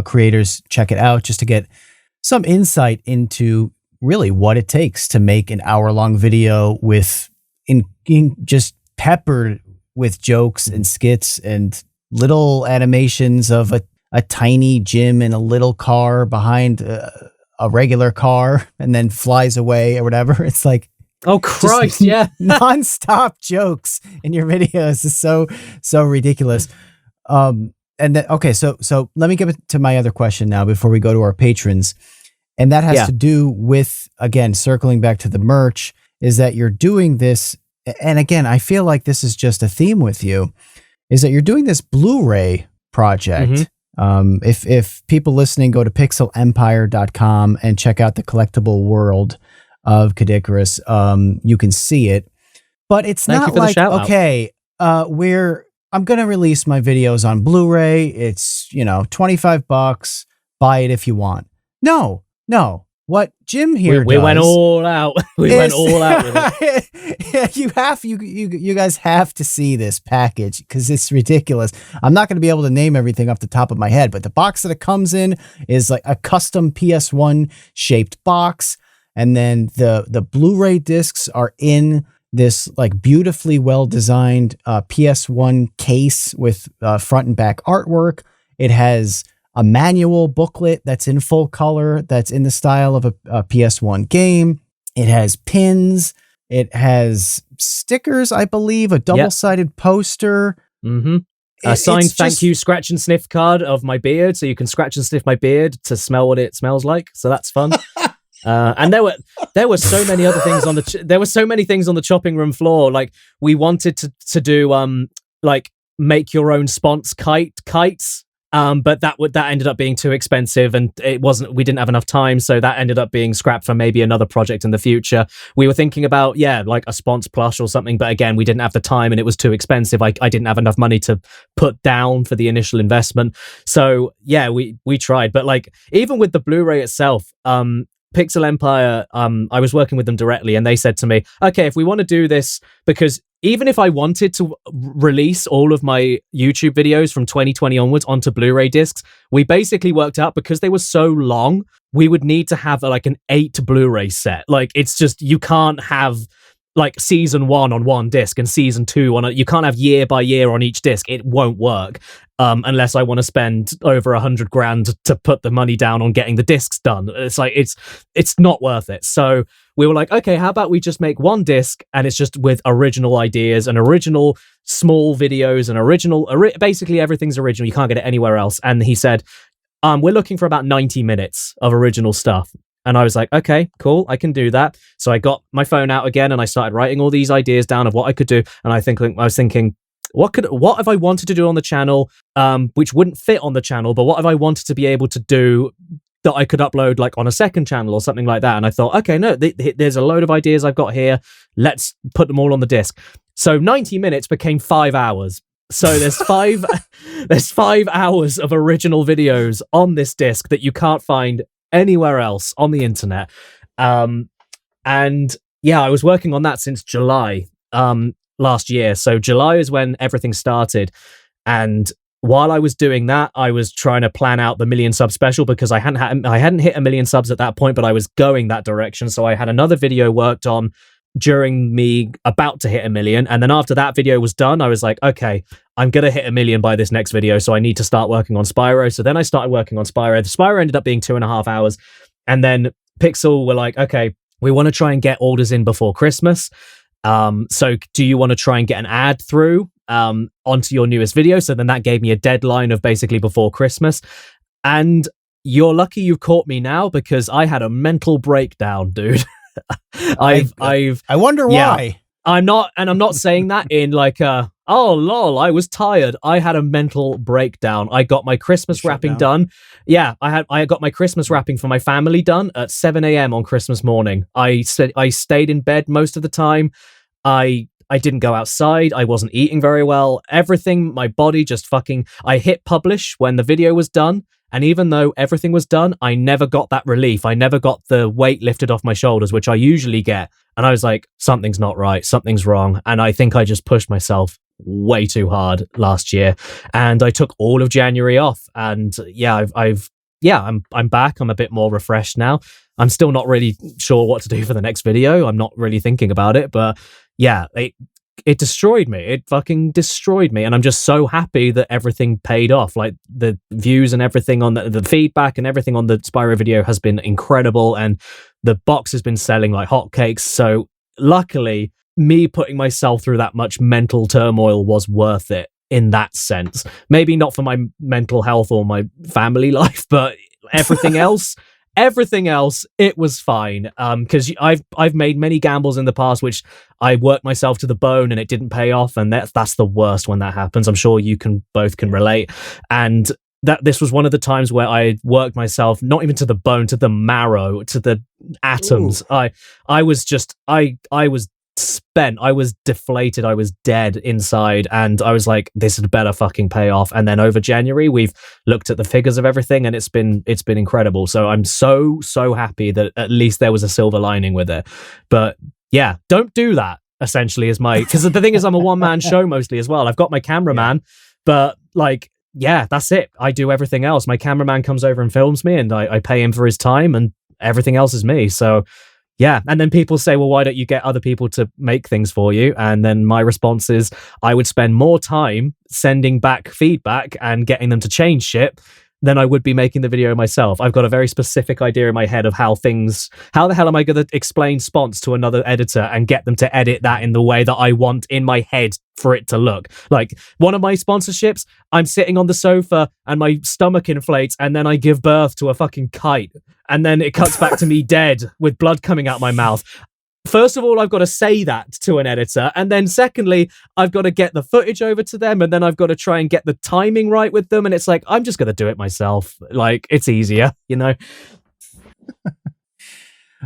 creators check it out just to get some insight into really what it takes to make an hour-long video in just peppered with jokes and skits and little animations of a tiny Jim in a little car behind a regular car and then flies away or whatever. It's like, oh Christ, yeah. Non-stop jokes in your videos is so ridiculous. And then, okay, so let me get to my other question now before we go to our patrons. And that has to do with, again, circling back to the merch, is that you're doing this. And again, I feel like this is just a theme with you, is that you're doing this Blu-ray project. Mm-hmm. If people listening go to pixelempire.com and check out the collectible world of Caddicarus, you can see it. But it's not like, okay, I'm going to release my videos on Blu-ray. It's, $25. Buy it if you want. No. What Jim here we went all out. Went all out with it. You guys have to see this package because it's ridiculous. I'm not going to be able to name everything off the top of my head, but the box that it comes in is like a custom PS1 shaped box. And then the Blu-ray discs are in this like beautifully well-designed PS1 case with front and back artwork. It has a manual booklet that's in full color, that's in the style of a PS1 game. It has pins. It has stickers, I believe, a double-sided poster. Mm-hmm. A signed thank you scratch and sniff card of my beard, so you can scratch and sniff my beard to smell what it smells like. So that's fun. And there were so many other things there were so many things on the chopping room floor. Like we wanted to do like make your own Spons kites. But that ended up being too expensive, and we didn't have enough time, so that ended up being scrapped for maybe another project in the future. We were thinking about, like a Spons plush or something, but again, we didn't have the time and it was too expensive. I didn't have enough money to put down for the initial investment. So yeah, we tried, but like even with the Blu-ray itself, Pixel Empire, I was working with them directly, and they said to me, okay, if we want to do this, because even if I wanted to release all of my YouTube videos from 2020 onwards onto Blu-ray discs, we basically worked out, because they were so long, we would need to have like an 8 Blu-ray set. Like, it's just, you can't have like season 1 on one disc and season 2 on you can't have year by year on each disc. It won't work unless I want to spend over $100,000 to put the money down on getting the discs done. It's like it's not worth it. So we were like, okay, how about we just make one disc and it's just with original ideas and original small videos and basically everything's original. You can't get it anywhere else. And he said, we're looking for about 90 minutes of original stuff. And I was like, okay, cool, I can do that. So I got my phone out again and I started writing all these ideas down of what I could do. And I was thinking, what if I wanted to do on the channel, which wouldn't fit on the channel, but what if I wanted to be able to do that I could upload like on a second channel or something like that? And I thought, okay, no, there's a load of ideas I've got here. Let's put them all on the disc. So 90 minutes became 5 hours. So there's 5 hours of original videos on this disc that you can't find anywhere else on the internet. And yeah, I was working on that since July last year. So July is when everything started. And while I was doing that, I was trying to plan out the 1 million sub special, because I hadn't hit 1 million subs at that point, but I was going that direction. So I had another video worked on during me about to hit 1 million. And then after that video was done, I was like, okay, I'm going to hit 1 million by this next video. So I need to start working on Spyro. So then I started working on Spyro. The Spyro ended up being 2.5 hours. And then Pixel were like, okay, we want to try and get orders in before Christmas. So do you want to try and get an ad through onto your newest video? So then that gave me a deadline of basically before Christmas. And you're lucky you caught me now, because I had a mental breakdown, dude. I wonder why. I'm not saying that in like oh lol, I was tired. I had a mental breakdown. I got my Christmas wrapping done. Yeah, I got my Christmas wrapping for my family done at 7 a.m. on Christmas morning. I stayed in bed most of the time. I didn't go outside. I wasn't eating very well. Everything, my body just fucking... I hit publish when the video was done. And even though everything was done, I never got that relief. I never got the weight lifted off my shoulders, which I usually get. And I was like, something's not right. Something's wrong. And I think I just pushed myself way too hard last year. And I took all of January off. And yeah, I'm back. I'm a bit more refreshed now. I'm still not really sure what to do for the next video. I'm not really thinking about it. But yeah, it destroyed me. It fucking destroyed me. And I'm just so happy that everything paid off. Like the views and everything on the feedback and everything on the Spyro video has been incredible. And the box has been selling like hotcakes. So luckily, me putting myself through that much mental turmoil was worth it in that sense. Maybe not for my mental health or my family life, but everything else... Everything else, it was fine. Because I've made many gambles in the past, which I worked myself to the bone and it didn't pay off, and that's the worst when that happens. I'm sure you both can relate. And this was one of the times where I worked myself not even to the bone, to the marrow, to the atoms. Ooh. I was spent. I was deflated. I was dead inside, and I was like, this had better fucking pay off. And then over January, we've looked at the figures of everything, and it's been incredible. So I'm so happy that at least there was a silver lining with it. But yeah, don't do that. Essentially, is my, because the thing is, I'm a one-man show mostly as well. I've got my cameraman, but like, yeah, that's it. I do everything else. My cameraman comes over and films me, and I pay him for his time, and everything else is me. So. Yeah, and then people say, well, why don't you get other people to make things for you? And then my response is, I would spend more time sending back feedback and getting them to change shit than I would be making the video myself. I've got a very specific idea in my head of how the hell am I going to explain Spons to another editor and get them to edit that in the way that I want in my head for it to look. Like one of my sponsorships, I'm sitting on the sofa and my stomach inflates, and then I give birth to a fucking kite. And then it cuts back to me dead with blood coming out my mouth. first of all, I've got to say that to an editor. And then secondly, I've got to get the footage over to them. And then I've got to try and get the timing right with them. And it's like, I'm just going to do it myself. Like, it's easier, you know?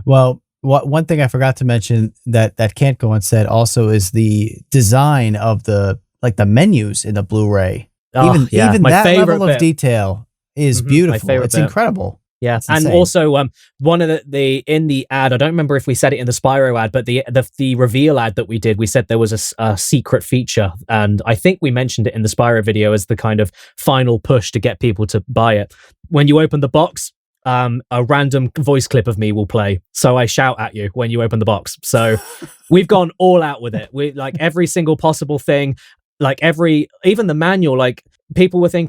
Well, one thing I forgot to mention that can't go unsaid also is the design of the menus in the Blu-ray. Even my that level of detail is beautiful. It's incredible. Yeah, and also one of the in the ad, I don't remember if we said it in the Spyro ad, but the reveal ad that we did, we said there was a secret feature, and I think we mentioned it in the Spyro video as the kind of final push to get people to buy it. When you open the box, a random voice clip of me will play, so I shout at you when you open the box. So we've gone all out with it. We like every single possible thing, like even the manual. Like people were saying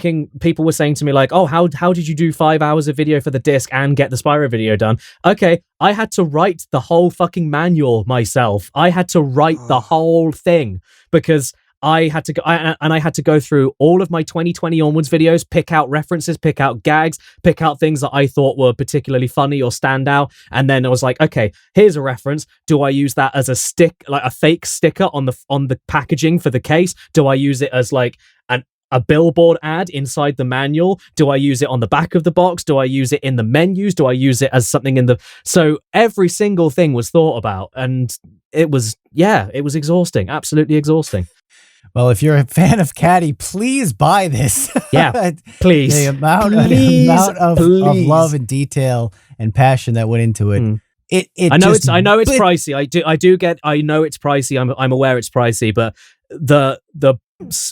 to me like, oh, how did you do 5 hours of video for the disc and get the Spyro video done? Okay, I had to write the whole fucking manual myself. I had to write the whole thing because I had to go through all of my 2020 onwards videos, pick out references, pick out gags, pick out things that I thought were particularly funny or stand out. And then I was like, okay, here's a reference. Do I use that as a fake sticker on the packaging for the case? Do I use it as like a billboard ad inside the manual? Do I use it on the back of the box? Do I use it in the menus? Do I use it as something so every single thing was thought about, and it was exhausting, absolutely exhausting. Well, if you're a fan of Caddy, please buy this. Yeah, please. The amount of love and detail and passion that went into it. I know it's pricey. I know it's pricey. I'm aware it's pricey, but the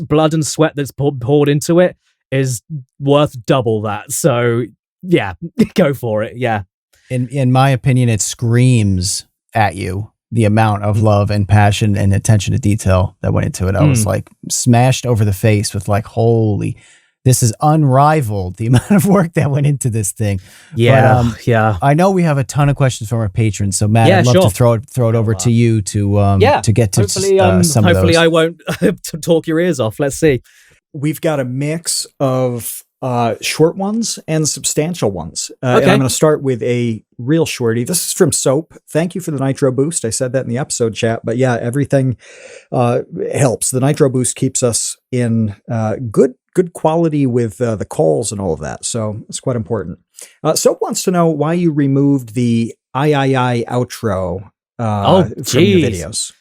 blood and sweat that's poured into it is worth double that. So yeah, go for it. Yeah. In my opinion, it screams at you the amount of love and passion and attention to detail that went into it. I was like smashed over the face with like, holy, this is unrivaled, the amount of work that went into this thing. Yeah. But, I know we have a ton of questions from our patrons. So Matt, I'd love to throw it over to you to get to some of those. Hopefully I won't talk your ears off. Let's see. We've got a mix of short ones and substantial ones. And I'm going to start with a real shorty. This is from Soap. Thank you for the Nitro Boost. I said that in the episode chat, but yeah, everything helps. The Nitro Boost keeps us in good quality with the calls and all of that. So it's quite important. Soap wants to know why you removed the I outro from your videos.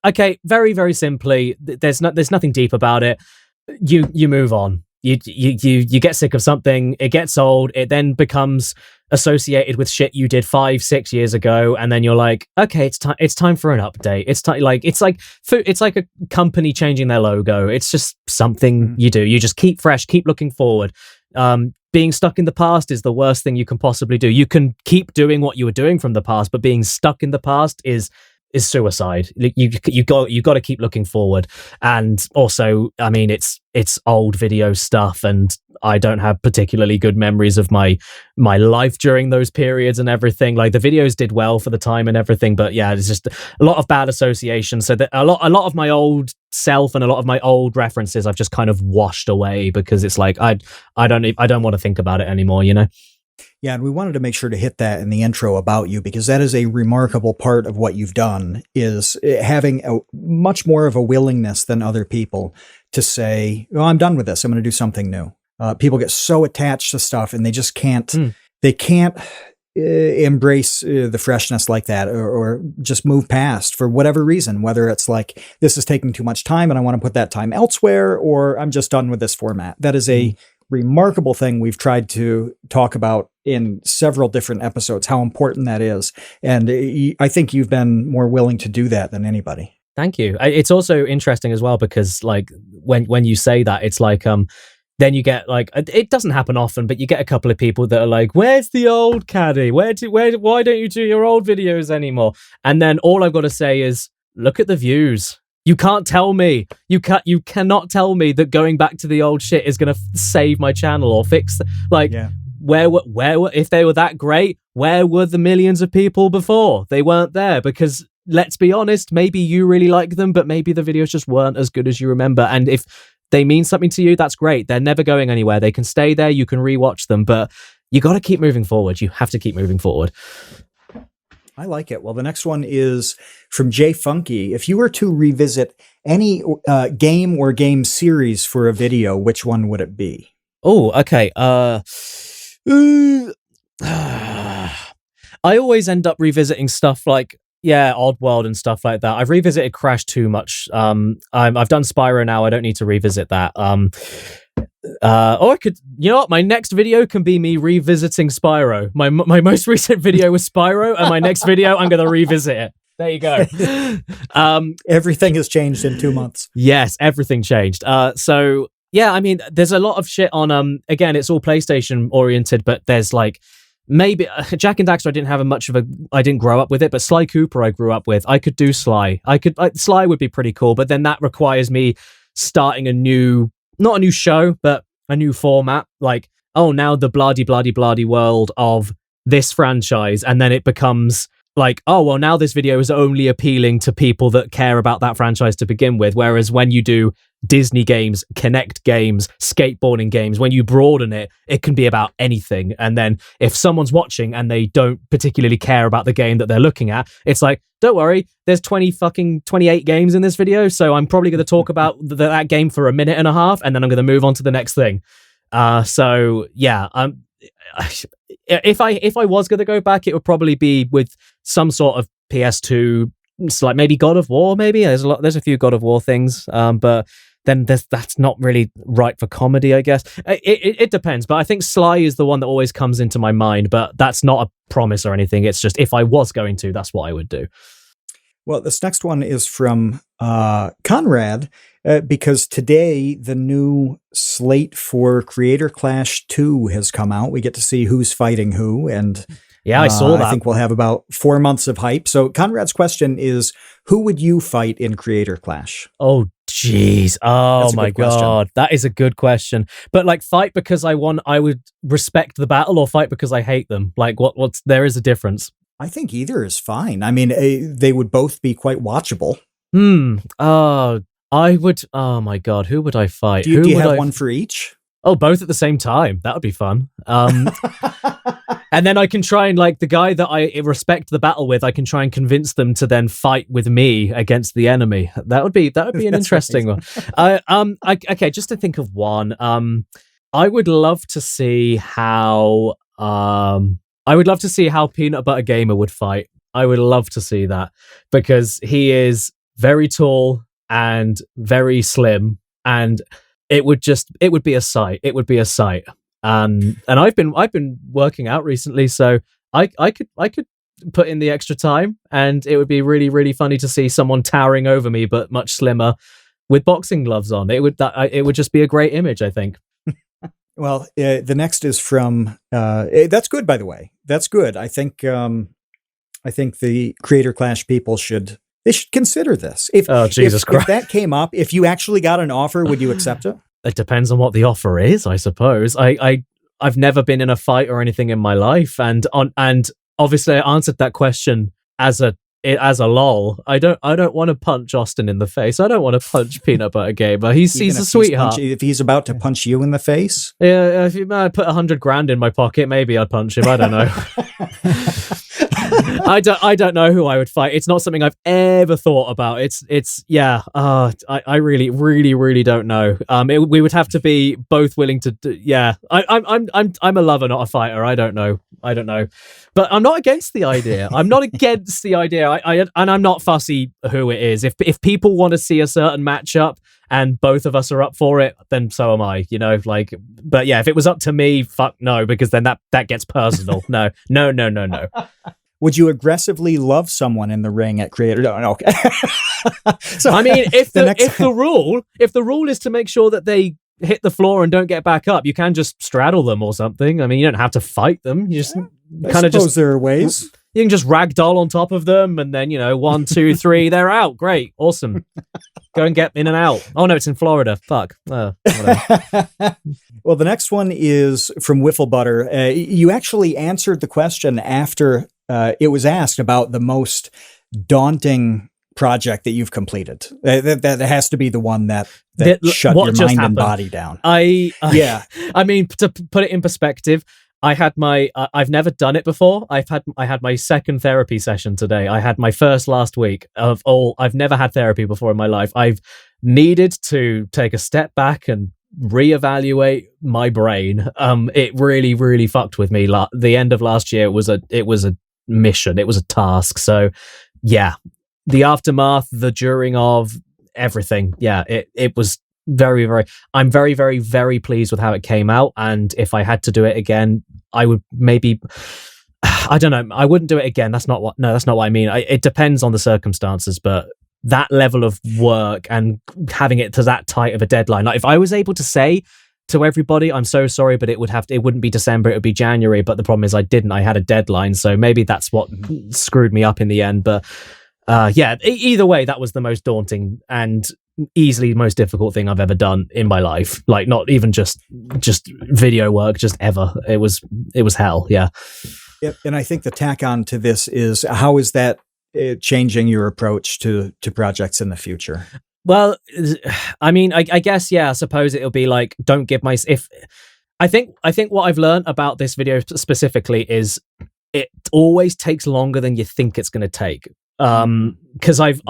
Okay, very, very simply, there's nothing deep about it. You move on. You get sick of something, it gets old, it then becomes associated with shit you did 5-6 years ago, and then you're like, okay, it's time for an update. It's like a company changing their logo. It's just something you do. You just keep fresh, keep looking forward. Being stuck in the past is the worst thing you can possibly do. You can keep doing what you were doing from the past, but being stuck in the past is suicide. You got to keep looking forward. And also, I mean, it's old video stuff, and I don't have particularly good memories of my life during those periods and everything. Like, the videos did well for the time and everything, but yeah, it's just a lot of bad associations. So that a lot of my old self and a lot of my old references I've just kind of washed away, because it's like I don't want to think about it anymore, you know. Yeah, and we wanted to make sure to hit that in the intro about you, because that is a remarkable part of what you've done, is having a much more of a willingness than other people to say, "Oh, I'm done with this. I'm going to do something new." People get so attached to stuff, and they just can't. They can't embrace the freshness like that, or just move past for whatever reason. Whether it's like, this is taking too much time, and I want to put that time elsewhere, or I'm just done with this format. That is a remarkable thing we've tried to talk about in several different episodes, how important that is. And I think you've been more willing to do that than anybody. Thank you. It's also interesting as well, because like when you say that, it's like, then you get like, it doesn't happen often, but you get a couple of people that are like, where's the old Caddy? Why don't you do your old videos anymore? And then all I've got to say is, look at the views. You can't tell me. You cannot tell me that going back to the old shit is going to save my channel or fix. Where if they were that great, where were the millions of people before? They weren't there, because let's be honest, maybe you really like them, but maybe the videos just weren't as good as you remember. And if they mean something to you, that's great. They're never going anywhere. They can stay there. You can rewatch them, but you got to keep moving forward. You have to keep moving forward. I like it. Well, the next one is from Jay Funky. If you were to revisit any game or game series for a video, which one would it be? Oh, okay. I always end up revisiting stuff like, Oddworld and stuff like that. I've revisited Crash too much. I've done Spyro now. I don't need to revisit that. Or I could, you know what? My next video can be me revisiting Spyro. My most recent video was Spyro, and my next video, I'm going to revisit it. There you go. Everything has changed in 2 months. Yes, everything changed. So, yeah, I mean, there's a lot of shit on, again, it's all PlayStation oriented, but there's like, maybe Jak and Daxter, I didn't grow up with it, but Sly Cooper I grew up with. I could do Sly. Sly would be pretty cool, but then that requires me starting not a new show, but a new format. Like, oh, now the bloody world of this franchise. And then it becomes like, oh, well, now this video is only appealing to people that care about that franchise to begin with. Whereas when you do Disney games, Kinect games, skateboarding games, when you broaden it, it can be about anything. And then if someone's watching and they don't particularly care about the game that they're looking at, it's like, don't worry, there's 28 games in this video, so I'm probably going to talk about that game for a minute and a half, and then I'm going to move on to the next thing. So yeah, if I was going to go back, it would probably be with some sort of PS2, like maybe God of War. Maybe there's a few God of War things, but then that's not really right for comedy, I guess. It depends, but I think Sly is the one that always comes into my mind. But that's not a promise or anything. It's just if I was going to, that's what I would do. Well, this next one is from Conrad, because today the new slate for Creator Clash 2 has come out. We get to see who's fighting who, and yeah, I saw that. I think we'll have about 4 months of hype. So Conrad's question is, who would you fight in Creator Clash? Oh, jeez. Oh, my God. That is a good question. But like, fight because I would respect the battle, or fight because I hate them? Like, there is a difference. I think either is fine. I mean, they would both be quite watchable. I would. Oh my God, who would I fight? Do you have one for each? Oh, both at the same time. That would be fun. And then I can try and, like, the guy that I respect the battle with, I can try and convince them to then fight with me against the enemy. That would be an interesting one. Okay, just to think of one. I would love to see how Peanut Butter Gamer would fight. I would love to see that, because he is very tall and very slim, and it would be a sight. It would be a sight. And I've been working out recently, so I could put in the extra time, and it would be really, really funny to see someone towering over me but much slimmer with boxing gloves on. It would just be a great image, I think. Well, the next is from that's good, by the way. That's good. I think the Creator Clash people should consider this. Jesus Christ. If that came up, if you actually got an offer, would you accept it? It depends on what the offer is, I suppose. I've never been in a fight or anything in my life, and obviously I answered that question as a lol. I don't want to punch Austin in the face. I don't want to punch Peanut Butter Gamer. He's a sweetheart. If he's about to punch you in the face, yeah. If you put $100,000 in my pocket, maybe I'd punch him. I don't know. I don't know who I would fight. It's not something I've ever thought about. I really, really, really don't know. We would have to be both willing to do, yeah. I'm a lover, not a fighter. I don't know. But I'm not against the idea. I'm not against the idea. And I'm not fussy who it is. If people want to see a certain matchup and both of us are up for it, then so am I, like, but yeah, if it was up to me, fuck no, because then that gets personal. No. Would you aggressively love someone in the ring at Creator? No. Okay. So, I mean, if the rule is to make sure that they hit the floor and don't get back up, you can just straddle them or something. I mean, you don't have to fight them. You just kind of just. There are ways. You can just ragdoll on top of them, and then 1, 2, 3, they're out. Great, awesome. Go and get in and out. Oh no, it's in Florida. Fuck. Whatever. Well, the next one is from Wiffle Butter. You actually answered the question after it was asked about the most daunting project that you've completed. That has to be the one that shut your mind and body down. I mean, to put it in perspective, I had my I've never done it before. I had my second therapy session today. I had my first last week of all. I've never had therapy before in my life. I've needed to take a step back and reevaluate my brain. It really, really fucked with me. The end of last year was a mission. It was a task. So yeah, the aftermath, the during of everything. Yeah, it was very, very, I'm very, very, very pleased with how it came out. And if I had to do it again, I would maybe, I don't know, I wouldn't do it again. That's not what I mean. It depends on the circumstances, but that level of work and having it to that tight of a deadline. Like if I was able to say to everybody, I'm so sorry, but it wouldn't be December, it would be January. But the problem is I didn't, I had a deadline. So maybe that's what screwed me up in the end. But yeah, either way, that was the most daunting and easily most difficult thing I've ever done in my life. Like not even just video work, just ever. It was hell. Yeah. Yep. And I think the tack on to this is, how is that changing your approach to projects in the future? Well, I mean, I guess, yeah, I suppose it'll be like, don't give my, I think what I've learned about this video specifically is it always takes longer than you think it's going to take. Cause I've,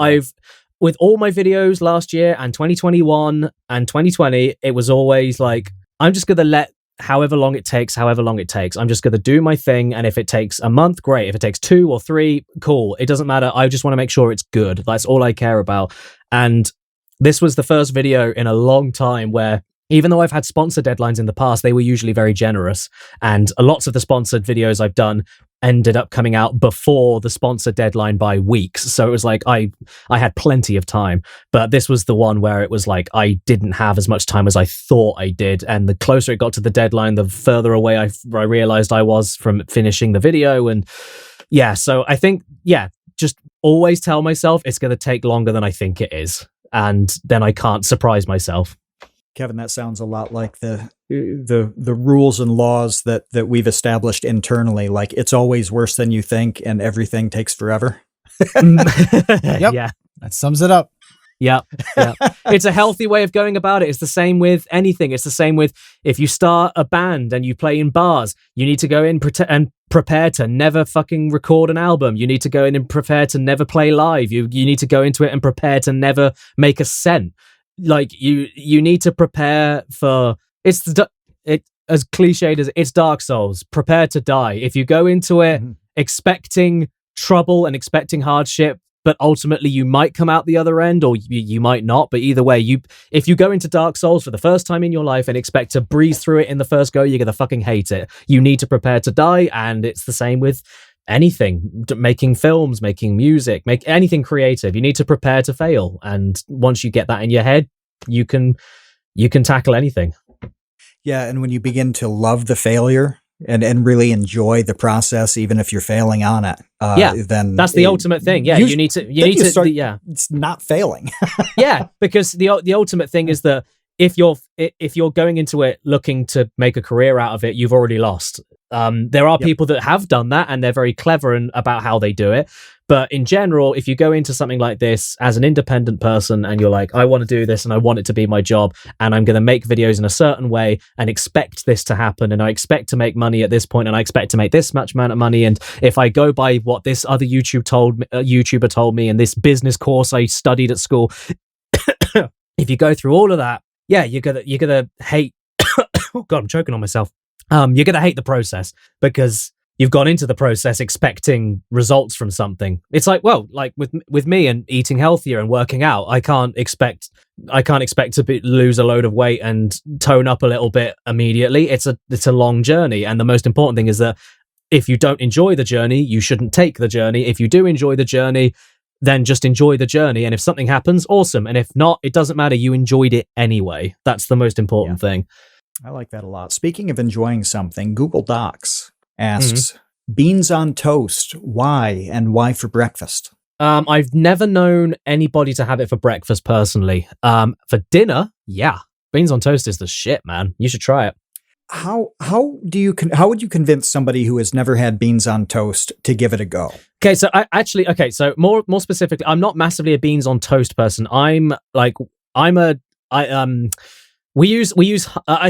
with all my videos last year and 2021 and 2020, it was always like, I'm just going to let however long it takes. I'm just going to do my thing. And if it takes a month, great. If it takes 2 or 3, cool. It doesn't matter. I just want to make sure it's good. That's all I care about. And this was the first video in a long time where, even though I've had sponsor deadlines in the past, they were usually very generous. And lots of the sponsored videos I've done ended up coming out before the sponsor deadline by weeks. So it was like I had plenty of time. But this was the one where it was like I didn't have as much time as I thought I did. And the closer it got to the deadline, the further away I realized I was from finishing the video. And yeah, so I think, yeah, just always tell myself it's going to take longer than I think it is. And then I can't surprise myself. Kevin, that sounds a lot like the rules and laws that we've established internally. Like it's always worse than you think, and everything takes forever. Yep. Yeah, that sums it up. Yeah. It's a healthy way of going about it. It's the same with anything. It's the same with if you start a band and you play in bars, you need to go in and prepare to never fucking record an album. You need to go in and prepare to never play live. You need to go into it and prepare to never make a cent. Like you need to prepare for it as cliched as it's Dark Souls. Prepare to die. If you go into it expecting trouble and expecting hardship, but ultimately you might come out the other end, or you might not. But either way, if you go into Dark Souls for the first time in your life and expect to breeze through it in the first go, you're gonna fucking hate it. You need to prepare to die, and it's the same with anything, making films, making music, make anything creative. You need to prepare to fail, and once you get that in your head, you can tackle anything. Yeah, and when you begin to love the failure and really enjoy the process, even if you're failing on it, then that's the ultimate thing. Yeah, you need to. It's not failing. Yeah, because the ultimate thing is that if you're going into it looking to make a career out of it, you've already lost. There are people that have done that, and they're very clever about how they do it. But in general, if you go into something like this as an independent person and you're like, I want to do this and I want it to be my job, and I'm going to make videos in a certain way and expect this to happen, and I expect to make money at this point, and I expect to make this much amount of money, and if I go by what this other YouTuber told me and this business course I studied at school, if you go through all of that, yeah, you're gonna hate. Oh God, I'm choking on myself. You're gonna hate the process because you've gone into the process expecting results from something. It's like, well, like with me and eating healthier and working out, I can't expect to lose a load of weight and tone up a little bit immediately. It's a long journey, and the most important thing is that if you don't enjoy the journey, you shouldn't take the journey. If you do enjoy the journey, then just enjoy the journey. And if something happens, awesome. And if not, it doesn't matter. You enjoyed it anyway. That's the most important thing. I like that a lot. Speaking of enjoying something, Google Docs asks, beans on toast, why, and why for breakfast? I've never known anybody to have it for breakfast personally. For dinner, yeah. Beans on toast is the shit, man. You should try it. How would you convince somebody who has never had beans on toast to give it a go? Okay, so so more specifically, I'm not massively a beans on toast person. We use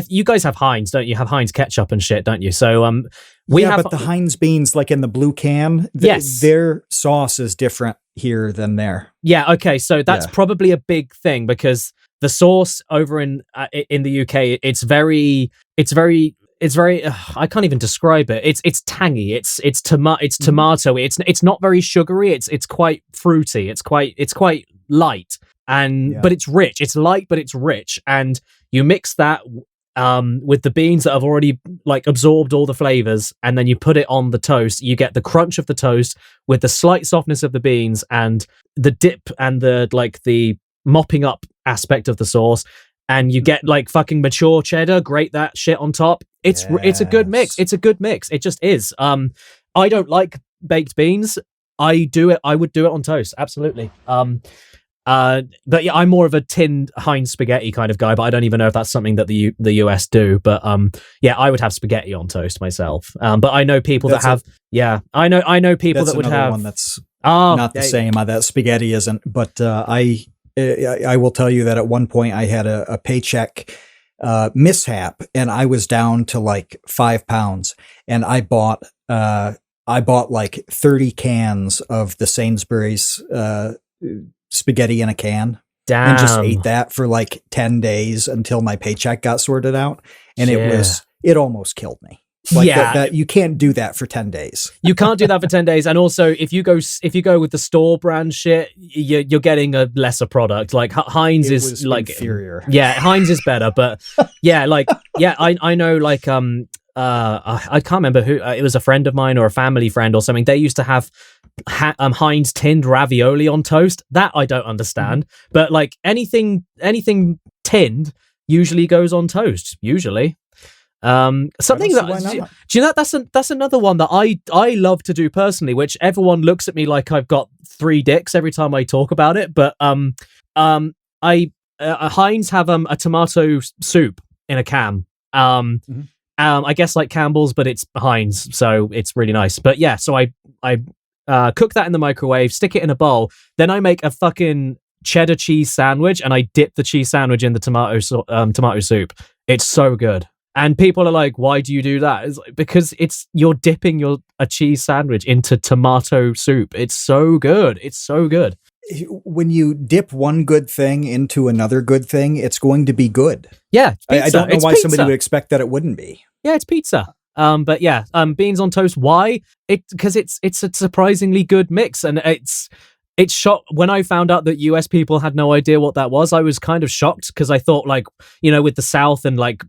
you guys have Heinz, don't you? Have Heinz ketchup and shit, don't you? So we have, but the Heinz beans, like in the blue can, yes, their sauce is different here than there. Yeah, okay, so that's probably a big thing, because the sauce over in the UK, it's very I can't even describe it. It's tangy. It's tomato. It's not very sugary. It's quite fruity. It's quite light, and but it's rich. It's light, but it's rich, and you mix that with the beans that have already like absorbed all the flavors, and then you put it on the toast. You get the crunch of the toast with the slight softness of the beans and the dip and the mopping up aspect of the sauce, and you get like fucking mature cheddar. Grate that shit on top. It's a good mix. It's a good mix. It just is. I don't like baked beans. I would do it on toast. Absolutely. But yeah, I'm more of a tinned Heinz spaghetti kind of guy, but I don't even know if that's something that the US do. But yeah, I would have spaghetti on toast myself. But I know people that have. I know people that would have one that's not the same. That spaghetti isn't. But I will tell you that at one point I had a paycheck mishap, and I was down to like 5 pounds, and I bought like 30 cans of the Sainsbury's spaghetti in a can. Damn. And just ate that for like 10 days until my paycheck got sorted out. And it almost killed me. Like that you can't do that for 10 days. You can't do that for 10 days. And also if you go with the store brand shit, you're getting a lesser product. Like Heinz is like inferior. Yeah, Heinz is better, but I know like I can't remember who it was, a friend of mine or a family friend or something. They used to have Heinz tinned ravioli on toast. That I don't understand. But like anything tinned usually goes on toast. Usually, something that do you know that's another one that I love to do personally. Which everyone looks at me like I've got 3 dicks every time I talk about it. But Heinz have a tomato soup in a can. I guess like Campbell's, but it's Heinz, so it's really nice. But yeah, so I cook that in the microwave, stick it in a bowl, then I make a fucking cheddar cheese sandwich, and I dip the cheese sandwich in the tomato soup. It's so good, and people are like, "Why do you do that?" It's like, because you're dipping a cheese sandwich into tomato soup. It's so good. It's so good. When you dip one good thing into another good thing, it's going to be good. Yeah, I don't know why somebody would expect that it wouldn't be. Yeah, it's pizza. But yeah, beans on toast. Why? Because it's a surprisingly good mix, and it's shocked when I found out that US people had no idea what that was. I was kind of shocked because I thought, like, with the South and like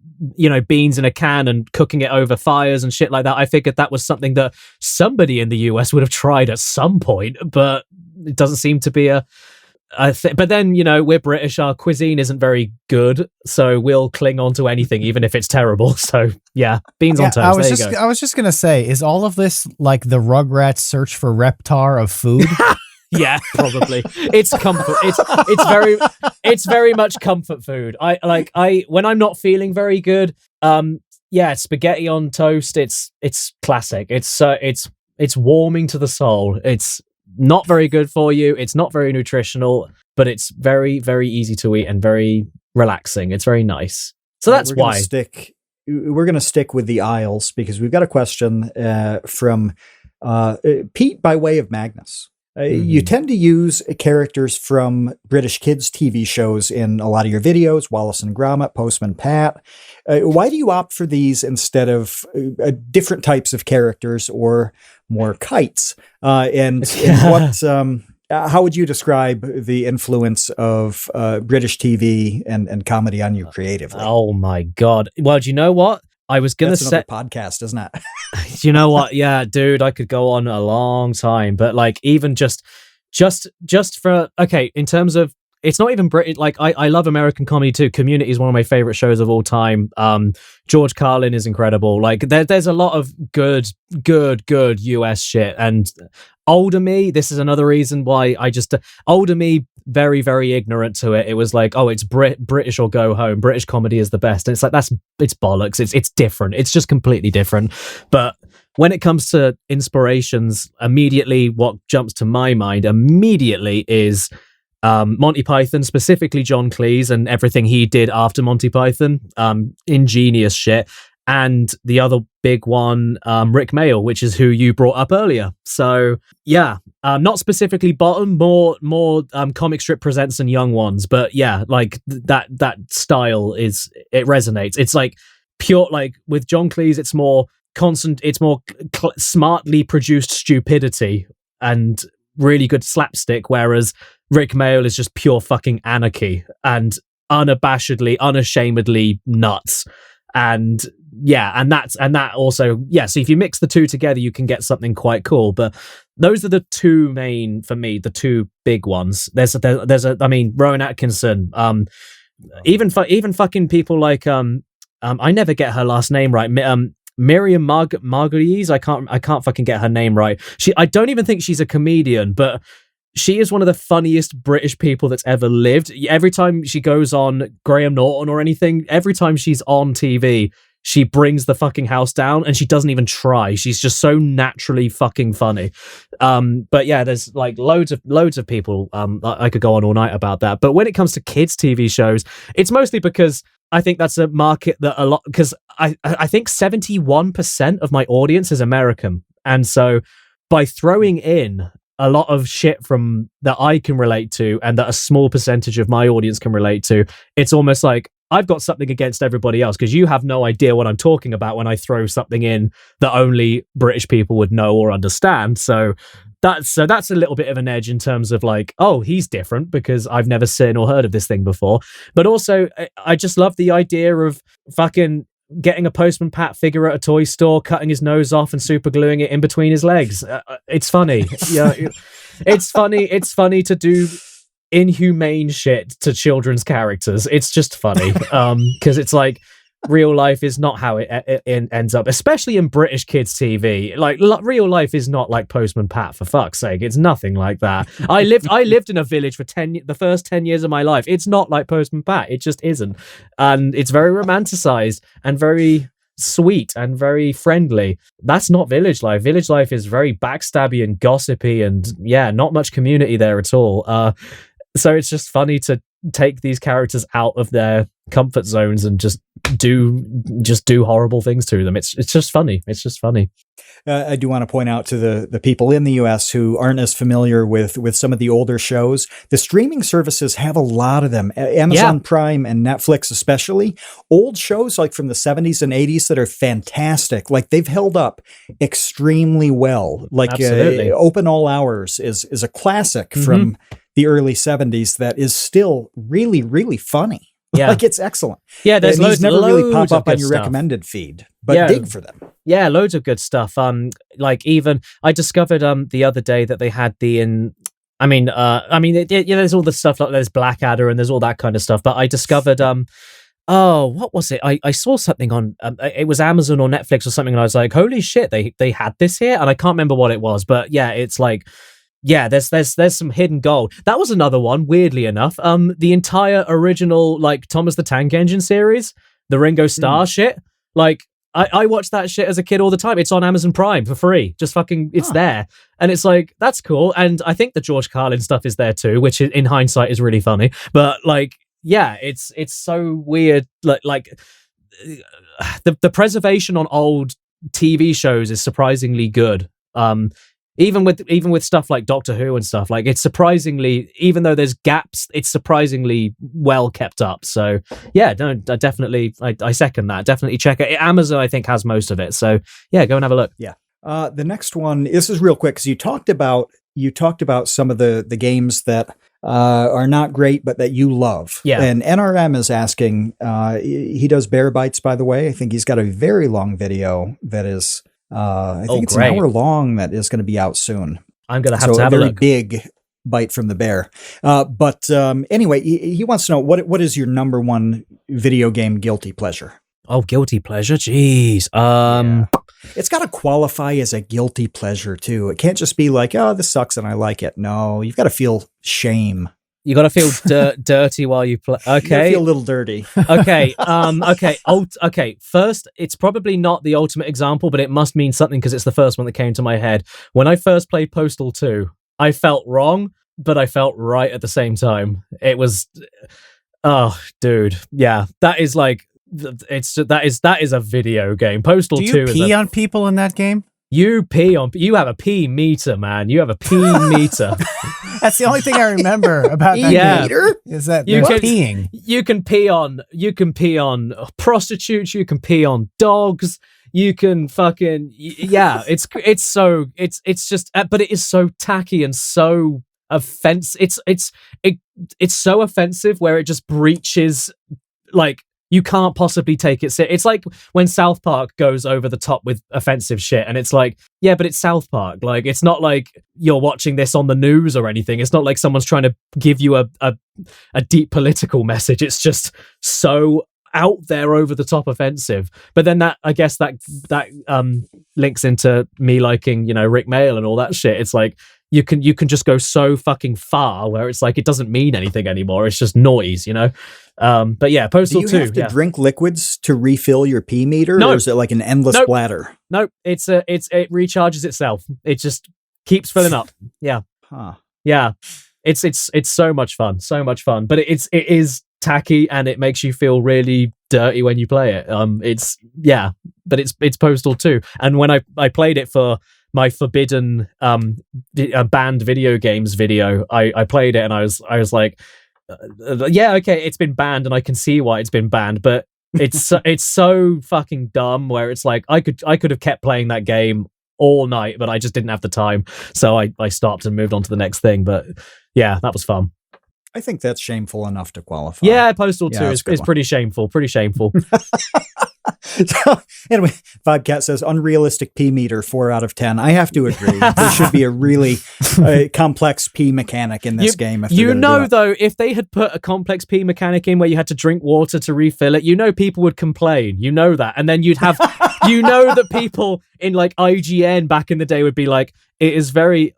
beans in a can and cooking it over fires and shit like that, I figured that was something that somebody in the US would have tried at some point, but it doesn't seem to be but then, we're British, our cuisine isn't very good, so we'll cling on to anything, even if it's terrible. So, yeah, beans on toast, I was just going to say, is all of this like the Rugrats search for Reptar of food? Yeah, probably. It's comfort. It's very much comfort food. I when I'm not feeling very good, spaghetti on toast, it's classic. It's warming to the soul. It's not very good for you. It's not very nutritional, but it's very, very easy to eat and very relaxing. It's very nice. So that's why we're going to stick with the aisles, because we've got a question from Pete by way of Magnus. You tend to use characters from British kids' TV shows in a lot of your videos, Wallace and Gromit, Postman Pat. Why do you opt for these instead of different types of characters or more kites? And how would you describe the influence of British TV and comedy on you creatively? Oh my God. Well, do you know what? I was going to say podcast, isn't it? You know what? Yeah, dude, I could go on a long time, but like even just for, okay, in terms of, it's not even British. Like I love American comedy too. Community is one of my favorite shows of all time. George Carlin is incredible. Like there's a lot of good US shit. And older me, this is another reason why older me, very, very ignorant to it. It was like, oh, it's British or go home. British comedy is the best. And it's like, it's bollocks. It's different. It's just completely different. But when it comes to inspirations, immediately what jumps to my mind immediately is Monty Python, specifically John Cleese and everything he did after Monty Python, ingenious shit. And the other big one, Rick Mayall, which is who you brought up earlier. So yeah, not specifically bottom, more comic strip presents and young ones, but yeah, like that style it resonates. It's like pure, like with John Cleese, it's more constant, it's more smartly produced stupidity and really good slapstick, whereas Rick Mayall is just pure fucking anarchy and unashamedly nuts. And yeah, and that also, yeah, so if you mix the two together, you can get something quite cool. But those are the two main, for me, the two big ones. There's I mean, Rowan Atkinson, even fucking people like I never get her last name right. Miriam Margolyes, I can't fucking get her name right. I don't even think she's a comedian, but she is one of the funniest British people that's ever lived. Every time she goes on Graham Norton or anything, every time she's on TV, she brings the fucking house down, and she doesn't even try. She's just so naturally fucking funny. But yeah, there's like loads of people. I could go on all night about that. But when it comes to kids TV shows, it's mostly because I think that's a market that because I think 71% of my audience is American. And so by throwing in a lot of shit from that I can relate to and that a small percentage of my audience can relate to, it's almost like I've got something against everybody else because you have no idea what I'm talking about when I throw something in that only British people would know or understand. So that's a little bit of an edge in terms of like, oh, he's different because I've never seen or heard of this thing before. But also, I just love the idea of fucking getting a Postman Pat figure at a toy store, cutting his nose off and super gluing it in between his legs. It's funny. Yeah, it's funny. It's funny to do inhumane shit to children's characters. It's just funny because it's like real life is not how it ends up, especially in British kids TV. Like real life is not like Postman Pat, for fuck's sake. It's nothing like that. I lived in a village for the first 10 years of my life. It's not like Postman Pat. It just isn't. And it's very romanticized and very sweet and very friendly. That's not village life. Village life is very backstabby and gossipy, and yeah, not much community there at all. So it's just funny to take these characters out of their comfort zones and just do horrible things to them. It's just funny. It's just funny. I do want to point out to the people in the US who aren't as familiar with some of the older shows. The streaming services have a lot of them. Amazon Prime and Netflix especially. Old shows like from the 70s and 80s that are fantastic. Like they've held up extremely well. Like Open All Hours is a classic from the early 70s that is still really, really funny. Yeah. Like it's excellent. Yeah, there's loads never really pop up on your recommended feed, but dig for them. Yeah, loads of good stuff. Like even I discovered the other day that they had there's all the stuff like there's Blackadder and there's all that kind of stuff. But I discovered what was it? I saw something on it was Amazon or Netflix or something, and I was like, holy shit, they had this here, and I can't remember what it was, but yeah, it's like. Yeah, there's some hidden gold. That was another one, weirdly enough. The entire original, like, Thomas the Tank Engine series, the Ringo Starr shit, like, I watched that shit as a kid all the time. It's on Amazon Prime for free. Just fucking, it's there. And it's like, that's cool. And I think the George Carlin stuff is there too, which in hindsight is really funny. But, like, yeah, it's so weird. Like the preservation on old TV shows is surprisingly good. Even with stuff like Doctor Who and stuff, like it's surprisingly, even though there's gaps, it's surprisingly well kept up. So yeah, no, I second that. Definitely check it. Amazon, I think, has most of it. So yeah, go and have a look. Yeah. The next one, this is real quick because you talked about some of the games that are not great, but that you love. Yeah. And NRM is asking, he does Bear Bites, by the way. I think he's got a very long video that is, I think it's great. an hour long that is going to be out soon. I'm going to have a very big bite from the bear. But anyway, he wants to know what is your number one video game guilty pleasure? Oh, guilty pleasure? Jeez. It's got to qualify as a guilty pleasure too. It can't just be like, oh, this sucks and I like it. No, you've got to feel shame. You got to feel dirty while you play. Okay. You gotta feel a little dirty. Okay. Okay. Okay. First, it's probably not the ultimate example, but it must mean something because it's the first one that came to my head. When I first played Postal 2, I felt wrong but I felt right at the same time. It was, oh, dude, yeah, that is like, that is a video game. Postal 2 Do you pee on people in that game? You have a pee meter, man. You have a pee meter. That's the only thing I remember about that game. Is that you're peeing. You can pee on prostitutes, you can pee on dogs, you can fucking, yeah, it's just, but it is so tacky and so offensive. It's so offensive where it just breaches, like, you can't possibly take it. It's like when South Park goes over the top with offensive shit, and it's like, yeah, but it's South Park. Like, it's not like you're watching this on the news or anything. It's not like someone's trying to give you a deep political message. It's just so out there, over the top offensive. But then that, I guess that links into me liking, Rick Mail and all that shit. It's like, you can just go so fucking far where it's like it doesn't mean anything anymore. It's just noise, But yeah, Postal 2. Do you have to drink liquids to refill your pee meter, no. Or is it like an endless bladder? No, it recharges itself. It just keeps filling up. Yeah, yeah. It's so much fun, But it is tacky, and it makes you feel really dirty when you play it. But it's Postal 2, and when I played it for my forbidden banned video games video, I played it and I was like, yeah, okay, it's been banned and I can see why it's been banned, but it's so fucking dumb where it's like I could have kept playing that game all night, but I just didn't have the time, so I stopped and moved on to the next thing. But yeah, that was fun. I think that's shameful enough to qualify. Yeah, Postal 2 is pretty shameful. So, anyway, Vodcat says unrealistic pee meter, 4 out of 10. I have to agree. There should be a really complex pee mechanic in this game. Though, if they had put a complex pee mechanic in where you had to drink water to refill it, people would complain. That, and then you'd have, that people in like IGN back in the day would be like, it is very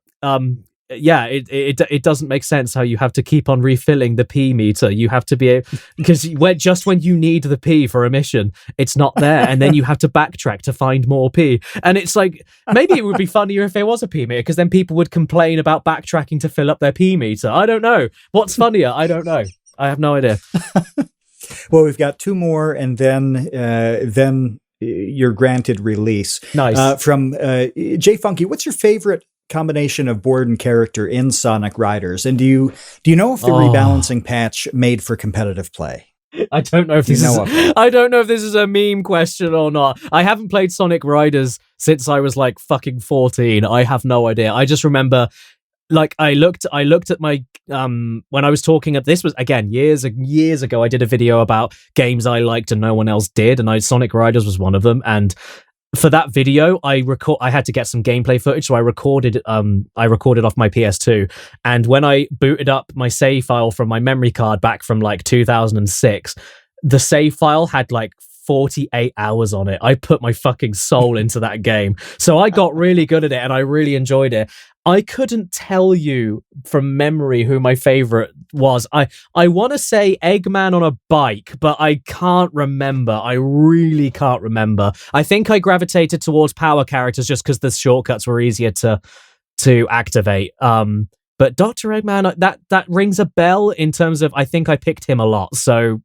it doesn't make sense how you have to keep on refilling the pee meter. You have to be because just when you need the pee for a mission, it's not there, and then you have to backtrack to find more pee. And it's like, maybe it would be funnier if there was a pee meter, because then people would complain about backtracking to fill up their pee meter. I don't know what's funnier. I don't know. I have no idea. Well, we've got 2 more, and then you're granted release. Nice. From Jay Funky, what's your favorite combination of board and character in Sonic Riders? And do you know if the rebalancing patch made for competitive play? I don't know if this is a meme question or not. I haven't played Sonic Riders since I was like fucking 14. I have no idea. I just remember, like, I looked at my when I was talking up, this was again years ago, I did a video about games I liked and no one else did, and Sonic Riders was one of them. And for that video, I had to get some gameplay footage, so I recorded off my PS2. And when I booted up my save file from my memory card back from like 2006, the save file had like 48 hours on it. I put my fucking soul into that game. So I got really good at it and I really enjoyed it. I couldn't tell you from memory who my favorite was. I want to say Eggman on a bike, but I can't remember. I really can't remember. I think I gravitated towards power characters just because the shortcuts were easier to activate. But Dr. Eggman, that rings a bell in terms of, I think I picked him a lot. So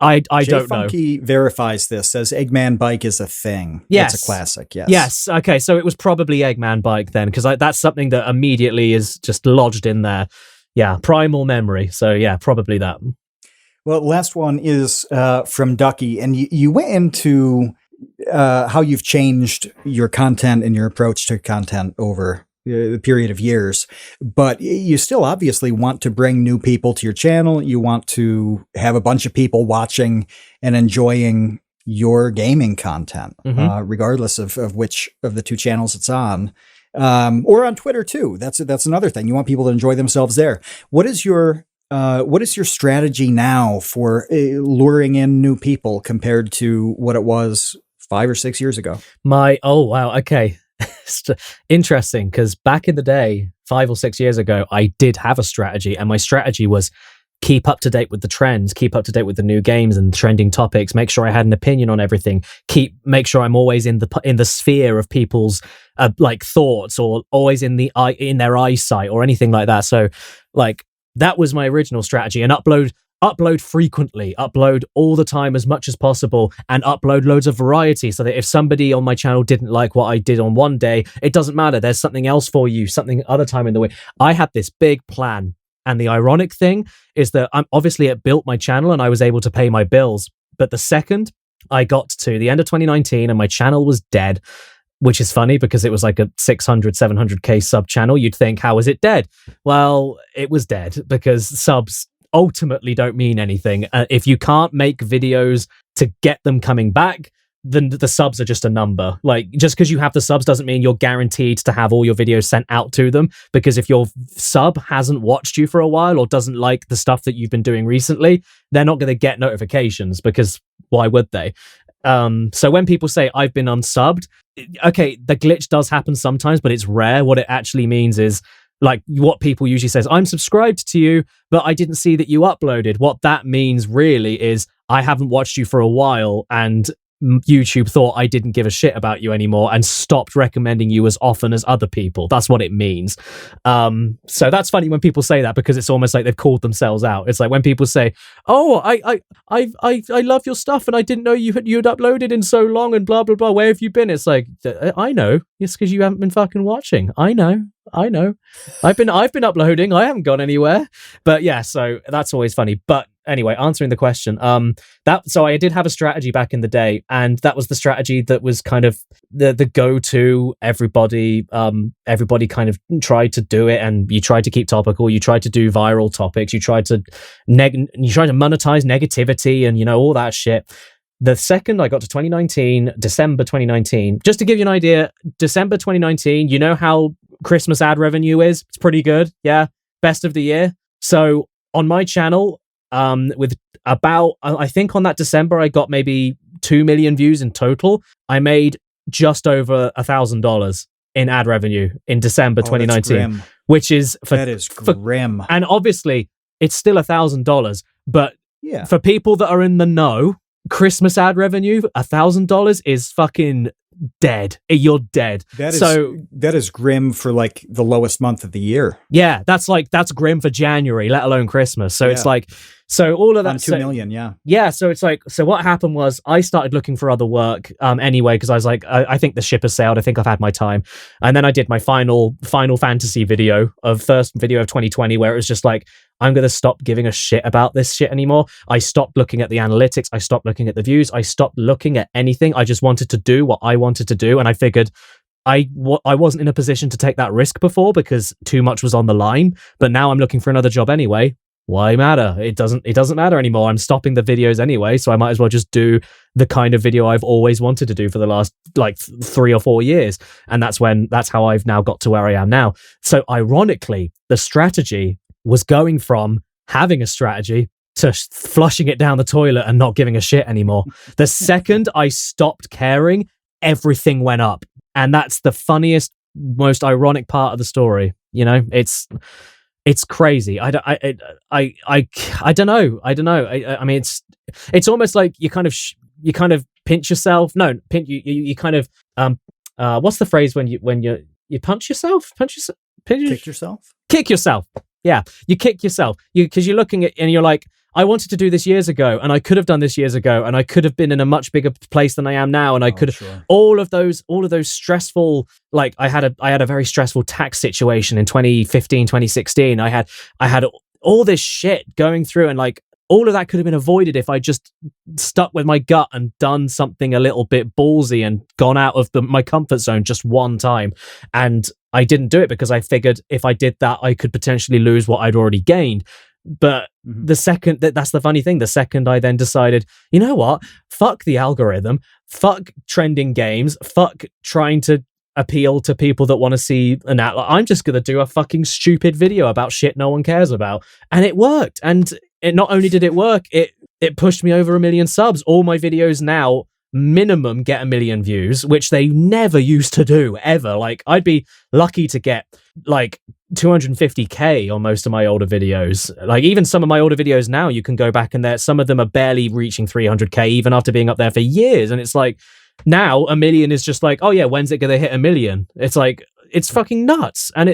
I don't know. Funky verifies this, says Eggman Bike is a thing. Yes. It's a classic, yes. Yes, okay, so it was probably Eggman Bike then, because that's something that immediately is just lodged in there. Yeah, primal memory. So yeah, probably that. Well, last one is from Ducky, and you went into how you've changed your content and your approach to content over the period of years, but you still obviously want to bring new people to your channel. You want to have a bunch of people watching and enjoying your gaming content, regardless of which of the 2 channels it's on, or on Twitter too. That's another thing. You want people to enjoy themselves there. What is your strategy now for luring in new people compared to what it was 5 or 6 years ago? Okay. Interesting, because back in the day, 5 or 6 years ago, I did have a strategy, and my strategy was keep up to date with the trends, keep up to date with the new games and trending topics, make sure I had an opinion on everything, make sure I'm always in the sphere of people's like thoughts, or always in their eyesight or anything like that. So like that was my original strategy. And upload frequently, upload all the time as much as possible, and upload loads of variety so that if somebody on my channel didn't like what I did on one day, it doesn't matter. There's something else for you, something other time in the week. I had this big plan. And the ironic thing is that obviously it built my channel and I was able to pay my bills. But the second I got to the end of 2019 and my channel was dead, which is funny because it was like a 600, 700K sub channel, you'd think, how is it dead? Well, it was dead because subs ultimately don't mean anything. If you can't make videos to get them coming back, then the subs are just a number. Like, just because you have the subs doesn't mean you're guaranteed to have all your videos sent out to them, because if your sub hasn't watched you for a while or doesn't like the stuff that you've been doing recently, they're not going to get notifications, because why would they? So when people say I've been unsubbed, okay, the glitch does happen sometimes, but it's rare. What it actually means is, like what people usually says, I'm subscribed to you, but I didn't see that you uploaded. What that means really is I haven't watched you for a while, and YouTube thought I didn't give a shit about you anymore and stopped recommending you as often as other people. That's what it means. So that's funny when people say that, because it's almost like they've called themselves out. It's like when people say, "Oh, I love your stuff and I didn't know you'd uploaded in so long and blah blah blah. Where have you been?" It's like, I know. It's because you haven't been fucking watching. I know. I've been uploading. I haven't gone anywhere. But yeah, so that's always funny. But anyway, answering the question, so I did have a strategy back in the day, and that was the strategy that was kind of the go-to. Everybody kind of tried to do it, and you tried to keep topical. You tried to do viral topics. You tried to monetize negativity, and all that shit. The second I got to 2019, December 2019, just to give you an idea, December 2019, you know how Christmas ad revenue is? It's pretty good. Yeah. Best of the year. So on my channel, with about, I think on that December, I got maybe 2 million views in total. I made just over $1,000 in ad revenue in December 2019, which is grim. And obviously it's still $1,000, but yeah, for people that are in the know, Christmas ad revenue, $1,000 is fucking dead. You're dead. That is grim for like the lowest month of the year. Yeah, that's grim for January, let alone Christmas. So it's like, so all of that, 2 million, yeah. Yeah, so it's like, so what happened was I started looking for other work anyway, because I was like, I think the ship has sailed. I think I've had my time. And then I did my Final Fantasy first video of 2020, where it was just like, I'm going to stop giving a shit about this shit anymore. I stopped looking at the analytics. I stopped looking at the views. I stopped looking at anything. I just wanted to do what I wanted to do. And I figured I wasn't in a position to take that risk before because too much was on the line. But now I'm looking for another job anyway. Why matter? It doesn't matter anymore. I'm stopping the videos anyway, so I might as well just do the kind of video I've always wanted to do for the last like 3 or 4 years. And that's how I've now got to where I am now. So ironically, the strategy was going from having a strategy to flushing it down the toilet and not giving a shit anymore. The second I stopped caring, everything went up. And that's the funniest, most ironic part of the story. It's crazy. I don't know. I mean, it's almost like you kind of pinch yourself. No, you kind of what's the phrase when you punch yourself? Kick yourself. Yeah, you kick yourself. Because you're looking at and you're like, I wanted to do this years ago, and I could have done this years ago, and I could have been in a much bigger place than I am now, and I could have all of those stressful. Like I had a very stressful tax situation in 2015, 2016. I had all this shit going through, and like all of that could have been avoided if I just stuck with my gut and done something a little bit ballsy and gone out of my comfort zone just one time. And I didn't do it because I figured if I did that, I could potentially lose what I'd already gained. But the second that's the funny thing, the second I then decided, you know what, fuck the algorithm, fuck trending games, fuck trying to appeal to people that want to see an ad. I'm just going to do a fucking stupid video about shit no one cares about. And it worked. And it not only did it work, it pushed me over 1 million subs. All my videos now minimum get 1 million views, which they never used to do ever. Like I'd be lucky to get like 250k on most of my older videos. Like even some of my older videos now, you can go back and some of them are barely reaching 300k even after being up there for years. And it's like now 1 million is just like, oh yeah, when's it gonna hit 1 million? It's like, it's fucking nuts. And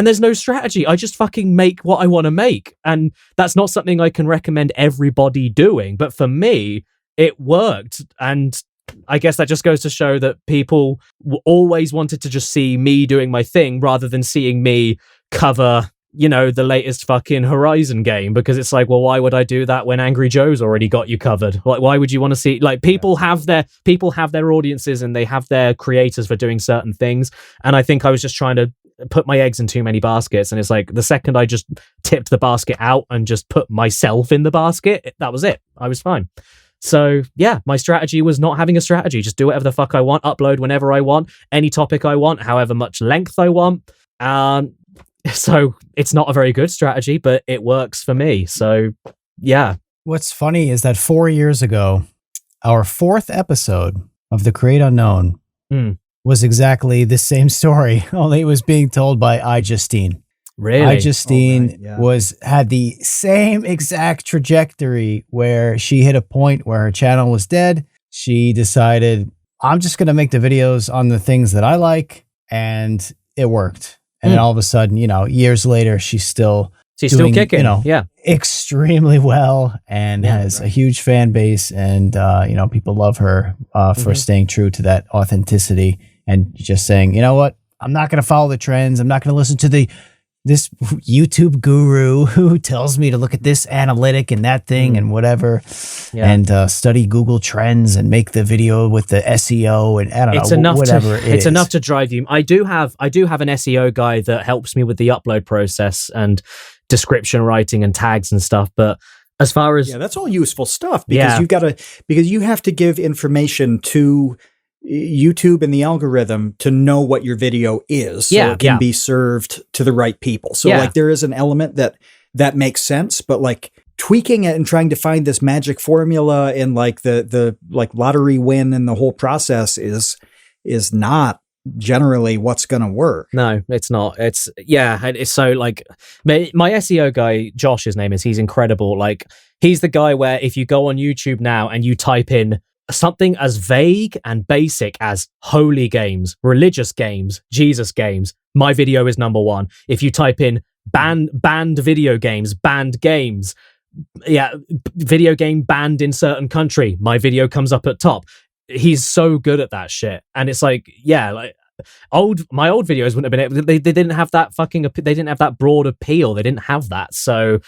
there's no strategy. I just fucking make what I want to make. And that's not something I can recommend everybody doing. But for me, it worked. And I guess that just goes to show that people always wanted to just see me doing my thing rather than seeing me cover, the latest fucking Horizon game. Because it's like, well, why would I do that when Angry Joe's already got you covered? Like, why would you want to see, like, people have their audiences and they have their creators for doing certain things. And I think I was just trying to put my eggs in too many baskets. And it's like, the second I just tipped the basket out and just put myself in the basket, that was it. I was fine. So yeah, my strategy was not having a strategy. Just do whatever the fuck I want, upload whenever I want, any topic I want, however much length I want. So it's not a very good strategy, but it works for me. So yeah. What's funny is that 4 years ago, our 4th episode of The Create Unknown was exactly the same story, only it was being told by iJustine. Really? iJustine had the same exact trajectory where she hit a point where her channel was dead. She decided, I'm just going to make the videos on the things that I like, and it worked. And then all of a sudden, years later, she's still kicking, extremely well and has a huge fan base. And, people love her for staying true to that authenticity and just saying, you know what, I'm not going to follow the trends. I'm not going to listen to this YouTube guru who tells me to look at this analytic and that thing and whatever, and study Google Trends and make the video with the SEO and I don't know, whatever it is. It's enough to drive you. I do have an SEO guy that helps me with the upload process and description writing and tags and stuff. But as far as that's all useful stuff because you have to give information to YouTube and the algorithm to know what your video is, so it can be served to the right people. So like there is an element that makes sense, but like tweaking it and trying to find this magic formula and like the like lottery win and the whole process is not generally what's going to work. No, it's not. It's so like my SEO guy, Josh, his name is, he's incredible. Like he's the guy where if you go on YouTube now and you type in something as vague and basic as holy games, religious games, Jesus games, my video is number 1. If you type in banned video games, banned games, video game banned in certain country, my video comes up at top. He's so good at that shit. And it's like, my old videos wouldn't have been able, they didn't have that they didn't have that broad appeal. They didn't have that. So,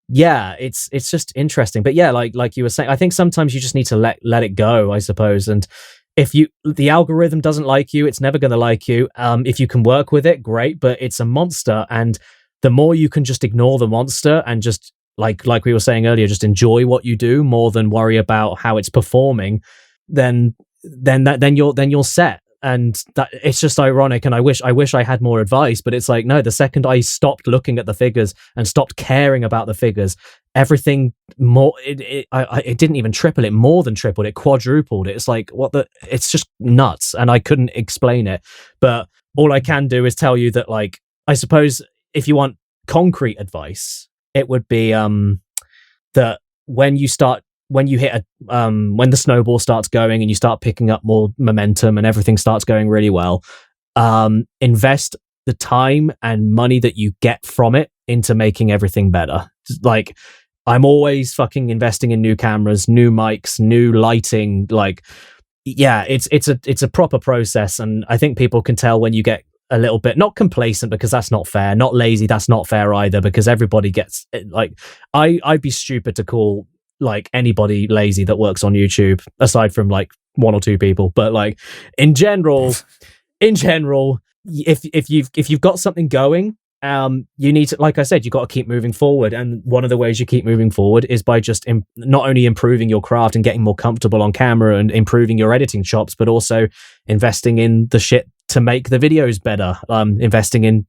it's just interesting. But like you were saying, I think sometimes you just need to let it go, I suppose. And if the algorithm doesn't like you, it's never going to like you. If you can work with it, great, but it's a monster. And the more you can just ignore the monster and just like we were saying earlier, just enjoy what you do more than worry about how it's performing, then you're set. And that it's just ironic, and I wish I had more advice, but it's like, no, the second I stopped looking at the figures and stopped caring about the figures, everything more it didn't even triple, it more than tripled, it quadrupled. It's like, it's just nuts, and I couldn't explain it. But all I can do is tell you that, like, I suppose if you want concrete advice, it would be that when you hit when the snowball starts going and you start picking up more momentum and everything starts going really well, invest the time and money that you get from it into making everything better. Like, I'm always fucking investing in new cameras, new mics, new lighting. Like, it's a proper process. And I think people can tell when you get a little bit, not complacent, because that's not fair, not lazy, that's not fair either, because everybody gets, like, I'd be stupid to call like anybody lazy that works on YouTube, aside from like 1 or 2 people. But like in general, if you've got something going, you need to, like I said, you got to keep moving forward. And one of the ways you keep moving forward is by just not only improving your craft and getting more comfortable on camera and improving your editing chops, but also investing in the shit to make the videos better. Investing in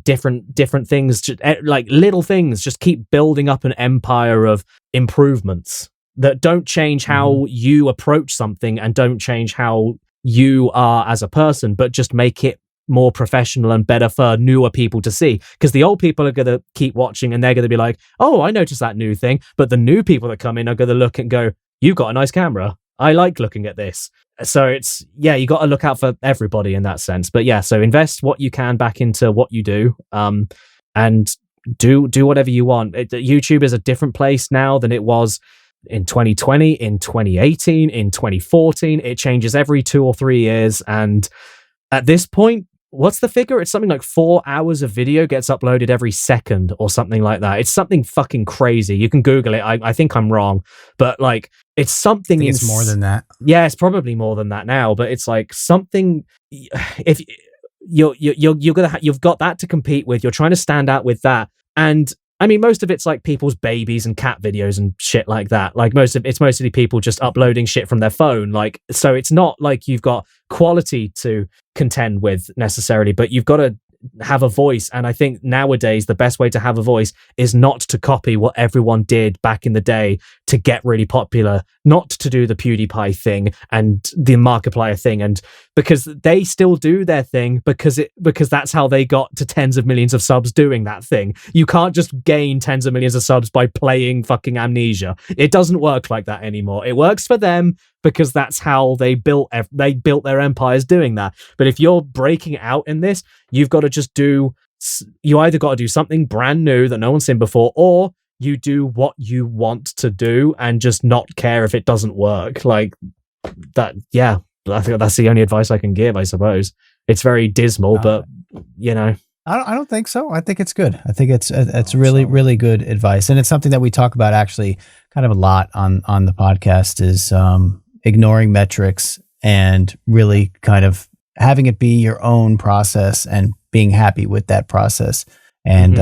different things, like little things. Just keep building up an empire of improvements that don't change how you approach something and don't change how you are as a person, but just make it more professional and better for newer people to see, because the old people are going to keep watching and they're going to be like, oh, I noticed that new thing. But the new people that come in are going to look and go, you've got a nice camera. I like looking at this. So it's, yeah, you got to look out for everybody in that sense. But yeah, so invest what you can back into what you do, and do whatever you want. YouTube is a different place now than it was in 2020, in 2018, in 2014. It changes every 2 or 3 years. And at this point, what's the figure? It's something like 4 hours of video gets uploaded every second or something like that. It's something fucking crazy. You can Google it. I think I'm wrong, but like, it's something. It's more than that. Yeah, it's probably more than that now, but it's like something. If you're gonna you've got that to compete with, you're trying to stand out with that. And I mean, most of it's like people's babies and cat videos and shit like that. Like it's mostly people just uploading shit from their phone. Like, so it's not like you've got quality to contend with necessarily, but you've got to have a voice. And I think nowadays the best way to have a voice is not to copy what everyone did back in the day to get really popular, not to do the PewDiePie thing and the Markiplier thing, and because they still do their thing because that's how they got to tens of millions of subs doing that thing. You can't just gain tens of millions of subs by playing fucking Amnesia. It doesn't work like that anymore. It works for them because that's how they built their empires doing that. But if you're breaking out in this, you've got to just you either got to do something brand new that no one's seen before, or you do what you want to do and just not care if it doesn't work. Like that. Yeah, I think that's the only advice I can give, I suppose. It's very dismal, but you know. I don't think so. I think it's good. I think it's really, really good advice. And it's something that we talk about actually kind of a lot on the podcast is ignoring metrics and really kind of having it be your own process and being happy with that process, and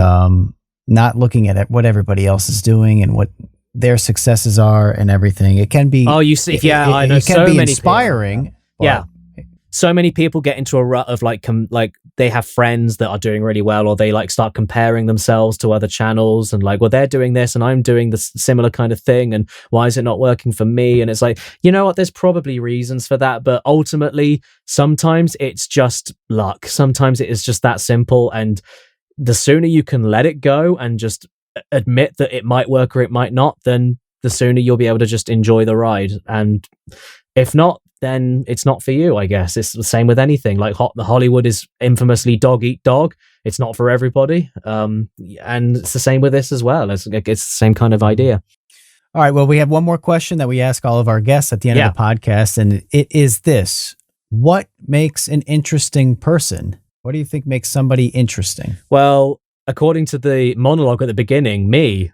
not looking at what everybody else is doing and what their successes are and everything. It can be, you see, I know, it can be inspiring. Yeah. So many people get into a rut of like they have friends that are doing really well, or they like start comparing themselves to other channels and like, well, they're doing this and I'm doing this similar kind of thing, and why is it not working for me? And it's like, you know what, there's probably reasons for that, but ultimately sometimes it's just luck. Sometimes it is just that simple, and the sooner you can let it go and just admit that it might work or it might not, then the sooner you'll be able to just enjoy the ride. And if not, then it's not for you, I guess. It's the same with anything. Like Hollywood is infamously dog eat dog. It's not for everybody. And it's the same with this as well. It's the same kind of idea. All right. Well, we have one more question that we ask all of our guests at the end of the podcast. And it is this: what makes an interesting person? What do you think makes somebody interesting? Well, according to the monologue at the beginning, me.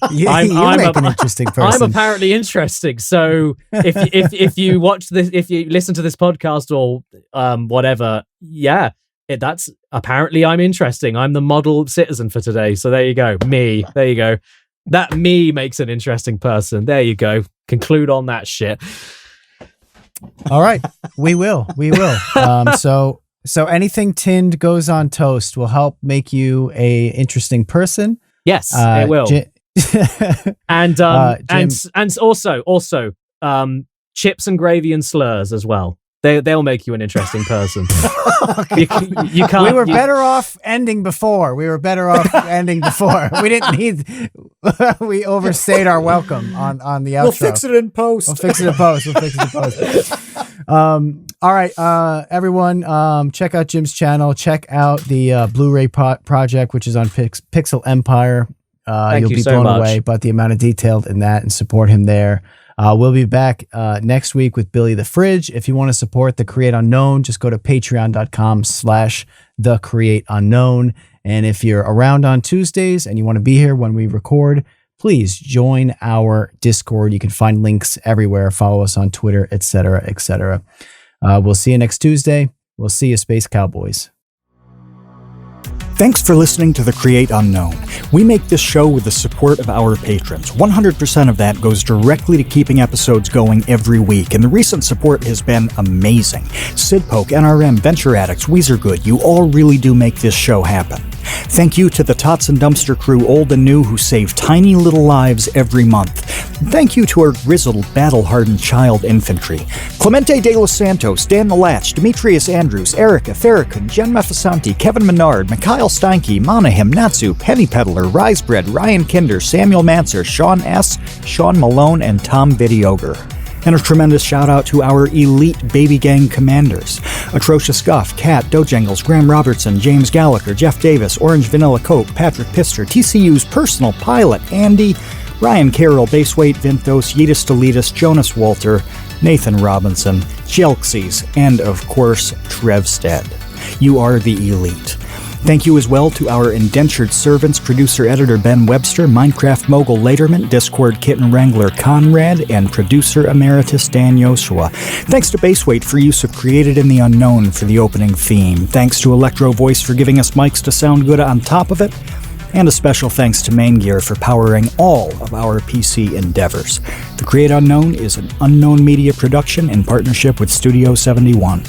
I'm an interesting person. I'm apparently interesting. So if you watch this, if you listen to this podcast or whatever, that's apparently I'm interesting. I'm the model citizen for today. So there you go. Me. There you go. That me makes an interesting person. There you go. Conclude on that shit. All right. We will. So anything tinned goes on toast will help make you a interesting person. Yes, it will. And also chips and gravy and slurs as well. They'll make you an interesting person. You can't. We were better off ending before. We didn't need. We overstayed our welcome on the outro. We'll fix it in post. All right, everyone, check out Jim's channel. Check out the Blu-ray project, which is on Pixel Empire. You'll be blown away by the amount of detail in that, and support him there. We'll be back next week with Billy the Fridge. If you want to support The Create Unknown, just go to patreon.com/The Create Unknown. And if you're around on Tuesdays and you want to be here when we record, please join our Discord. You can find links everywhere. Follow us on Twitter, etc., etc. We'll see you next Tuesday. We'll see you, Space Cowboys. Thanks for listening to The Create Unknown. We make this show with the support of our patrons. 100% of that goes directly to keeping episodes going every week, and the recent support has been amazing. Sidpoke, NRM, Venture Addicts, Weezer Good, you all really do make this show happen. Thank you to the Tots and Dumpster crew, old and new, who save tiny little lives every month. Thank you to our grizzled, battle-hardened child infantry. Clemente de los Santos, Dan the Latch, Demetrius Andrews, Erica, Farrakhan, Jen Mefisanti, Kevin Menard, Mikhail Steinke, Monahim, Natsu, Penny Peddler, Risebread, Ryan Kinder, Samuel Manser, Sean S., Sean Malone, and Tom Videoger. And a tremendous shout-out to our elite Baby Gang commanders. Atrocious Guff, Kat, Dojangles, Graham Robertson, James Gallagher, Jeff Davis, Orange Vanilla Coke, Patrick Pister, TCU's personal pilot, Andy, Ryan Carroll, Baseweight, Vinthos, Yeetus Deletus, Jonas Walter, Nathan Robinson, Jelksies, and of course, Trevstead. You are the elite. Thank you as well to our indentured servants, producer-editor Ben Webster, Minecraft mogul Laterman, Discord kitten wrangler Conrad, and producer emeritus Dan Yoshua. Thanks to Baseweight for use of Created in the Unknown for the opening theme. Thanks to Electro Voice for giving us mics to sound good on top of it. And a special thanks to Main Gear for powering all of our PC endeavors. The Create Unknown is an Unknown Media production in partnership with Studio 71.